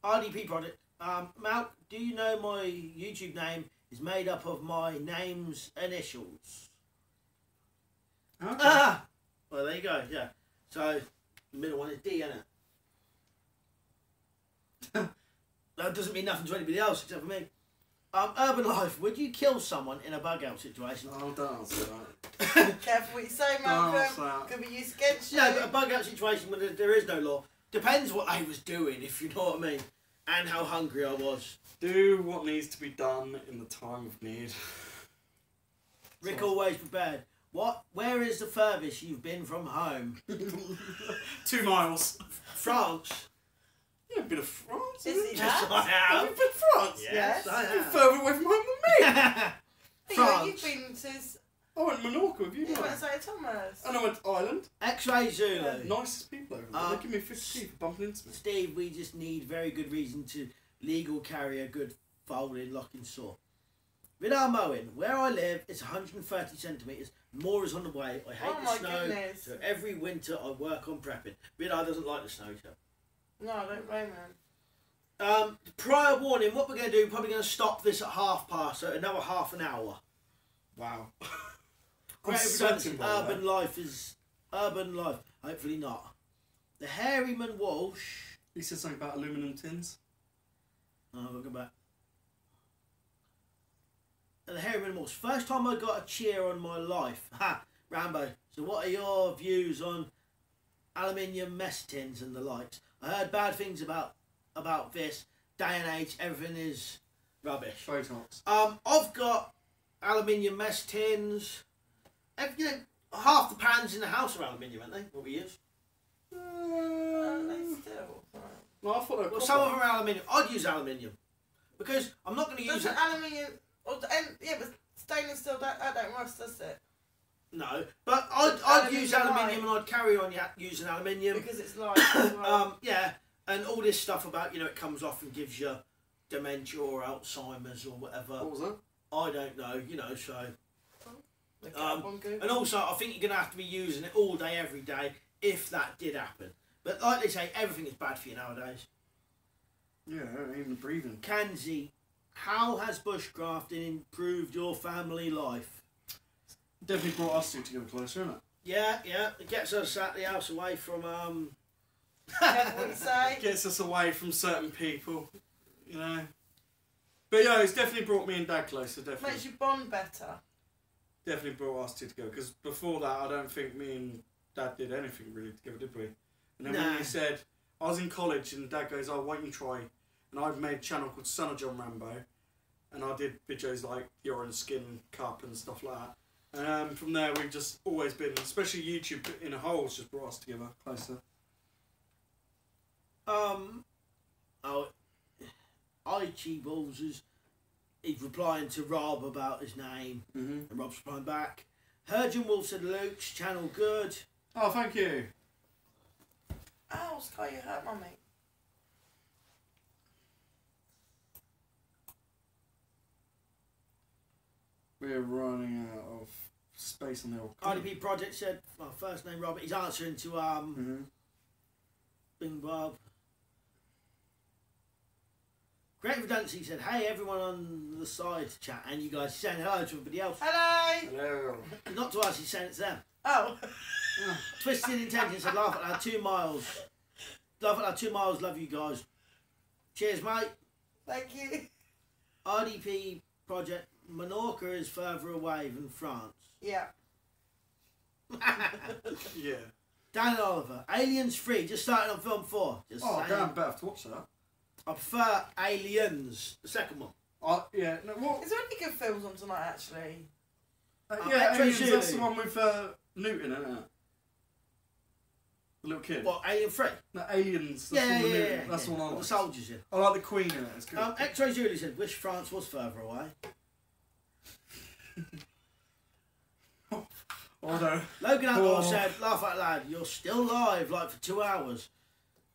RDP Project. Malk, do you know my YouTube name is made up of my name's initials? Okay. Ah! Well, there you go, yeah. So, the middle one is D, isn't it? That doesn't mean nothing to anybody else except for me. Urban Life, would you kill someone in a bug out situation? Oh, don't answer that. Careful what you say, Don't Malcolm. answer that. Could be used against you. No, but a bug out situation when there is no law. Depends what I was doing, if you know what I mean. And how hungry I was. Do what needs to be done in the time of need. Rick always prepared. What? Where is the furthest you've been from home? 2 miles. France. Yeah, a bit of France. Is isn't he it? Yes, that? I Have have. you been to France? Yes. I You're have. further away from home than me. Yeah, France. you've been to... I went to Menorca with you, You didn't went I? to St Thomas. And I went to Ireland. X-Ray Zulu. Nicest people over there. They give me 50p for bumping into me. Steve, we just need very good reason to legal carry a good folding locking saw. Vidar mowing. Where I live, it's 130 centimetres. More is on the way. I hate Oh the my snow. goodness. So every winter I work on prepping. Vidar doesn't like the snow, so. No, I don't blame him. Prior warning, what we're going to do, probably going to stop this at 1:30, so another half an hour. Wow. Great sweating, redundancy. by the way. Urban life is... Urban life. Hopefully not. The Hairyman Walsh... He said something about aluminium tins. Oh, we'll go back. And the Hairyman Walsh. First time I got a cheer on my life. Ha! Rambo. So what are your views on aluminium mess tins and the likes? I heard bad things about this. Day and age, everything is rubbish. Botox. I've got aluminium mess tins. You know, half the pans in the house are aluminium, aren't they? What we use. They still. No, I thought they were Well, some of them are aluminium. I'd use aluminium because I'm not going to use Does it. aluminium? Yeah, but stainless steel that don't rust, does it? No, but I'd use Aluminium aluminium and I'd carry on using aluminium. Because it's light as well. Yeah, and all this stuff about it comes off and gives you dementia or Alzheimer's or whatever. What was that? I don't know, so. Look it up on Google. And also, I think you're going to have to be using it all day, every day, if that did happen. But like they say, everything is bad for you nowadays. Yeah, even breathing. Kanzi, how has bushcrafting improved your family life? Definitely brought us two together closer, isn't it? Yeah, it gets us at the house away from Kev would say. Gets us away from certain people, But yeah, it's definitely brought me and Dad closer. Definitely, Makes you bond better. definitely brought us two together. Because before that, I don't think me and Dad did anything really together, did we? And then when Nah. you said, I was in college and Dad goes, "Oh, why don't you try?" And I've made a channel called Son of John Rambo, and I did videos like the Orange Skin Cup and stuff like that. And from there, we've just always been, especially YouTube in a whole, has just brought us together closer. Ichi Balls he's replying to Rob about his name, and Rob's replying back. Hergen Wolf said Luke's channel good. Oh, thank you. Ow, Sky, you hurt mummy. We're running out of space on the old. IDP Project said, well, first name Robert, he's answering to Bing Bob. Great Redundancy said, hey everyone on the side chat, and you guys saying hello to everybody else. Hello. Hello. Not to us, he's saying it to them. Oh. Twisted Intention said, laugh at that 2 miles. Laugh at that 2 miles, love you guys. Cheers, mate. Thank you. RDP Project, Menorca is further away than France. Yeah. Yeah. Dan Oliver, Aliens 3, just started on film 4. Just Oh, saying. damn, better have to watch that. I prefer Aliens, the second one. Yeah, no, what? Is there any good films on tonight, actually? Yeah, X-Ray Aliens, that's Zulu. the one with Newton, isn't it? The little kid. What, Alien 3? No, Aliens. That's the one with Newton. Yeah. That's the one I The like. soldiers in. I like the Queen in it. It's good. X-Ray Zulu said, wish France was further away. Although, Logan Outlaw Oh. said, laugh out loud, you're still live like for 2 hours.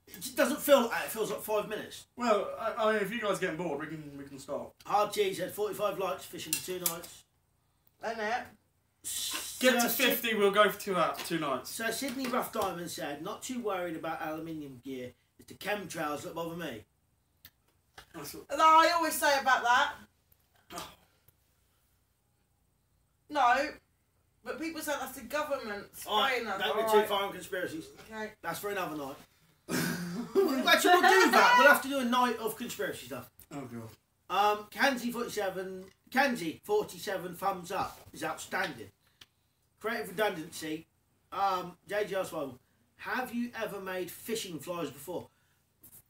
It just doesn't feel like that, it feels like 5 minutes. well, I mean, if you guys are getting bored, we can stop. Hard Cheese said 45 likes, fishing for 2 nights. And it. Get to Sir 50, we'll go for 2 nights. Sir Sydney Rough Diamond said, not too worried about aluminium gear. It's the chemtrails that bother me. That's what- No, I always say about that. No, but people say that's the government Alright, spraying us. don't get too far on conspiracies. Okay. That's for another night. Actually, we'll do that. We'll have to do a night of conspiracy stuff. Oh, God. Kanzi47 thumbs up is outstanding. Creative Redundancy, JJ Oswald, have you ever made fishing flies before?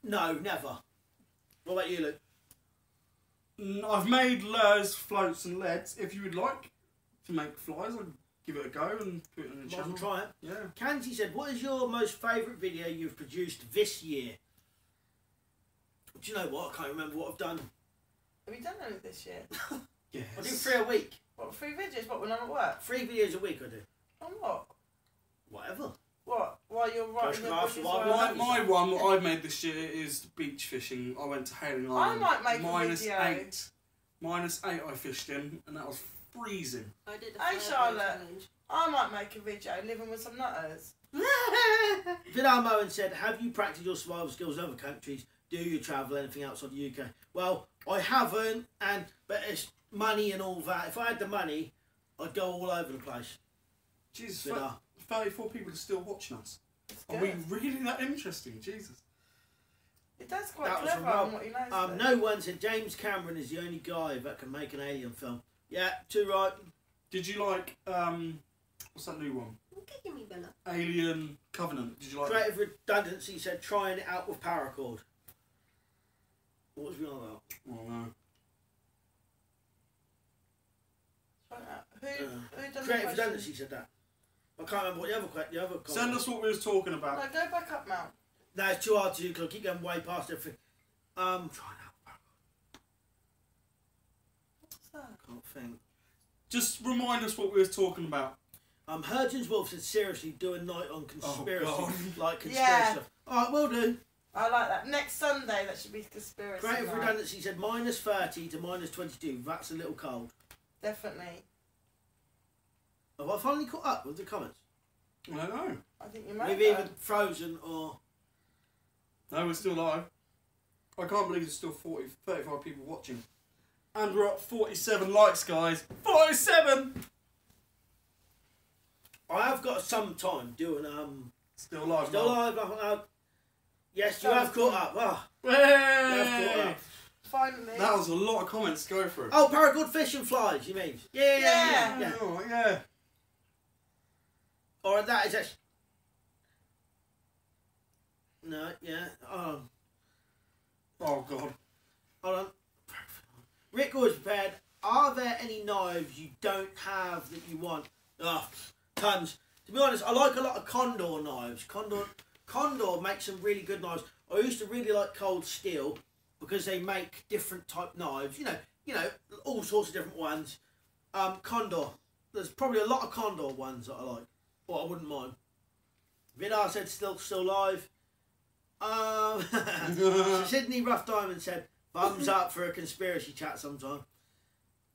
No, never. What about you, Luke? I've made lures, floats, and leads. If you would like to make flies, I'll give it a go and put it in the Might as channel. well try it. Yeah. Kanzi said, what is your most favourite video you've produced this year? Do you know what? I can't remember what I've done. Have you done any this year? Yes. I do 3 a week. What, 3 videos? What, when I'm at work? 3 videos a week I do. On what? Whatever. What? While you're writing your Bushcraft, bushes wild around? My one that I made this year is beach fishing. I went to Hailing Island. might make a -8. video. -8 I fished in, and that was freezing. I did a Hey, 30 Charlotte. challenge. I might make a video living with some nutters. Vidal Moen said, have you practiced your survival skills in other countries? Do you travel anything outside the UK? Well, I haven't, but it's money and all that. If I had the money, I'd go all over the place. Jesus, Vidal. 34 people are still watching us. It's Are good. we really that interesting? Jesus. It does quite That was clever from Rob. on what he knows. though. No one said James Cameron is the only guy that can make an alien film. Yeah, too right. Did you like, what's that new one? You're kicking me, Bella. Alien Covenant. Did you like that? Creative redundancy said trying it out with paracord. What was we on about? Oh, no. Who done the Creative question? redundancy said that. I can't remember what the other comment. Send us what we was talking about. No, go back up, Mel. No, it's too hard to do because I keep going way past everything. Trying out. What's that? Can't think. Just remind us what we was talking about. Hurgens Wolf said seriously do a night on conspiracy, God. like conspiracy Yeah. stuff. Alright, will do. I like that. Next Sunday, that should be conspiracy Creative night. redundancy said -30 to -22. That's a little cold. Definitely. Have I finally caught up with the comments? I don't know. I think you might Maybe have. even frozen or. No, we're still live. I can't believe there's still 35 people watching. And we're at 47 likes, guys. 47! I have got some time doing Still live, still Mark. live. Yes, you have caught up. Ah, Hey! you have caught up. Finally. That was a lot of comments to go through. Oh, paracord fish and flies. You mean? Yeah. Oh, yeah. Or that is actually. No, yeah. Oh, God. Hold on. Rick always prepared. Are there any knives you don't have that you want? Oh, tons. To be honest, I like a lot of Condor knives. Condor makes some really good knives. I used to really like Cold Steel because they make different type knives. You know, all sorts of different ones. Condor. There's probably a lot of Condor ones that I like. Well, I wouldn't mind. Vidar said still live. Sydney Rough Diamond said thumbs up for a conspiracy chat sometime.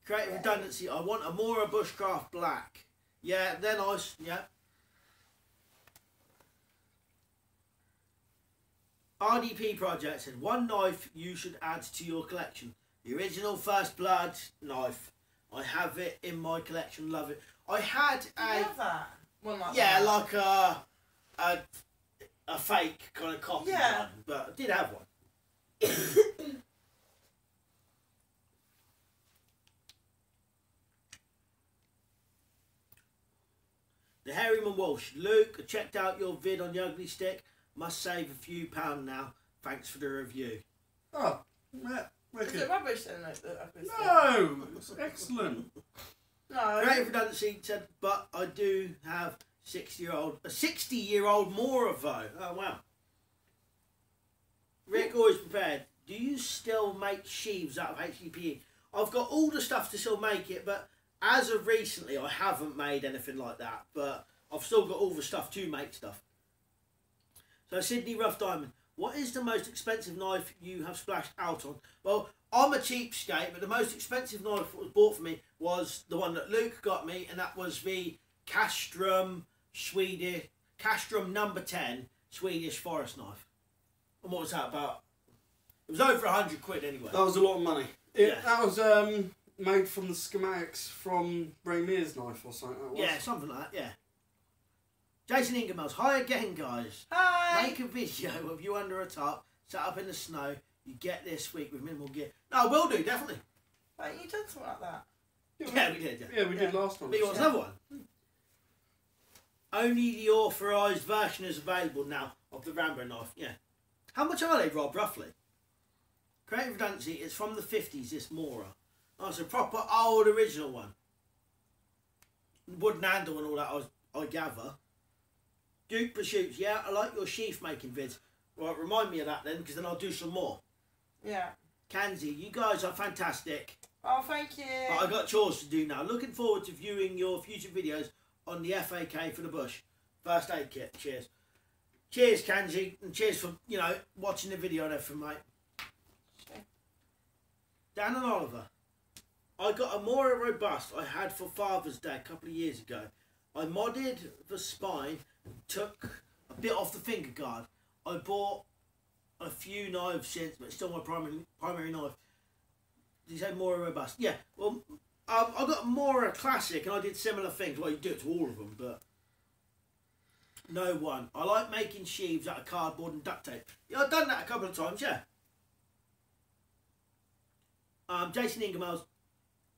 Creative redundancy. I want a Mora Bushcraft Black. Yeah, they're nice. Yeah. RDP Project said one knife you should add to your collection. The original First Blood knife. I have it in my collection. Love it. I had Do you have that? One like yeah, that. like a fake kind of copy Yeah. one, but I did have one. The Harryman Walsh. Luke, I checked out your vid on the Ugly Stick. Must save a few pound now. Thanks for the review. Oh, yeah. Is Wicked. it rubbish then? Like, No! It's excellent. No. Creative redundancy said, but I do have a 60-year-old Mora though. Oh wow. Rick always prepared. Do you still make sheaves out of HDPE? I've got all the stuff to still make it, but as of recently, I haven't made anything like that. But I've still got all the stuff to make stuff. So Sydney Rough Diamond, what is the most expensive knife you have splashed out on? Well, I'm a cheapskate, but the most expensive knife that was bought for me was the one that Luke got me, and that was the Castrum number 10 Swedish forest knife. And what was that about? It was over 100 quid anyway. That was a lot of money. Yeah. That was made from the schematics from Ray Mears' knife or something. That was. Yeah, something like that, yeah. Jason Ingermels, hi again, guys. Hi. Make a video of you under a tarp, sat up in the snow. You get this week with minimal gear. No, I will do, definitely. Like, you done something like that? Yeah, we did, yeah. Yeah, we did last time. But you want another one? Only the authorised version is available now of the Rambo knife, yeah. How much are they, Rob, roughly? Creative redundancy, it's from the 50s, this Mora. Oh, it's a proper old original one. Wooden handle and all that, I gather. Duke Pursuits, yeah, I like your sheath making vids. Right, remind me of that then, because then I'll do some more. Yeah. Kanzi, you guys are fantastic. Oh, thank you. But I got chores to do now. Looking forward to viewing your future videos on the FAK for the bush. First aid kit, cheers. Cheers, Kanji, and cheers for, watching the video and everything, mate. Sure. Dan and Oliver. I got a Mora Robust I had for Father's Day a couple of years ago. I modded the spine, took a bit off the finger guard. I bought a few knives since, but it's still my primary knife. Did you say Mora Robust? Yeah. Well, I got a Mora Classic, and I did similar things. Well, you do it to all of them, but no one. I like making sheaves out of cardboard and duct tape. Yeah, I've done that a couple of times. Yeah. Jason Ingermell's.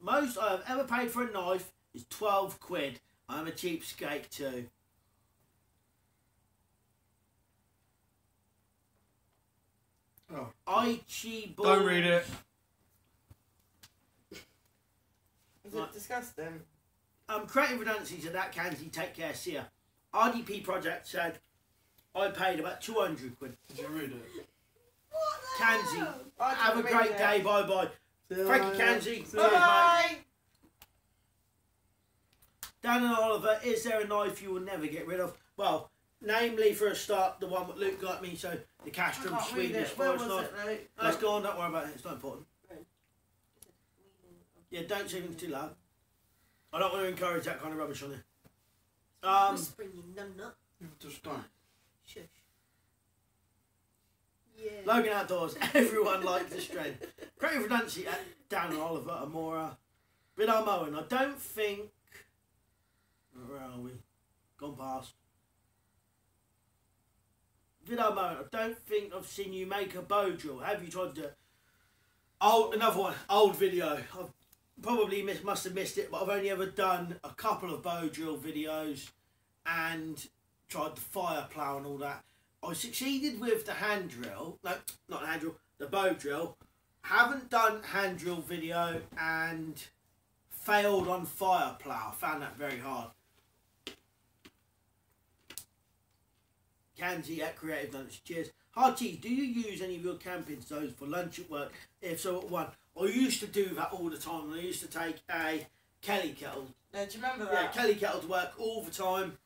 Most I have ever paid for a knife is 12 quid. I'm a cheapskate too. Oh. Aichi Balls. Don't read it. Is it disgusting? Creative Redundancy said that Kanzi, take care, see ya. RDP Project said I paid about 200 quid. Did you read it? Kanzi, I have a didn't great read day, it. bye bye. Frankie Kanzi, cheers, mate. Bye. Dan and Oliver, is there a knife you will never get rid of? Well, namely for a start, the one that Luke got me, so the I Castrum can't read Swedish it. Where forest was knife. it, Luke? Let's go on, don't worry about it, it's not important. Yeah, don't say things too loud. I don't want to encourage that kind of rubbish on you. Whispering, you numbnut. Just don't. Shush. Yeah. Logan Outdoors, everyone likes the strain. Creative Redundancy at Dan and Oliver, Amora. Vidar Moen, I don't think. Where are we? Gone past. Vidar Moen, I don't think I've seen you make a bow drill. Have you tried to do it? Oh, another one. Old video. I've probably must have missed it, but I've only ever done a couple of bow drill videos and tried the fire plough and all that. I succeeded with the hand drill. No, not the hand drill. The bow drill. Haven't done hand drill video and failed on fire plough. Found that very hard. Kanzi at Creative Lunch. Cheers. Hard Cheese, do you use any of your camping stoves for lunch at work? If so, at one. I used to do that all the time. I used to take a Kelly kettle. Yeah, do you remember Yeah, that? Kelly kettle to work all the time.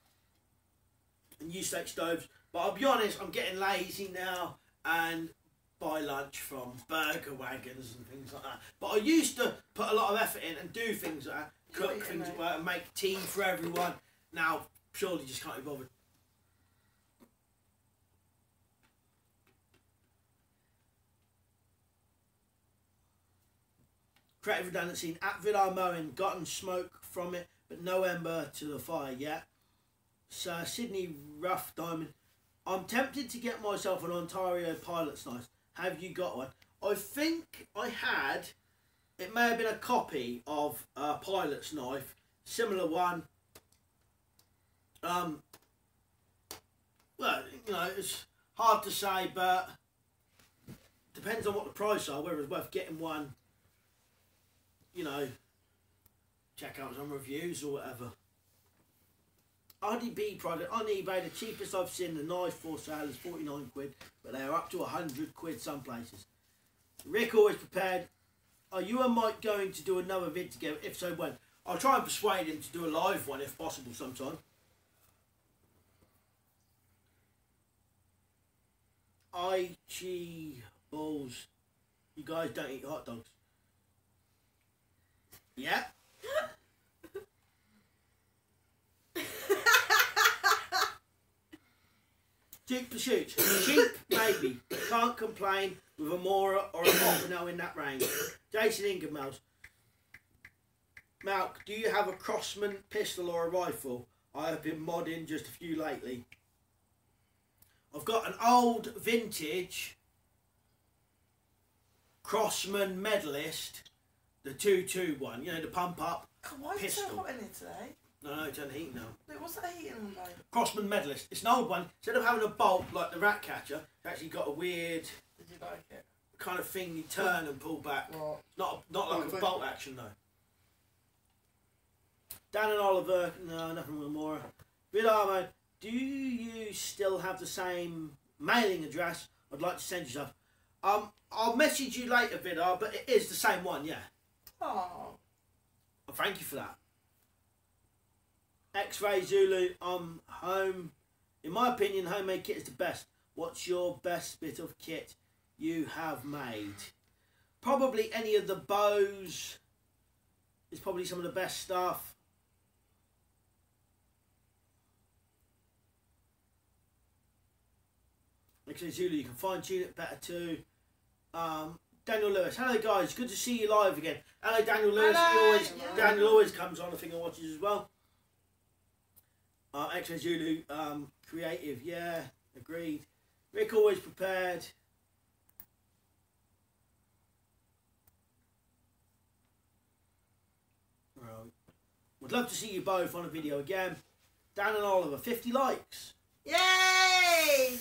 And use take stoves. But I'll be honest, I'm getting lazy now and buy lunch from burger wagons and things like that. But I used to put a lot of effort in and do things like that. Cook Yeah, things mate. at work and make tea for everyone. Now, purely just can't be bothered. Creative Redundancy at Vidar Moen, gotten smoke from it, but no ember to the fire yet. Sir Sydney Rough Diamond, I'm tempted to get myself an Ontario pilot's knife. Have you got one? I think I had, it may have been a copy of a pilot's knife, similar one. Well, you know, it's hard to say, but depends on what the price are, whether it's worth getting one. You know, check out some reviews or whatever. RDB product on eBay, the cheapest I've seen the knife for sale is 49 quid, but they are up to 100 quid some places. Rick always prepared. Are you and Mike going to do another vid together? If so, when? I'll try and persuade him to do a live one if possible sometime. Aichi balls. You guys don't eat hot dogs. Yeah. Cheap pursuits. Cheap, maybe, but can't complain with a Mora or a Montano in that range. Jason Ingermells. Malk, do you have a Crossman pistol or a rifle? I have been modding just a few lately. I've got an old vintage Crossman Medalist, the 2.2 one, you know, the pump up. God, why is it so Pistol. hot in here today? No, it's on heat now. Look, what's that heating on though? Crossman Medalist. It's an old one. Instead of having a bolt like the Rat Catcher, it's actually got a weird Did you like it? kind of thing you turn and pull back. What? Not like a thank bolt action though. Dan and Oliver, no, nothing with Mora. Vidar, do you still have the same mailing address? I'd like to send you stuff. I'll message you later, Vidar, but it is the same one, yeah. Oh. Well, thank you for that. X-Ray Zulu, I'm home. In my opinion, homemade kit is the best. What's your best bit of kit you have made? Probably any of the bows is probably some of the best stuff. Actually, Zulu, you can fine tune it better too. Daniel Lewis, hello guys, good to see you live again. Hello Daniel Lewis, Hello. Daniel always comes on, I think, and watches as well. X-Ray Zulu, creative, yeah, agreed. Rick always prepared. Right. Would love to see you both on a video again. Dan and Oliver, 50 likes. Yay!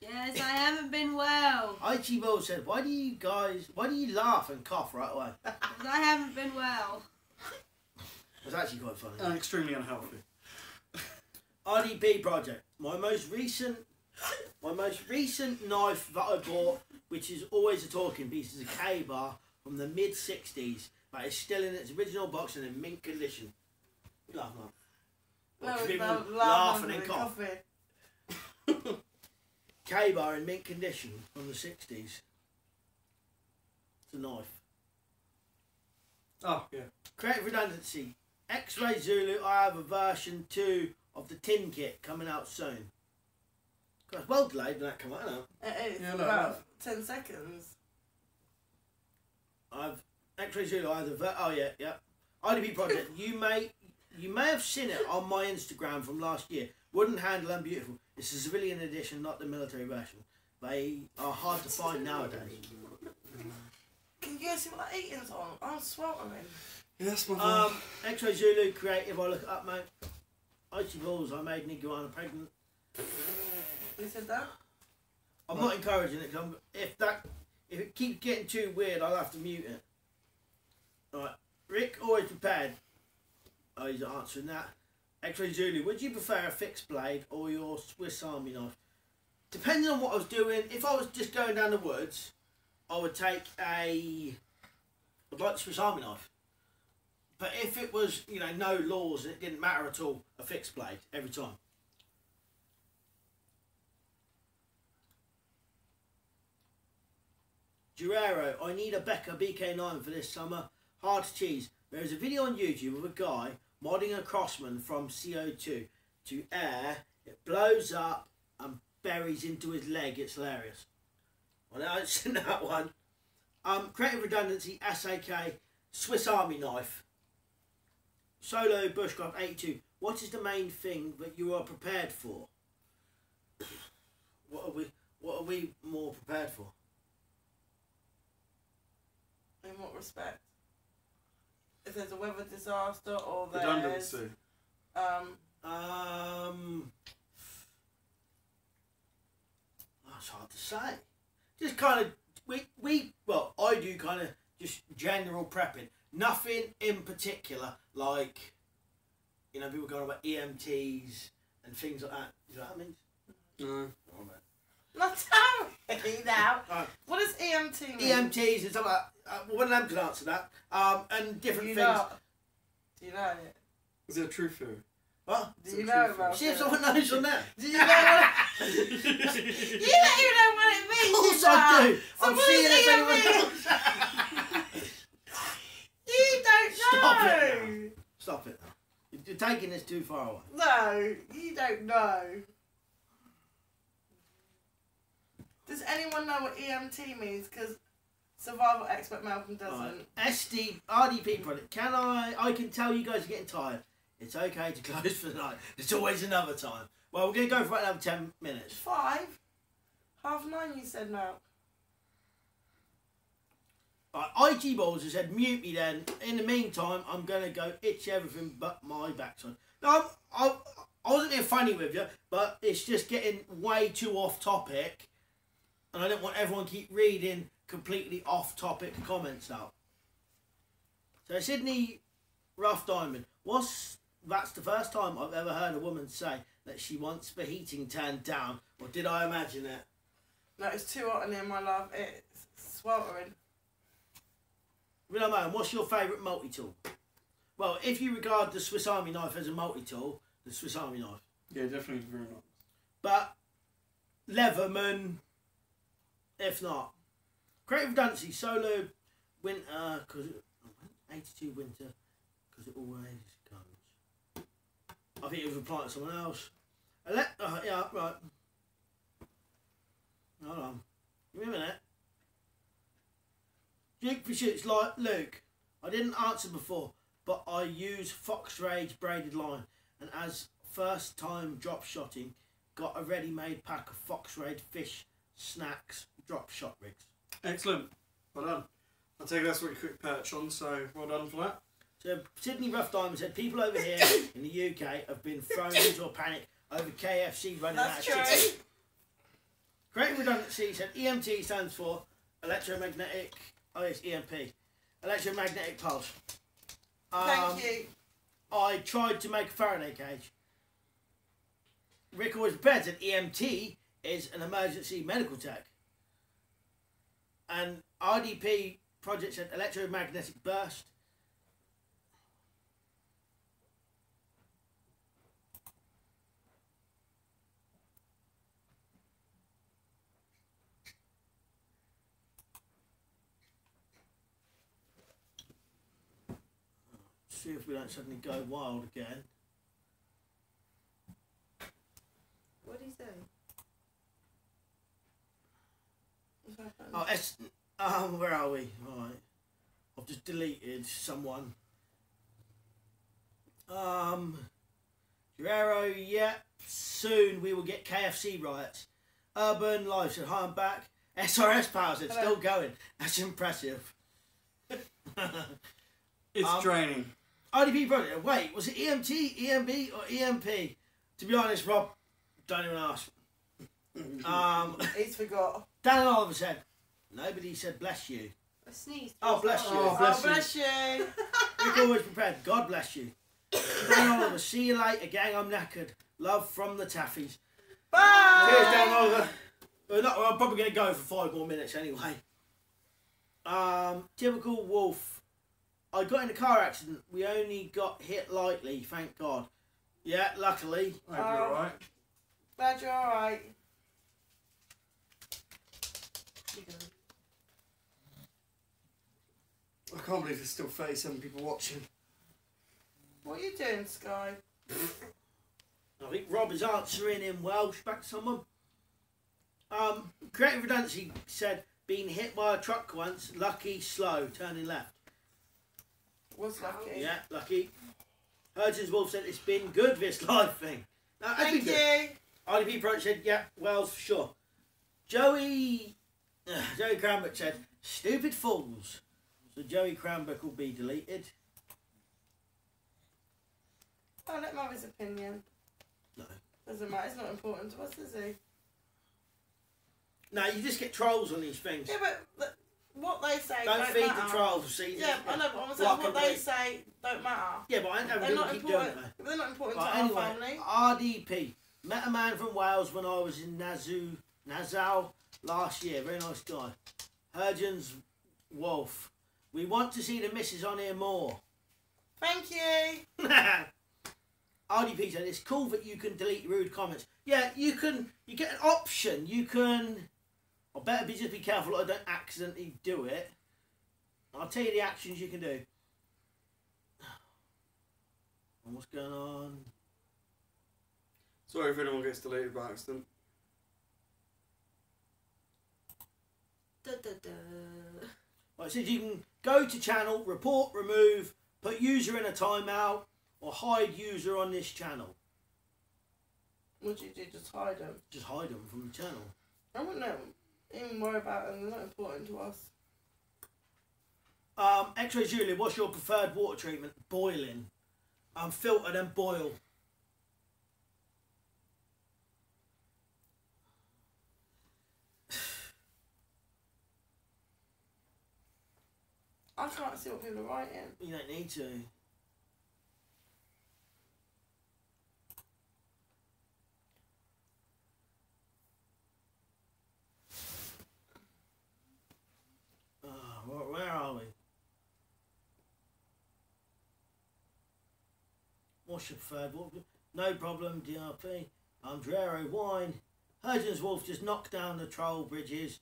Yes, I haven't been well. IT Ball said, why do you laugh and cough right away? Because I haven't been well. It's actually quite funny. And extremely unhealthy. RDP project. My most recent knife that I bought, which is always a talking piece, is a K-bar from the mid-60s, but it's still in its original box and in mint condition. You laugh, man. No, People it's laugh and laughing then cough. coffee. K-bar in mint condition from the 60s. It's a knife. Oh, yeah. Creative redundancy. X-Ray Zulu, I have a version 2 of the tin kit coming out soon. God, it's well delayed when that come out now. It is, Yeah, no, about 10 seconds. I've X-Ray Zulu, I have the oh yeah. IDP project. You may have seen it on my Instagram from last year. Wooden handle and beautiful. It's a civilian edition, not the military version. They are hard to find nowadays. Can you guys see what that eating's on? I'm sweltering. Yes, my X-Ray Zulu, creative, I look it up, mate. Icy balls, I made an iguana pregnant. You said that? I'm not encouraging it, because if it keeps getting too weird, I'll have to mute it. Alright, Rick, always prepared. Oh, he's answering that. X-Ray Zulu, would you prefer a fixed blade or your Swiss Army knife? Depending on what I was doing, if I was just going down the woods, I would take I'd like the Swiss Army knife. But if it was, no laws and it didn't matter at all, a fixed blade every time. Durero, I need a Becker BK9 for this summer. Hard to cheese. There is a video on YouTube of a guy modding a Crossman from CO2 to air. It blows up and buries into his leg. It's hilarious. Well, I haven't seen that one. Creative redundancy, SAK, Swiss Army knife. Solo Bushcraft 82. What is the main thing that you are prepared for? What are we more prepared for? In what respect? If there's a weather disaster or there's... redundancy. That's hard to say. Just kind of, I do kind of just general prepping. Nothing in particular, like, people going about EMTs and things like that. You know what I mean? No. Oh, man. Not tell me now. Alright. What does EMT mean? EMTs and stuff like that. One of them can answer that. And different Do you things. know? Do you know it? Is it a true theory? What? Do you know about See if it? someone knows on that. Do you know what You don't even know what it means. Of course you I know. do. So I'm what seeing does if anyone EMT knows. You don't Stop know. it now. Stop it now. You're taking this too far away. No, you don't know. Does anyone know what EMT means? Because survival expert Malcolm doesn't. SD RDP product. I can tell you guys are getting tired. It's okay to close for the night. There's always another time. Well, we're going to go for another 10 minutes. 5? 9:30 you said now. IT Balls has said mute me then. In the meantime, I'm going to go itch everything but my backside. No, I wasn't being funny with you, but it's just getting way too off topic. And I don't want everyone to keep reading completely off topic comments out. So Sydney Rough Diamond. That's the first time I've ever heard a woman say that she wants the heating turned down. Or did I imagine it? No, it's too hot in here, my love. It's sweltering. Ramon, what's your favourite multi-tool? Well, if you regard the Swiss Army knife as a multi-tool, the Swiss Army knife. Yeah, definitely very nice. But Leatherman, if not. Creative redundancy, solo winter, because 82 winter, because it always comes. I think he was replying to someone else. Yeah, right. Hold on. Give me a minute. Duke Pursuit's like, Luke, I didn't answer before, but I use Fox Rage braided line, and as first time drop shotting, got a ready-made pack of Fox Rage fish snacks drop shot rigs. Excellent. Well done. I'll take that's what you quick perch on, so well done for that. So Sydney Rough Diamond said people over here in the UK have been thrown into a panic over KFC running out of That's chicken. true. Creative Redundancy said EMT stands for electromagnetic. Oh, it's EMP. Electromagnetic pulse. Thank you. I tried to make a Faraday cage. Rick always prepared said EMT is an emergency medical tech. And RDP project said electromagnetic burst. See if we don't suddenly go wild again. What did he say? Oh, where are we? Alright. I've just deleted someone. Guerrero, yeah. Soon we will get KFC riots. Urban Life said, hi, I'm back. SRS Power said, still going. That's impressive. It's draining. IDP Project, wait, was it EMT, EMB, or EMP? To be honest, Rob, don't even ask. He's forgot. Dan Oliver said, nobody said bless you. I sneezed. Oh, bless you. Oh, bless Oh, bless you. We're always prepared. God bless you. Dan Oliver, see you later, gang. I'm knackered. Love from the Taffies. Bye. Cheers, Dan Oliver. I'm probably going to go for 5 more minutes anyway. Typical Wolf. I got in a car accident. We only got hit lightly, thank God. Yeah, luckily. I hope you're alright. Glad you're alright. I can't believe there's still 37 people watching. What are you doing, Sky? I think Rob is answering in Welsh back to someone. Creative Redundancy said, being hit by a truck once, lucky, slow, turning left. Was lucky. Yeah, lucky. Urgent's Wolf said, it's been good, this live thing. No, it's Thank been good. you. IDP Project said, yeah, Wells, for sure. Joey Cranbrook said, stupid fools. So Joey Cranbrook will be deleted. Oh, let him have his opinion. No. Doesn't matter. It's not important to us, is he? No, you just get trolls on these things. Yeah, but what they say Don't feed matter. the trolls. See, Yeah, I know, but I'm saying Block what and they delete. say don't matter. Yeah, but I They're don't not keep doing important. it. They're not important Right, to anyway, our family. RDP. Met a man from Wales when I was in Nassau last year. Very nice guy. Hergens Wolf. We want to see the missus on here more. Thank you. RDP said it's cool that you can delete rude comments. Yeah, you can. You get an option. You can. I better just be careful that I don't accidentally do it. I'll tell you the actions you can do. And what's going on? Sorry if anyone gets deleted by accident. Da, da, da. Well, it says you can go to channel, report, remove, put user in a timeout, or hide user on this channel. What do you do? Just hide them. Just hide them from the channel. I wouldn't even worry about them. They're not important to us. X-Ray Julia, what's your preferred water treatment? Boiling. Filter then boil. I can't see what people are writing. You don't need to. Where are we? What's your preferred water? No problem, DRP. Andrero Wine. Hergens Wolf just knocked down the troll bridges.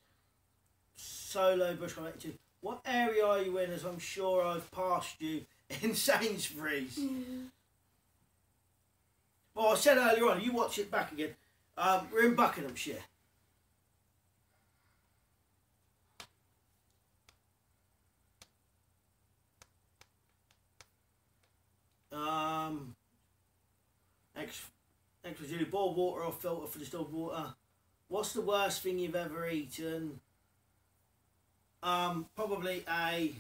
Solo Bushcraft. What area are you in, as I'm sure I've passed you in Sainsbury's? Well, I said earlier on, you watch it back again. We're in Buckinghamshire. Extra Julie, boil water or filter for distilled water. What's the worst thing you've ever eaten? Probably I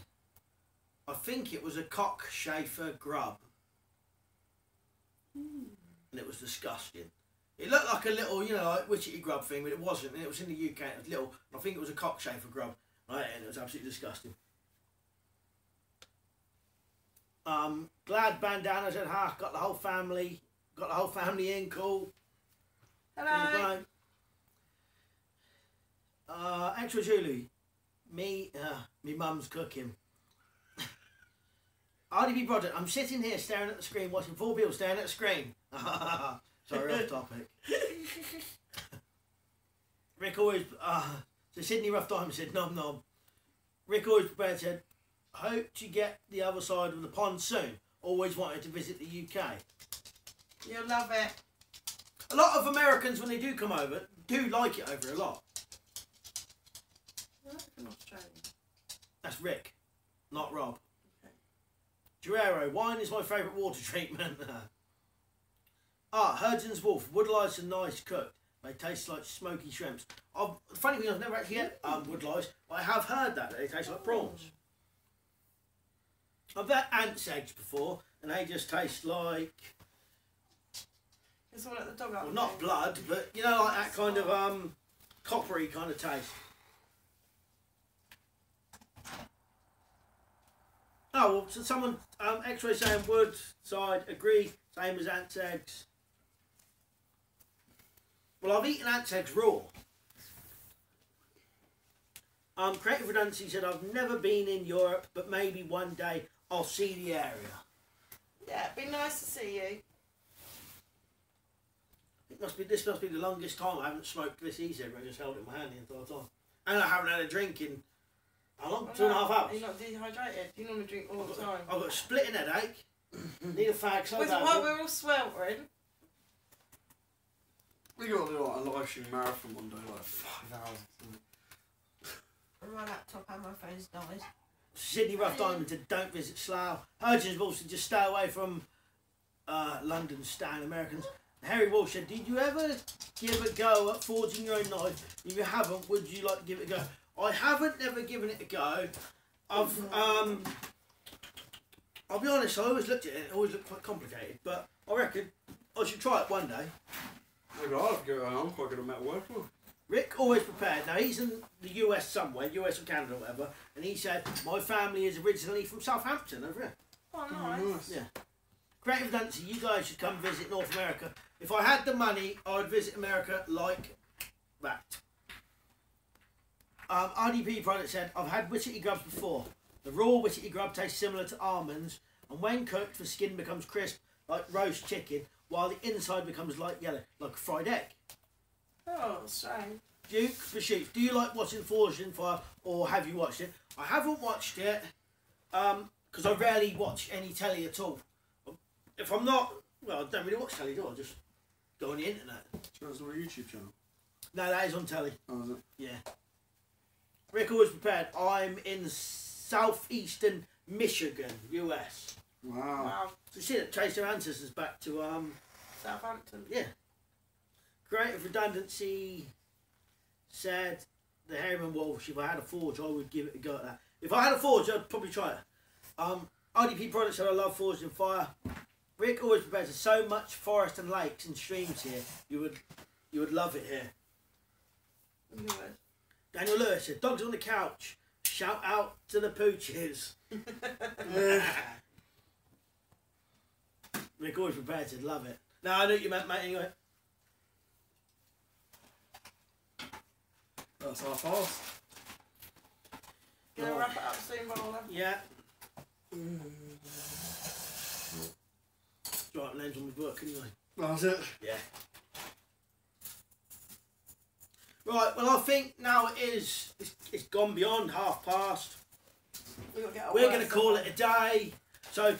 think it was a cockchafer grub. And it was disgusting. It looked like a little, you know, like witchetty grub thing, but it wasn't. And it was in the UK, it was little. And I think it was a cockchafer grub. Right, and it was absolutely disgusting. Glad bandana said, ha, got the whole family in, cool. Hello. Extra Julie, me mum's cooking. RDB Project, I'm sitting here staring at the screen, watching 4 people staring at the screen. Sorry, off topic. Rick always, so Sydney Rough Diamond said, nom nom. Rick always prepared said, hope to get the other side of the pond soon. Always wanted to visit the UK. You'll love it. A lot of Americans, when they do come over, do like it over a lot. I like an Australian. That's Rick, not Rob. Okay. Guerrero, wine is my favourite water treatment. Hurgeon's Wolf, woodlice are nice cooked. They taste like smoky shrimps. Funny thing, I've never actually had woodlice, but I have heard that they taste like prawns. I've had ants' eggs before, and they just taste like... It's all at the dog out. Well, not blood, but, you know, like that kind of coppery kind of taste. Oh, well, so someone, X-ray saying wood, side, agree, same as ants' eggs. Well, I've eaten ants' eggs raw. Creative Redundancy said, I've never been in Europe, but maybe one day I'll see the area. Yeah, it'd be nice to see you. This must be the longest time I haven't smoked this e-cigarette. I just held it in my hand the entire time. And I haven't had a drink in, how long? 2.5 hours. You're not dehydrated. You normally drink all the time. I've got a splitting headache. Need a fag so While badly. we're all sweltering. We got to do like a live stream marathon one day, like 5 hours. My laptop and my phone's died. Sydney Rough Diamond said, don't visit Slough. Hurgeon's Wolf said, just stay away from London staying Americans. Harry Walsh said, did you ever give a go at forging your own knife? If you haven't, would you like to give it a go? I haven't never given it a go. I'll be honest, I always looked at it, it always looked quite complicated, but I reckon I should try it one day. Maybe I'll have to go. I'm quite good at metalwork. Rick always prepared. Now he's in the US somewhere, US or Canada or whatever, and he said, my family is originally from Southampton over here. Oh, nice. Yeah. Creative Redundancy, you guys should come visit North America. If I had the money, I would visit America like that. RDP product said, I've had witchetty grubs before. The raw witchetty grub tastes similar to almonds, and when cooked, the skin becomes crisp like roast chicken, while the inside becomes light yellow, like a fried egg. Oh, strange. Duke Pursuit, do you like watching Forged in Fire, or have you watched it? I haven't watched it, because I rarely watch any telly at all. If I'm not, well, I don't really watch telly, do I? Just go on the internet. So that's not a YouTube channel? No, that is on telly. Oh, is it? Yeah. Rick always prepared. I'm in southeastern Michigan, US. Wow. Wow. So see that trace their ancestors back to Southampton. yeah. Creative Redundancy said the Harriman Walsh, if I had a forge I would give it a go at that. If I had a forge I'd probably try it. IDP products said I love Forged in Fire. Rick always prepares there's so much forest and lakes and streams here. You would love it here. Good. Daniel Lewis said, dogs on the couch. Shout out to the pooches. Rick always prepared to love it. No, I knew what you meant, mate, anyway. That's our fast. Gonna wrap it up soon, Bowler. Yeah. Right, names on my book anyway. That's it. Yeah. Right, well I think now it's gone beyond past. we're going to call it a day. So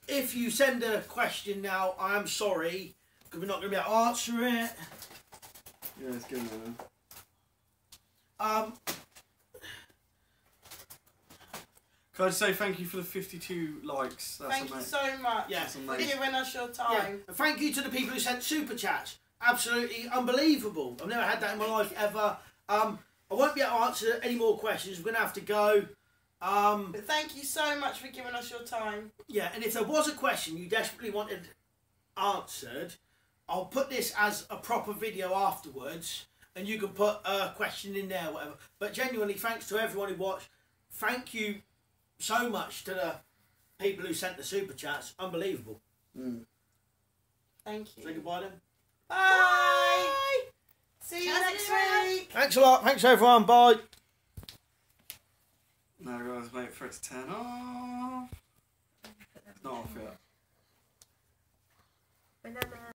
if you send a question now, I am sorry, because we're not going to be able to answer it. Yeah, it's good, man. Can I just say thank you for the 52 likes? That's Thank you so much Yeah. for giving us your time. And thank you to the people who sent super chats. Absolutely unbelievable. I've never had that in my life ever. I won't be able to answer any more questions. We're going to have to go. But thank you so much for giving us your time. Yeah, and if there was a question you desperately wanted answered, I'll put this as a proper video afterwards, and you can put a question in there, whatever. But genuinely, thanks to everyone who watched. Thank you so much to the people who sent the super chats. Unbelievable. Thank you. Say goodbye then. Bye. See you next week. Thanks a lot. Thanks everyone. Bye. Now guys, wait for it to turn off. It's not off yet. Banana.